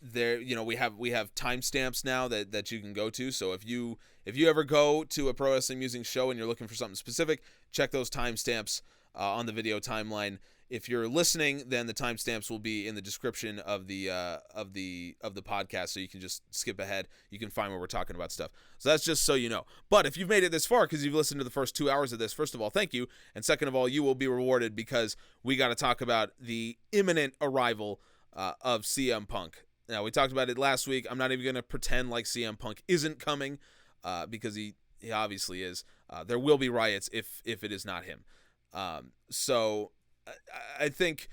there we have timestamps now that you can go to. So if you ever go to a Pro Wrestling Musings show and you're looking for something specific, check those timestamps on the video timeline. If you're listening, then the timestamps will be in the description of the podcast, so you can just skip ahead. You can find where we're talking about stuff. So that's just so you know. But if you've made it this far because you've listened to the first 2 hours of this, first of all, thank you, and second of all, you will be rewarded because we got to talk about the imminent arrival of CM Punk. Now, we talked about it last week. I'm not even going to pretend like CM Punk isn't coming because he obviously is. There will be riots if it is not him. So I think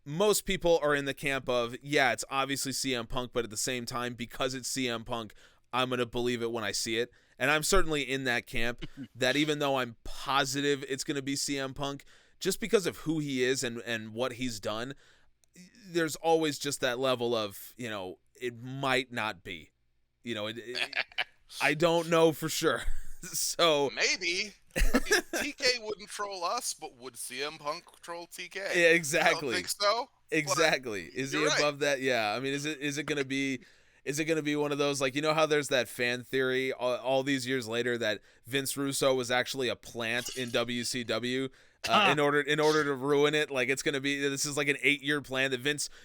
most people are in the camp of, yeah, it's obviously CM Punk, but at the same time, because it's CM Punk, I'm going to believe it when I see it. And I'm certainly in that camp that even though I'm positive it's going to be CM Punk, just because of who he is and what he's done, there's always just that level of, it might not be. I don't know for sure. So maybe. I mean, TK wouldn't troll us, but would CM Punk troll TK? Yeah, exactly. I don't think so. Exactly. Is he above that? Yeah. I mean, is it going to be one of those, like, how there's that fan theory all these years later that Vince Russo was actually a plant in WCW in order to ruin it? Like, it's going to be, this is like an 8-year plan that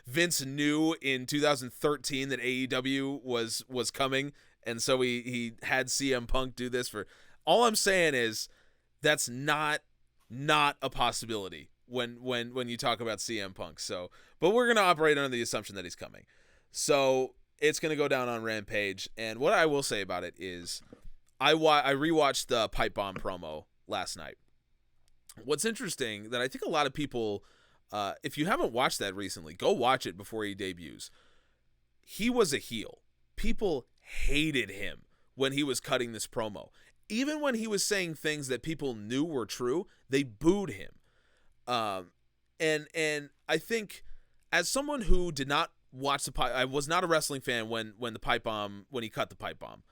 Vince knew in 2013 that AEW was coming. And so he had CM Punk do this for. All I'm saying is that's not a possibility when you talk about CM Punk. So, but we're gonna operate under the assumption that he's coming. So it's gonna go down on Rampage. And what I will say about it is, I rewatched the Pipe Bomb promo last night. What's interesting that I think a lot of people, if you haven't watched that recently, go watch it before he debuts. He was a heel. People hated him when he was cutting this promo. Even when he was saying things that people knew were true, they booed him. And I think as someone who did not watch I was not a wrestling fan when he cut the pipe bomb.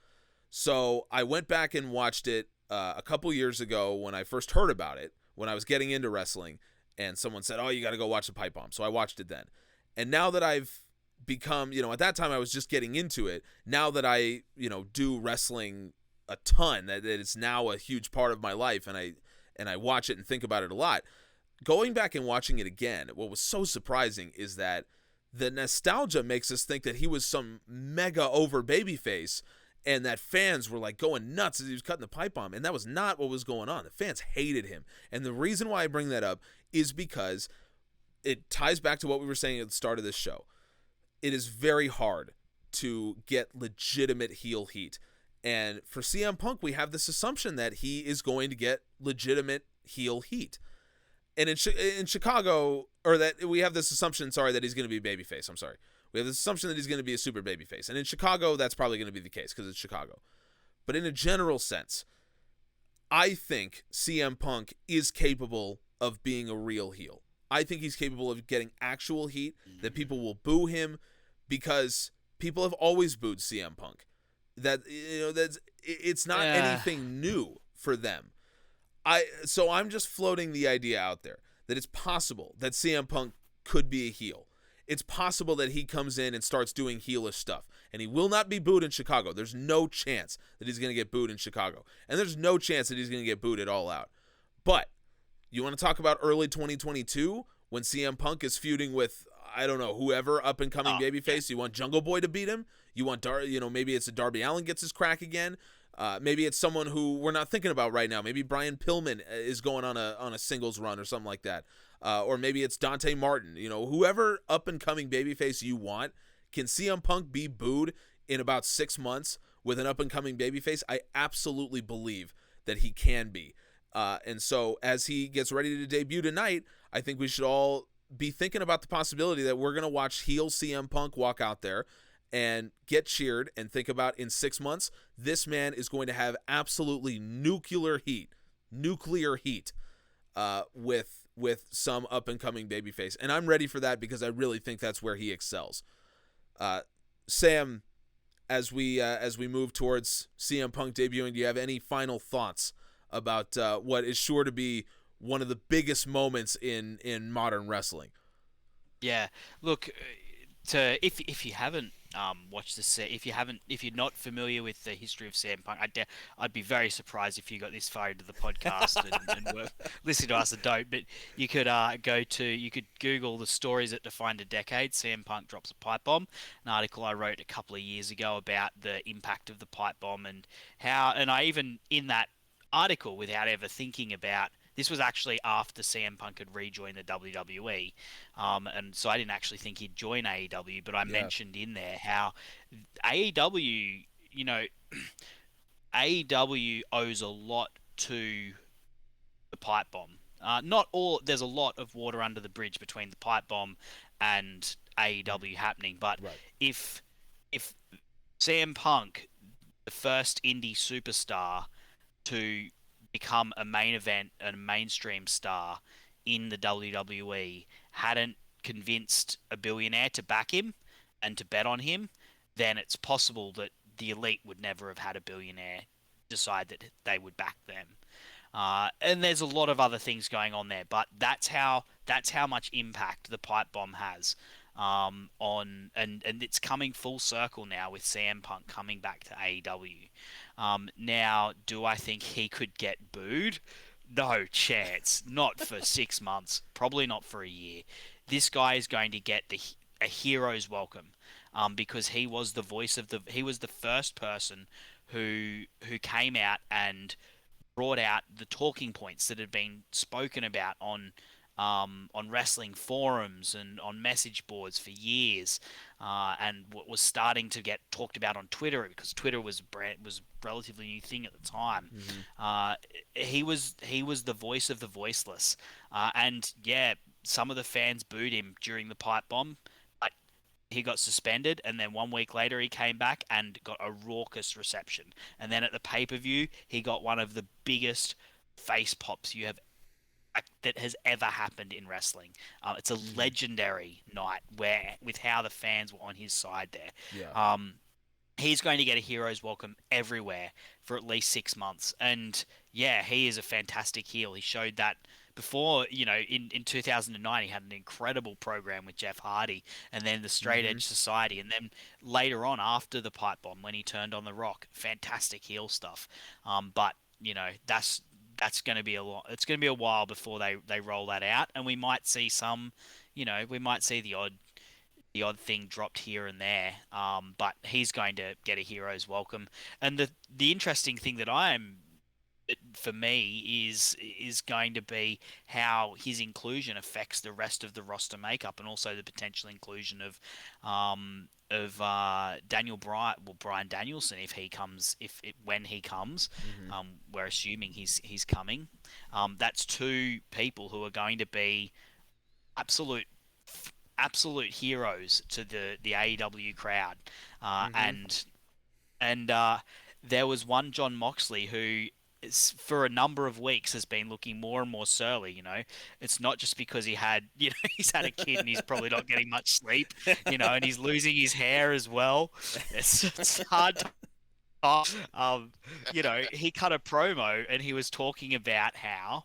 So I went back and watched it a couple years ago when I first heard about it, when I was getting into wrestling, and someone said, "Oh, you got to go watch the Pipe Bomb." So I watched it then. And now that I've become, at that time I was just getting into it. Now that I, do wrestling a ton, that it's now a huge part of my life, and I watch it and think about it a lot. Going back and watching it again, what was so surprising is that the nostalgia makes us think that he was some mega over babyface, and that fans were like going nuts as he was cutting the pipe bomb, and that was not what was going on. The fans hated him, and the reason why I bring that up is because it ties back to what we were saying at the start of this show. It is very hard to get legitimate heel heat, and for CM Punk, we have this assumption that he is going to get legitimate heel heat. And in Chicago, or that we have this assumption, that he's going to be a babyface. I'm sorry. We have this assumption that he's going to be a super babyface. And in Chicago, that's probably going to be the case because it's Chicago. But in a general sense, I think CM Punk is capable of being a real heel. I think he's capable of getting actual heat, that people will boo him because people have always booed CM Punk. It's not anything new for them. So I'm just floating the idea out there that it's possible that CM Punk could be a heel. It's possible that he comes in and starts doing heelish stuff, and he will not be booed in Chicago. There's no chance that he's going to get booed in Chicago, and there's no chance that he's going to get booed at All Out. But you want to talk about early 2022 when CM Punk is feuding with, I don't know, whoever up and coming babyface? You want Jungle Boy to beat him? You want maybe it's a Darby Allin gets his crack again. Maybe it's someone who we're not thinking about right now. Maybe Brian Pillman is going on a singles run or something like that. Or maybe it's Dante Martin. Whoever up-and-coming babyface you want. Can CM Punk be booed in about 6 months with an up-and-coming babyface? I absolutely believe that he can be. And so as he gets ready to debut tonight, I think we should all be thinking about the possibility that we're going to watch heel CM Punk walk out there and get cheered and think about in 6 months, this man is going to have absolutely nuclear heat with some up-and-coming babyface. And I'm ready for that because I really think that's where he excels. Sam, as we move towards CM Punk debuting, do you have any final thoughts about what is sure to be one of the biggest moments in modern wrestling? Yeah, look, if you haven't watched this, if you're not familiar with the history of CM Punk, I'd be very surprised if you got this far into the podcast and were listening to us and don't. But you could you could Google the stories that defined a decade. CM Punk drops a pipe bomb. An article I wrote a couple of years ago about the impact of the pipe bomb and how, and I even in that article, without ever thinking about. This was actually after CM Punk had rejoined the WWE, and so I didn't actually think he'd join AEW, but I mentioned in there how AEW, AEW owes a lot to the pipe bomb. There's a lot of water under the bridge between the pipe bomb and AEW happening, but if CM Punk, the first indie superstar to become a main event and a mainstream star in the WWE, hadn't convinced a billionaire to back him and to bet on him, then it's possible that the Elite would never have had a billionaire decide that they would back them. And there's a lot of other things going on there, but that's how much impact the pipe bomb has and it's coming full circle now with CM Punk coming back to AEW. Now, do I think he could get booed? No chance. Not for 6 months. Probably not for a year. This guy is going to get a hero's welcome because he was the voice of he was the first person who came out and brought out the talking points that had been spoken about on wrestling forums and on message boards for years, and what was starting to get talked about on Twitter because Twitter was a relatively new thing at the time. He was the voice of the voiceless, and yeah, some of the fans booed him during the pipe bomb, but he got suspended, and then 1 week later he came back and got a raucous reception, and then at the pay-per-view he got one of the biggest face pops that has ever happened in wrestling. It's a legendary night with how the fans were on his side there. Yeah. He's going to get a hero's welcome everywhere for at least 6 months. And yeah, he is a fantastic heel. He showed that before, in 2009, he had an incredible program with Jeff Hardy, and then the Straight Mm-hmm. Edge Society, and then later on after the pipe bomb when he turned on the Rock, fantastic heel stuff. But that's going to be a lot. It's going to be a while before they roll that out, and we might see we might see the odd thing dropped here and there. But he's going to get a hero's welcome. And the interesting thing for me is going to be how his inclusion affects the rest of the roster makeup, and also the potential inclusion of Daniel Brian Danielson if he comes, when he comes. Mm-hmm. We're assuming he's coming. That's two people who are going to be absolute absolute heroes to the AEW crowd. Mm-hmm. And there was one John Moxley who for a number of weeks has been looking more and more surly. It's not just because he's had a kid and he's probably not getting much sleep, and he's losing his hair as well. It's hard to he cut a promo and he was talking about how,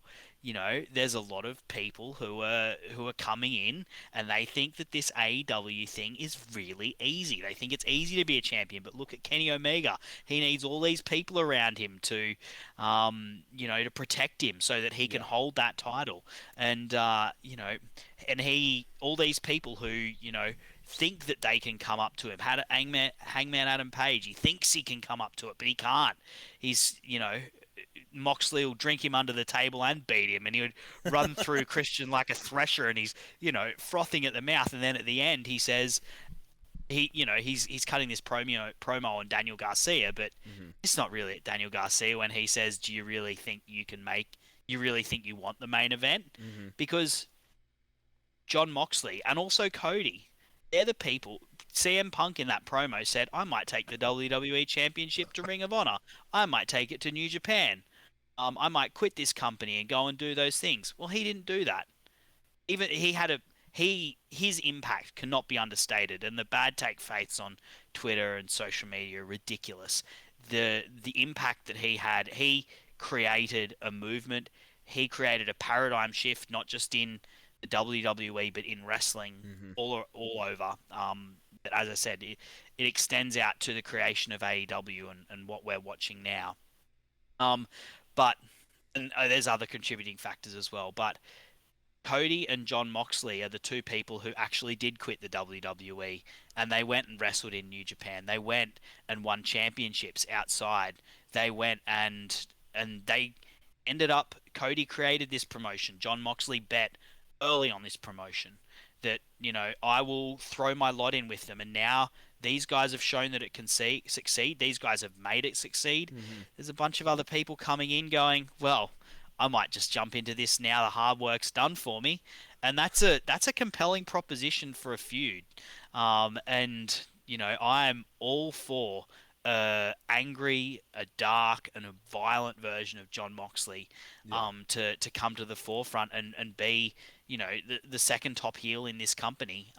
there's a lot of people who are coming in and they think that this AEW thing is really easy. They think it's easy to be a champion, but look at Kenny Omega. He needs all these people around him to protect him so that he can hold that title. And all these people who, think that they can come up to him. Hangman Adam Page, he thinks he can come up to it, but he can't. He's, Moxley will drink him under the table and beat him, and he would run through Christian like a thresher, and he's, frothing at the mouth. And then at the end, he says he's cutting this promo on Daniel Garcia, but Mm-hmm. it's not really Daniel Garcia when he says, "Do you really think you can make? You really think you want the main event?" Mm-hmm. Because John Moxley and also Cody, they're the people. CM Punk in that promo said, "I might take the WWE Championship to Ring of Honor. I might take it to New Japan. I might quit this company and go and do those things." Well, he didn't do that. Even his impact cannot be understated, and the bad take faiths on Twitter and social media are ridiculous. The impact that he had, he created a movement. He created a paradigm shift, not just in the WWE but in wrestling Mm-hmm. all over. But as I said, it extends out to the creation of AEW and what we're watching now. Um, but and there's other contributing factors as well. But Cody and John Moxley are the two people who actually did quit the WWE, and they went and wrestled in New Japan. They went and won championships outside. They went and they ended up. Cody created this promotion. John Moxley bet early on this promotion that I will throw my lot in with them, and now these guys have shown that it can succeed. These guys have made it succeed. Mm-hmm. There's a bunch of other people coming in going, well, I might just jump into this now the hard work's done for me. And that's a compelling proposition for a feud. And I'm all for angry, a dark, and a violent version of John Moxley to come to the forefront and be the second top heel in this company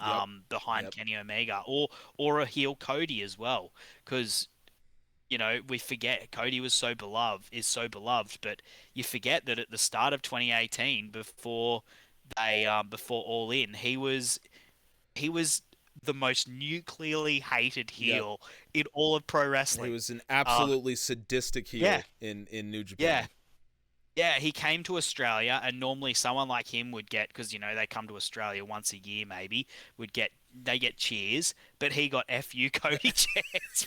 behind Kenny Omega, or a heel Cody as well, because we forget Cody is so beloved, but you forget that at the start of 2018, before All In, he was the most nuclearly hated heel in all of pro wrestling. He was an absolutely sadistic heel yeah. in New Japan. Yeah. Yeah, he came to Australia, and normally someone like him would get, because they come to Australia once a year maybe, they get cheers, but he got "F you, Cody" chants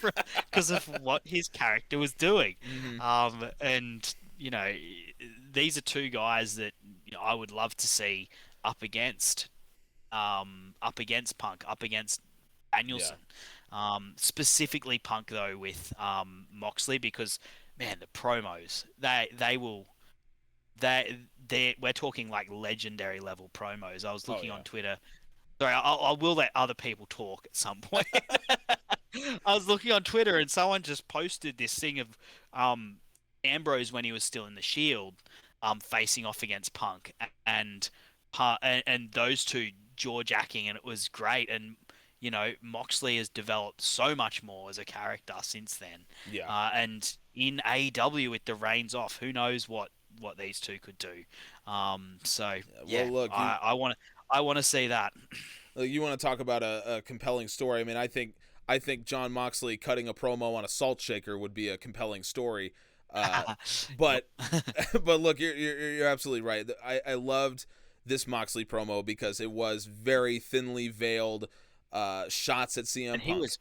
because of what his character was doing. Mm-hmm. And these are two guys that I would love to see up against Punk, up against Danielson. Specifically Punk though with Moxley, because man, the promos we're talking like legendary level promos. I was looking on Twitter. Sorry, I will let other people talk at some point. I was looking on Twitter and someone just posted this thing of Ambrose when he was still in the Shield, facing off against Punk, and those two jaw jacking, and it was great. And Moxley has developed so much more as a character since then. And in AEW with the reins off, who knows what what these two could do. Well, look, I want to see that. you want to talk about a compelling story. I mean, I think John Moxley cutting a promo on a salt shaker would be a compelling story. But but look, you're absolutely right. I loved this Moxley promo because it was very thinly veiled shots at CM And Punk. he was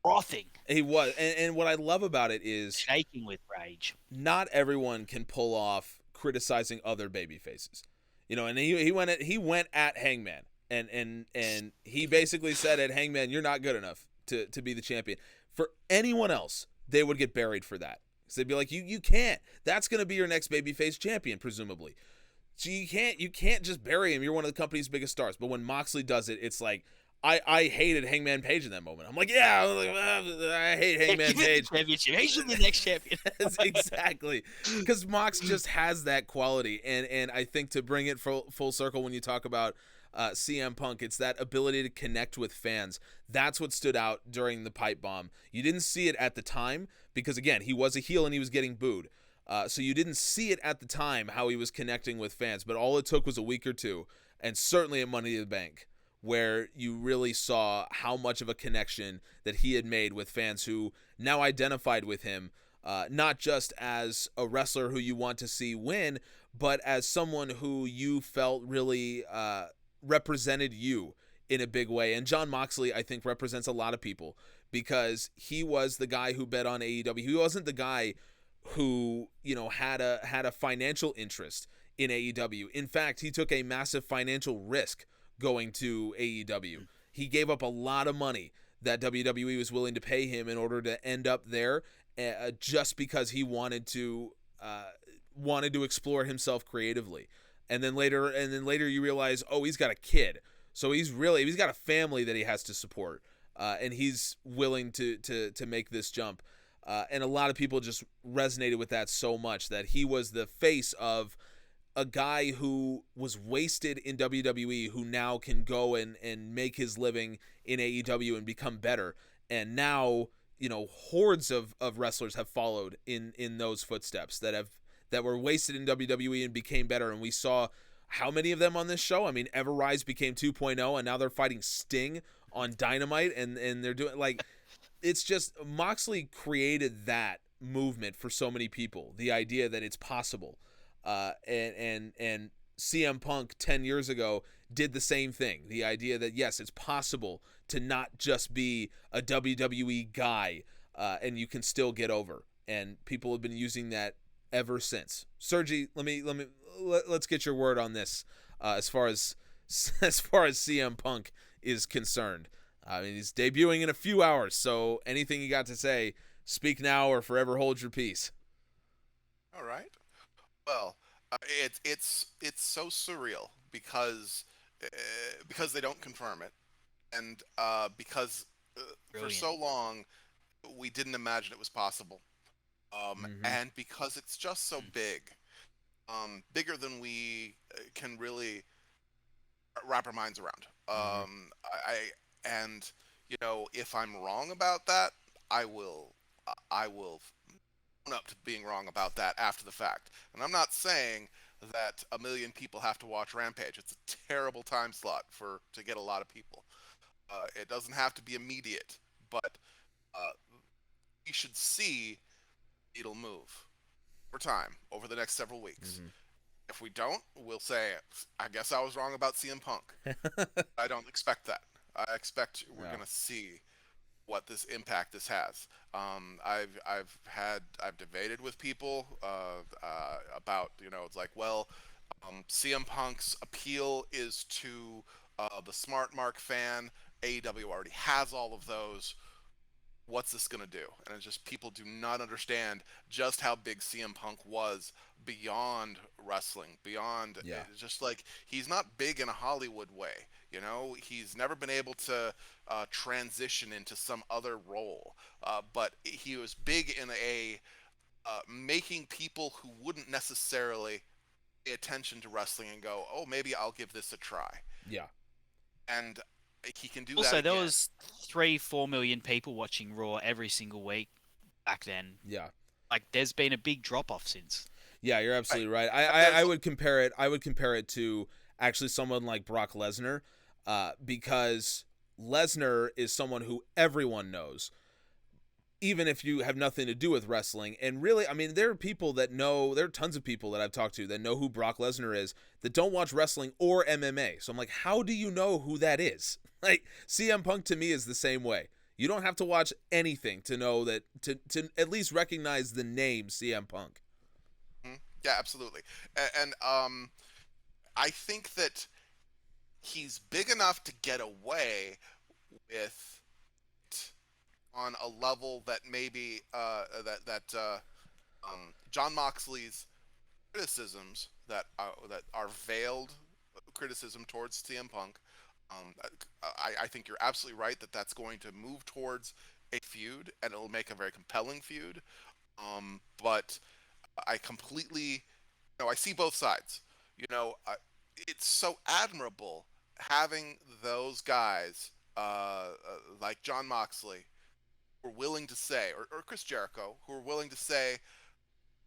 frothing. He was, and what I love about it is shaking with rage. Not everyone can pull off criticizing other baby faces, and he went at Hangman, and he basically said at Hangman, "You're not good enough to be the champion." For anyone else, they would get buried for that. So they'd be like, "You can't. That's going to be your next babyface champion, presumably." So you can't just bury him. You're one of the company's biggest stars. But when Moxley does it, it's like I hated Hangman Page in that moment. I'm like, I hate Hangman Page. Championship. He should be the next champion. Exactly, because Mox just has that quality, and I think to bring it full circle when you talk about CM Punk, it's that ability to connect with fans. That's what stood out during the pipe bomb. You didn't see it at the time because, again, he was a heel and he was getting booed. So you didn't see it at the time how he was connecting with fans, but all it took was a week or two, and certainly at Money in the Bank, where you really saw how much of a connection that he had made with fans who now identified with him, not just as a wrestler who you want to see win, but as someone who you felt really represented you in a big way. And John Moxley, I think, represents a lot of people because he was the guy who bet on AEW. He wasn't the guy who, had a financial interest in AEW. In fact, he took a massive financial risk going to AEW. He gave up a lot of money that WWE was willing to pay him in order to end up there, just because he wanted to explore himself creatively. And then later you realize, oh, he's got a kid, so he's got a family that he has to support, and he's willing to make this jump. And a lot of people just resonated with that so much that he was the face of a guy who was wasted in WWE who now can go and make his living in AEW and become better. And now, hordes of wrestlers have followed in those footsteps that were wasted in WWE and became better. And we saw how many of them on this show. I mean, Everrise became 2.0 and now they're fighting Sting on Dynamite and they're doing it's just Moxley created that movement for so many people. The idea that it's possible. And CM Punk 10 years ago did the same thing. The idea that, yes, it's possible to not just be a WWE guy, and you can still get over. And people have been using that ever since. Sergi, let's get your word on this, as far as CM Punk is concerned. I mean, he's debuting in a few hours, so anything you got to say, speak now or forever hold your peace. All right. Well, it's so surreal because they don't confirm it, and because for so long we didn't imagine it was possible, and because it's just so big, bigger than we can really wrap our minds around. And if I'm wrong about that, I will own up to being wrong about that after the fact. And I'm not saying that 1 million people have to watch Rampage. It's a terrible time slot to get a lot of people. It doesn't have to be immediate, but we should see it'll move over time, over the next several weeks. If we don't, we'll say, I guess I was wrong about CM Punk. I don't expect that. I expect we're going to see what this impact this has. I've debated with people about, it's like, well, CM Punk's appeal is to the smart mark fan. AEW already has all of those. What's this going to do? And it's just people do not understand just how big CM Punk was beyond wrestling, beyond just like he's not big in a Hollywood way. He's never been able to transition into some other role, but he was big in making people who wouldn't necessarily pay attention to wrestling and go, oh, maybe I'll give this a try. Yeah. And he can do also, that. Also, there was 3-4 million people watching Raw every single week back then. Yeah. Like, there's been a big drop off since. Yeah, you're Right. absolutely right. I There's would compare it. I would compare it to actually someone like Brock Lesnar, because Lesnar is someone who everyone knows, even if you have nothing to do with wrestling. And really, I mean, there are people that know. There are tons of people that I've talked to that know who Brock Lesnar is that don't watch wrestling or MMA. So I'm like, how do you know who that is? Like CM Punk to me is the same way. You don't have to watch anything to know that to at least recognize the name CM Punk. yeah, absolutely. And I think that he's big enough to get away with it on a level that maybe John Moxley's criticisms that are veiled criticism towards CM Punk. Um, I think you're absolutely right that that's going to move towards a feud, and it'll make a very compelling feud. But I completely, I see both sides. You know, it's so admirable having those guys like John Moxley who are willing to say, or Chris Jericho, who are willing to say,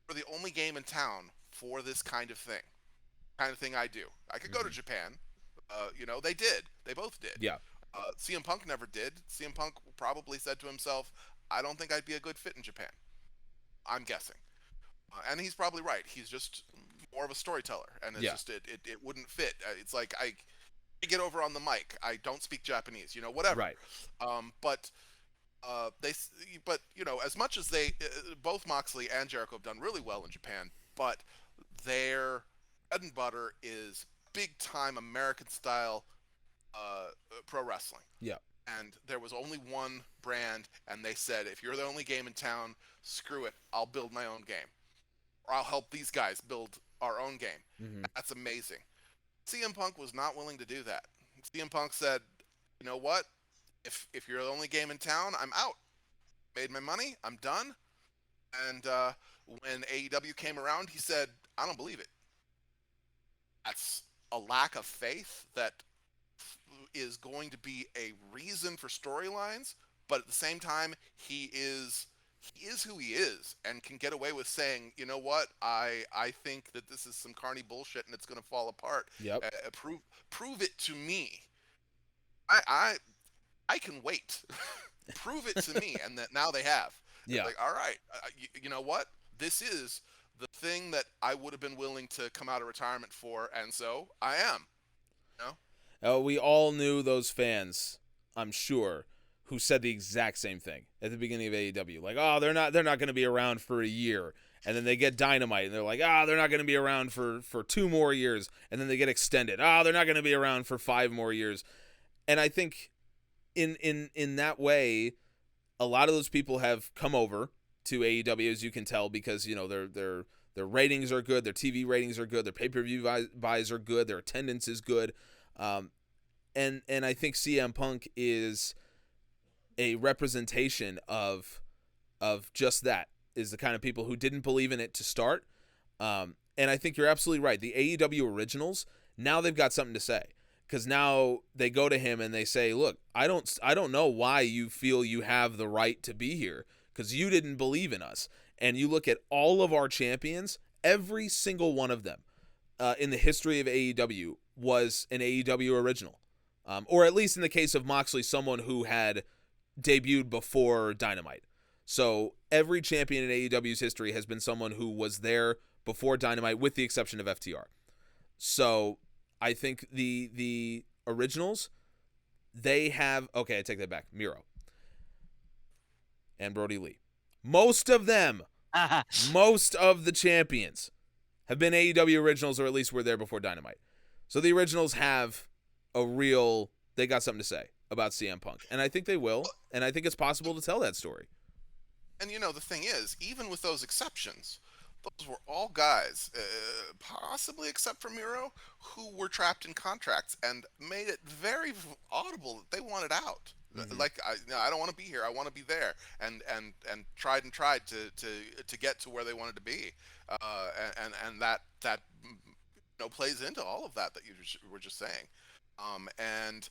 we're the only game in town for this kind of thing I do. I could go to Mm-hmm. Japan. They did. They both did. Yeah. CM Punk never did. CM Punk probably said to himself, I don't think I'd be a good fit in Japan. I'm guessing. And he's probably right. He's just more of a storyteller, and it's Yeah. just it wouldn't fit. It's like I get over on the mic. I don't speak Japanese, whatever. Right. But they, but as much as they, both Moxley and Jericho have done really well in Japan, but their bread and butter is big time American style pro wrestling. Yeah. And there was only one brand, and they said, if you're the only game in town, screw it. I'll build my own game, or I'll help these guys build our own game. Mm-hmm. That's amazing. CM Punk was not willing to do that. CM Punk said, you know what? If you're the only game in town, I'm out. Made my money. I'm done. And when AEW came around, he said, I don't believe it. That's a lack of faith that is going to be a reason for storylines, but at the same time, he is who he is and can get away with saying, you know what, I think that this is some carny bullshit and it's going to fall apart. Yep. Prove it to me. I can wait. Prove it to me, and that now they have. It's Yeah. like, all right, you know what? This is the thing that I would have been willing to come out of retirement for, and so I am. You know? We all knew those fans, I'm sure, who said the exact same thing at the beginning of AEW. Like, oh, they're not going to be around for a year. And then they get Dynamite, and they're like, they're not going to be around for 2 more years. And then they get extended. They're not going to be around for 5 more years. And I think in that way, a lot of those people have come over to AEW, as you can tell, because their ratings are good, their TV ratings are good, their pay-per-view buys are good, their attendance is good. And I think CM Punk is a representation of just that, is the kind of people who didn't believe in it to start. And I think you're absolutely right. The AEW originals, now they've got something to say, because now they go to him and they say, look, I don't know why you feel you have the right to be here, because you didn't believe in us. And you look at all of our champions, every single one of them in the history of AEW was an AEW original. Or at least in the case of Moxley, someone who had debuted before Dynamite. So every champion in AEW's history has been someone who was there before Dynamite, with the exception of FTR. So I think the originals, they have, okay, I take that back, Miro and Brody Lee. Most of them, most of the champions have been AEW originals, or at least were there before Dynamite. So the originals have they got something to say about CM Punk. And I think they will, and I think it's possible to tell that story. And the thing is, even with those exceptions, those were all guys, possibly except for Miro, who were trapped in contracts and made it very audible that they wanted out. Mm-hmm. Like, I don't want to be here. I want to be there, and tried to get to where they wanted to be, and that plays into all of that you were just saying, and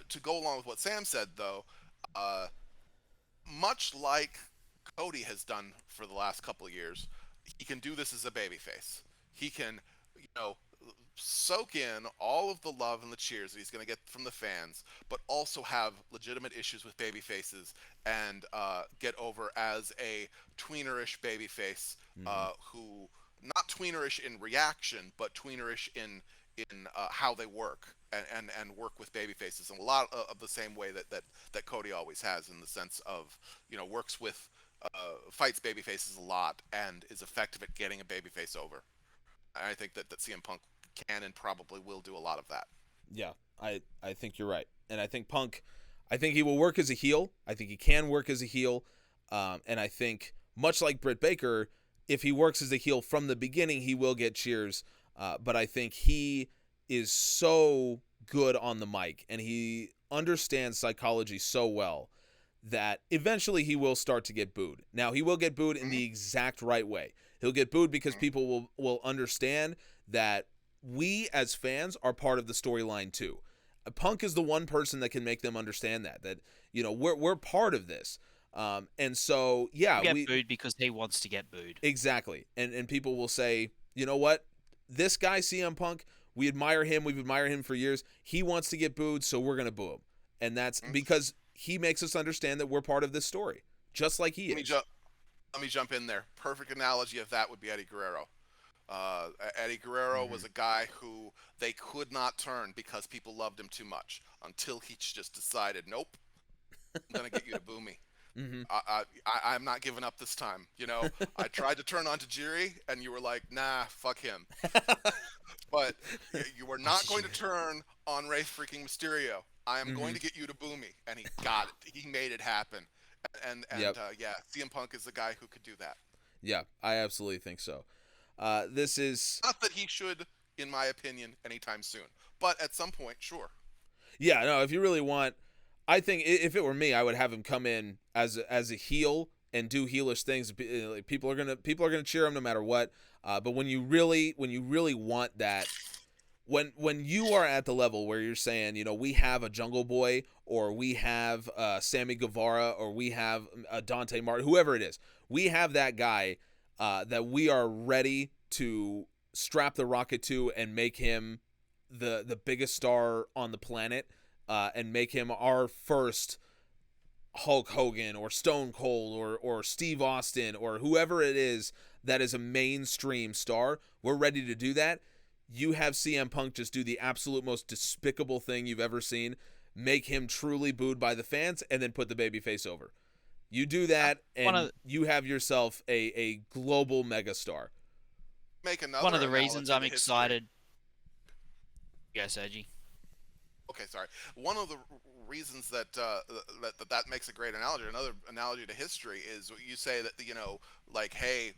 to go along with what Sam said, though, much like Cody has done for the last couple of years, he can do this as a babyface. He can, you know, soak in all of the love and the cheers that he's going to get from the fans, but also have legitimate issues with baby faces and get over as a tweenerish babyface who not tweenerish in reaction, but tweenerish in how they work and work with baby faces in a lot of the same way that Cody always has, in the sense of, works with fights baby faces a lot and is effective at getting a baby face over. I think that CM Punk can and probably will do a lot of that. Yeah, I think you're right. And I think Punk, I think he will work as a heel. I think he can work as a heel. And I think, much like Britt Baker, if he works as a heel from the beginning, he will get cheers. But I think he is so good on the mic, and he understands psychology so well that eventually he will start to get booed. Now, he will get booed in the exact right way. He'll get booed because people will understand that we as fans are part of the storyline too. Punk is the one person that can make them understand that we're part of this. And so, yeah, we get booed because he wants to get booed. Exactly. And people will say, you know what? This guy, CM Punk, we admire him. We've admired him for years. He wants to get booed, so we're going to boo him. And that's because he makes us understand that we're part of this story, just like he is. Let me jump in there. Perfect analogy of that would be Eddie Guerrero. Eddie Guerrero was a guy who they could not turn because people loved him too much, until he just decided, nope, I'm going to get you to boo me. I'm not giving up this time. I tried to turn on Tajiri, and you were like, nah, fuck him. But you were not going to turn on Rey freaking Mysterio. I am going to get you to boo me. And he got it. He made it happen. And yeah, CM Punk is the guy who could do that. Yeah, I absolutely think so. This is... Not that he should, in my opinion, anytime soon. But at some point, sure. Yeah, no, if you really want... I think if it were me, I would have him come in as a heel and do heelish things. People are gonna cheer him no matter what. But when you really want that, when you are at the level where you're saying, we have a Jungle Boy, or we have Sammy Guevara, or we have Dante Martin, whoever it is, we have that guy that we are ready to strap the rocket to and make him the biggest star on the planet. And make him our first Hulk Hogan or Stone Cold or Steve Austin or whoever it is that is a mainstream star. We're ready to do that. You have CM Punk just do the absolute most despicable thing you've ever seen, make him truly booed by the fans, and then put the babyface over. You do that, and you have yourself a global megastar. Make another. One of the reasons I'm excited. Yes, Sergi. Okay, sorry. One of the reasons that makes a great analogy, another analogy to history, is you say that, hey,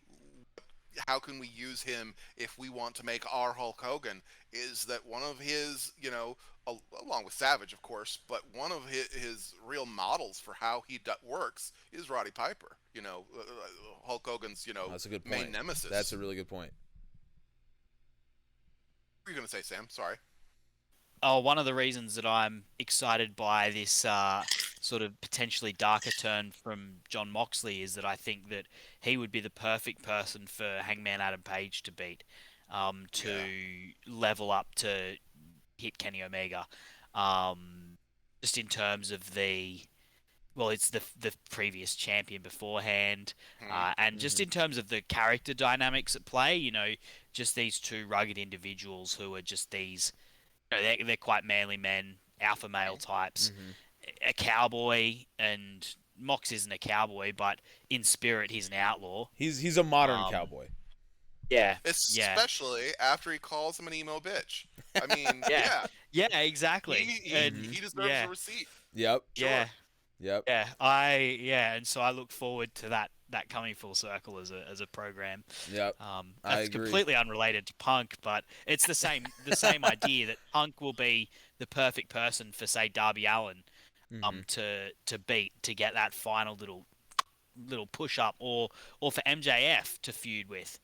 how can we use him if we want to make our Hulk Hogan? Is that one of his, along with Savage, of course, but one of his real models for how he works is Roddy Piper. Hulk Hogan's, That's a good main point. nemesis. That's a really good point. What were you going to say, Sam? Sorry. Oh, one of the reasons that I'm excited by this sort of potentially darker turn from Jon Moxley is that I think that he would be the perfect person for Hangman Adam Page to beat, to level up to hit Kenny Omega. Just in terms of it's the previous champion beforehand, and just in terms of the character dynamics at play, just these two rugged individuals who are just these... They're quite manly men, alpha male types. A cowboy, and Mox isn't a cowboy, but in spirit he's an outlaw. He's a modern cowboy. Yeah. Especially after he calls him an emo bitch. I mean, yeah. Yeah, exactly. He deserves a receipt. Yep. Sure. Yeah. Yep. Yeah. And so I look forward to that coming full circle as a program. Yep. That's completely unrelated to Punk, but it's the same idea that Punk will be the perfect person for, say, Darby Allin, to beat, to get that final little push up, or for MJF to feud with.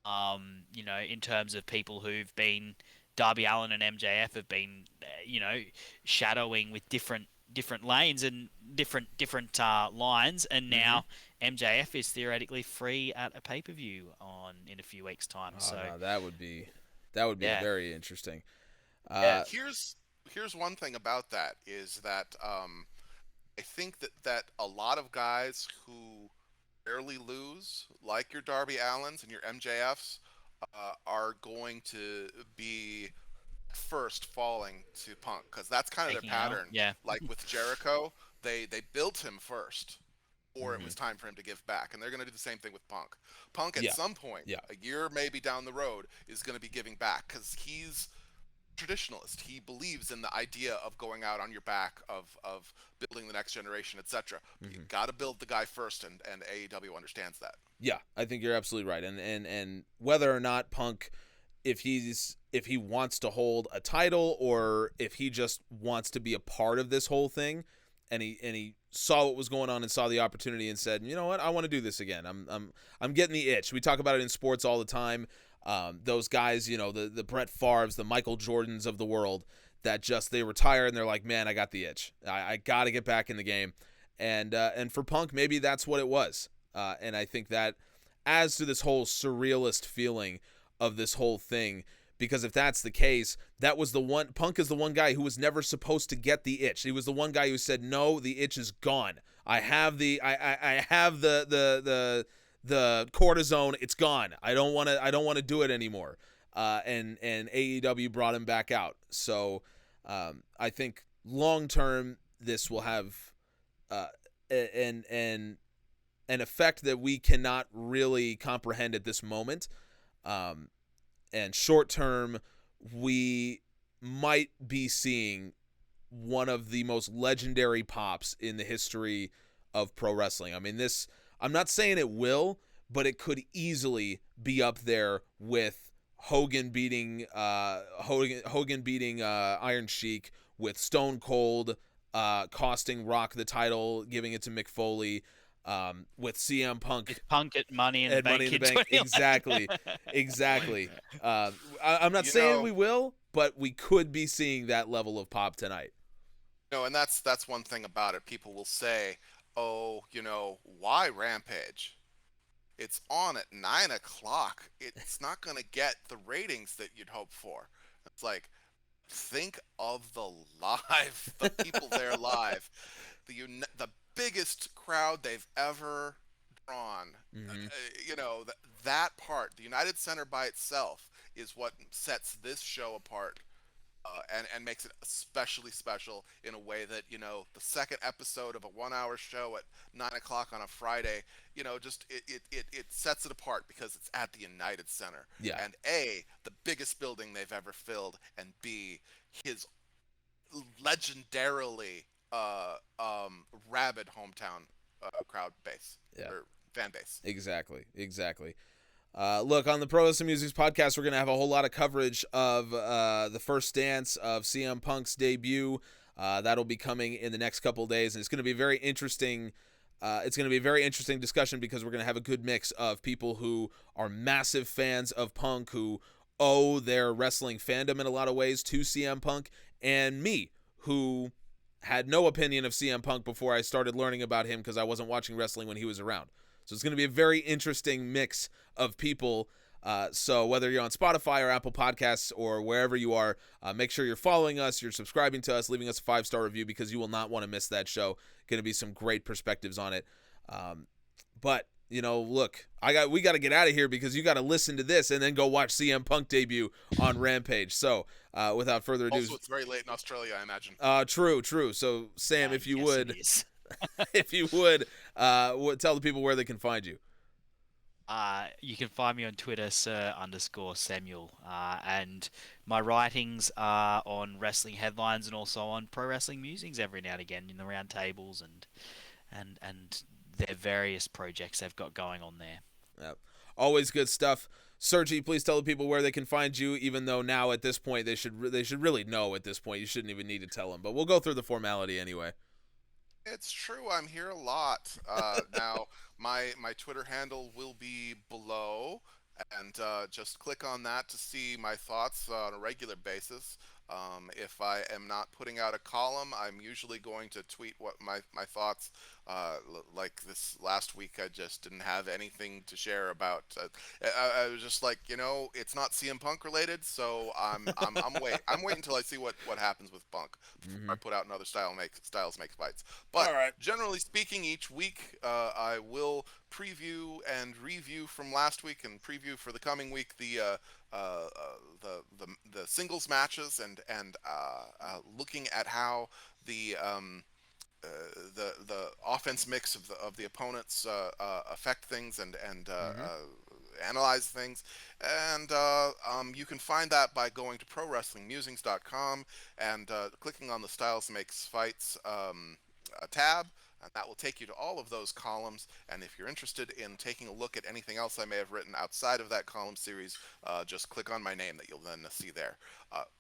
In terms of people who've been... Darby Allin and MJF have been, shadowing with different lanes and different lines, and now MJF is theoretically free at a pay-per-view in a few weeks' time. Oh So no, that would be yeah, very interesting. yeah, Here's one thing about that is that I think that a lot of guys who rarely lose, like your Darby Allens and your MJFs, are going to be first falling to Punk because that's kind of their taking out. pattern. Yeah. Like with Jericho, they built him first, or it Hmm. was time for him to give back, and they're going to do the same thing with Punk. Punk at Yeah, some point, yeah, a year maybe down the road, is going to be giving back because he's traditionalist. He believes in the idea of going out on your back, of building the next generation, etc. But you hmm got to build the guy first, and AEW understands that. yeah. I think you're absolutely right. And whether or not Punk, if he wants to hold a title or if he just wants to be a part of this whole thing, and he saw what was going on and saw the opportunity and said, you know what, I want to do this again. I'm getting the itch. We talk about it in sports all the time. Those guys, the Brett Favres, the Michael Jordans of the world, that just they retire and they're like, man, I got the itch. I got to get back in the game. And for Punk, maybe that's what it was. And I think that adds to this whole surrealist feeling of this whole thing. Because if that's the case, that was the one. Punk is the one guy who was never supposed to get the itch. He was the one guy who said, "No, the itch is gone. I have I have the cortisone. It's gone. I don't want to do it anymore." And AEW brought him back out. So I think long term this will have uh, an effect that we cannot really comprehend at this moment. And short term, we might be seeing one of the most legendary pops in the history of pro wrestling. I mean, I'm not saying it will, but it could easily be up there with Hogan beating Iron Sheik, with Stone Cold costing Rock the title, giving it to Mick Foley, with CM Punk With Punk at Money in the at Bank Money in the in Bank. 2011. Exactly. I'm not You saying we know, will, but we could be seeing that level of pop tonight. and that's one thing about it. People will say, "Oh, why Rampage? It's on at 9 o'clock. It's not going to get the ratings that you'd hope for." It's like, think of the live, the people there live, the biggest crowd they've ever drawn. Hmm. That part, the United Center by itself, is what sets this show apart. And makes it especially special in a way that the second episode of a 1 hour show at 9 o'clock on a Friday, just it sets it apart because it's at the United Center, Yeah. and A, the biggest building they've ever filled, and B, his legendarily rabid hometown crowd base, Yeah. or fan base. Exactly. Look, on the Pro Wrestling Musings podcast, we're going to have a whole lot of coverage of the first dance of CM Punk's debut. That'll be coming in the next couple of days, and it's going to be very interesting. It's going to be a very interesting discussion because we're going to have a good mix of people who are massive fans of Punk, who owe their wrestling fandom in a lot of ways to CM Punk, and me, who had no opinion of CM Punk before I started learning about him because I wasn't watching wrestling when he was around. So it's going to be a very interesting mix of people. So whether you're on Spotify or Apple Podcasts or wherever you are, make sure you're following us, you're subscribing to us, leaving us a 5-star review because you will not want to miss that show. Going to be some great perspectives on it. But look, we got to get out of here because you got to listen to this and then go watch CM Punk debut on Rampage. So without further ado, Also, it's very late in Australia, I imagine. true. So Sam, if you Yes, would. it is. If you would, tell the people where they can find you. You can find me on Twitter, Sir_Samuel, and my writings are on wrestling headlines and also on pro wrestling musings every now and again in the round tables and their various projects they've got going on there. Yep. Always good stuff. Sergi, please tell the people where they can find you. Even though now at this point they should really know at this point. You shouldn't even need to tell them, but we'll go through the formality anyway. It's true. I'm here a lot. Now, my Twitter handle will be below, and just click on that to see my thoughts on a regular basis. If I am not putting out a column, I'm usually going to tweet what my thoughts Like this last week, I just didn't have anything to share about. I was just like, it's not CM Punk related, so I'm waiting until I see what happens with Punk before I put out another Styles Makes Fights. But All right. generally speaking, each week I will preview and review from last week and preview for the coming week the singles matches and looking at how the the offense mix of the opponents affect things and analyze things, and you can find that by going to ProWrestlingMusings.com and clicking on the Styles Makes Fights tab. And that will take you to all of those columns. And if you're interested in taking a look at anything else I may have written outside of that column series, just click on my name that you'll then see there.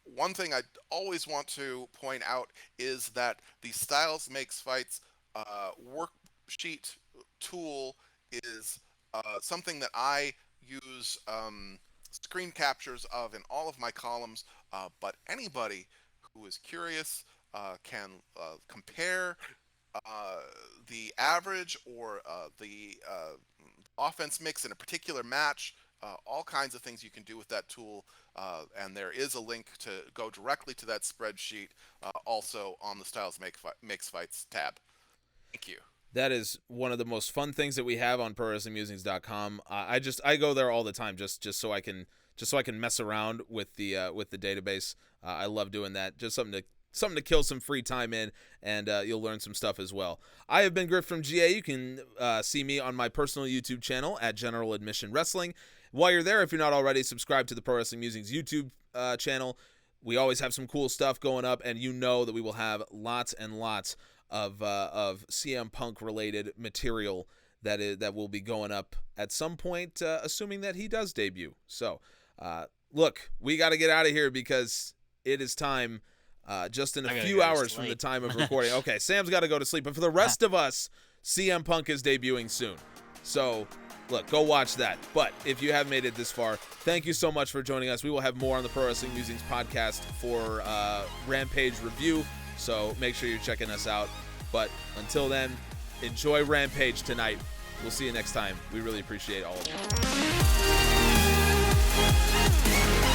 One thing I always want to point out is that the Styles Makes Fights worksheet tool is something that I use screen captures of in all of my columns, but anybody who is curious can compare the average or the offense mix in a particular match, all kinds of things you can do with that tool, and there is a link to go directly to that spreadsheet also on the Styles Makes Fights tab. Thank you. That is one of the most fun things that we have on ProWrestlingMusings.com. I go there all the time just so I can mess around with the database. I love doing that. Just something to kill some free time in, and you'll learn some stuff as well. I have been Griff from GA. You can see me on my personal YouTube channel at General Admission Wrestling. While you're there, if you're not already, subscribe to the Pro Wrestling Musings YouTube channel. We always have some cool stuff going up, and you know that we will have lots and lots of CM Punk related material that will be going up at some point, assuming that he does debut. So, look, we got to get out of here because it is time. Just in a few hours from the time of recording. Okay, Sam's got to go to sleep. But for the rest of us, CM Punk is debuting soon. So, look, go watch that. But if you have made it this far, thank you so much for joining us. We will have more on the Pro Wrestling Musings podcast for Rampage review. So make sure you're checking us out. But until then, enjoy Rampage tonight. We'll see you next time. We really appreciate all of you.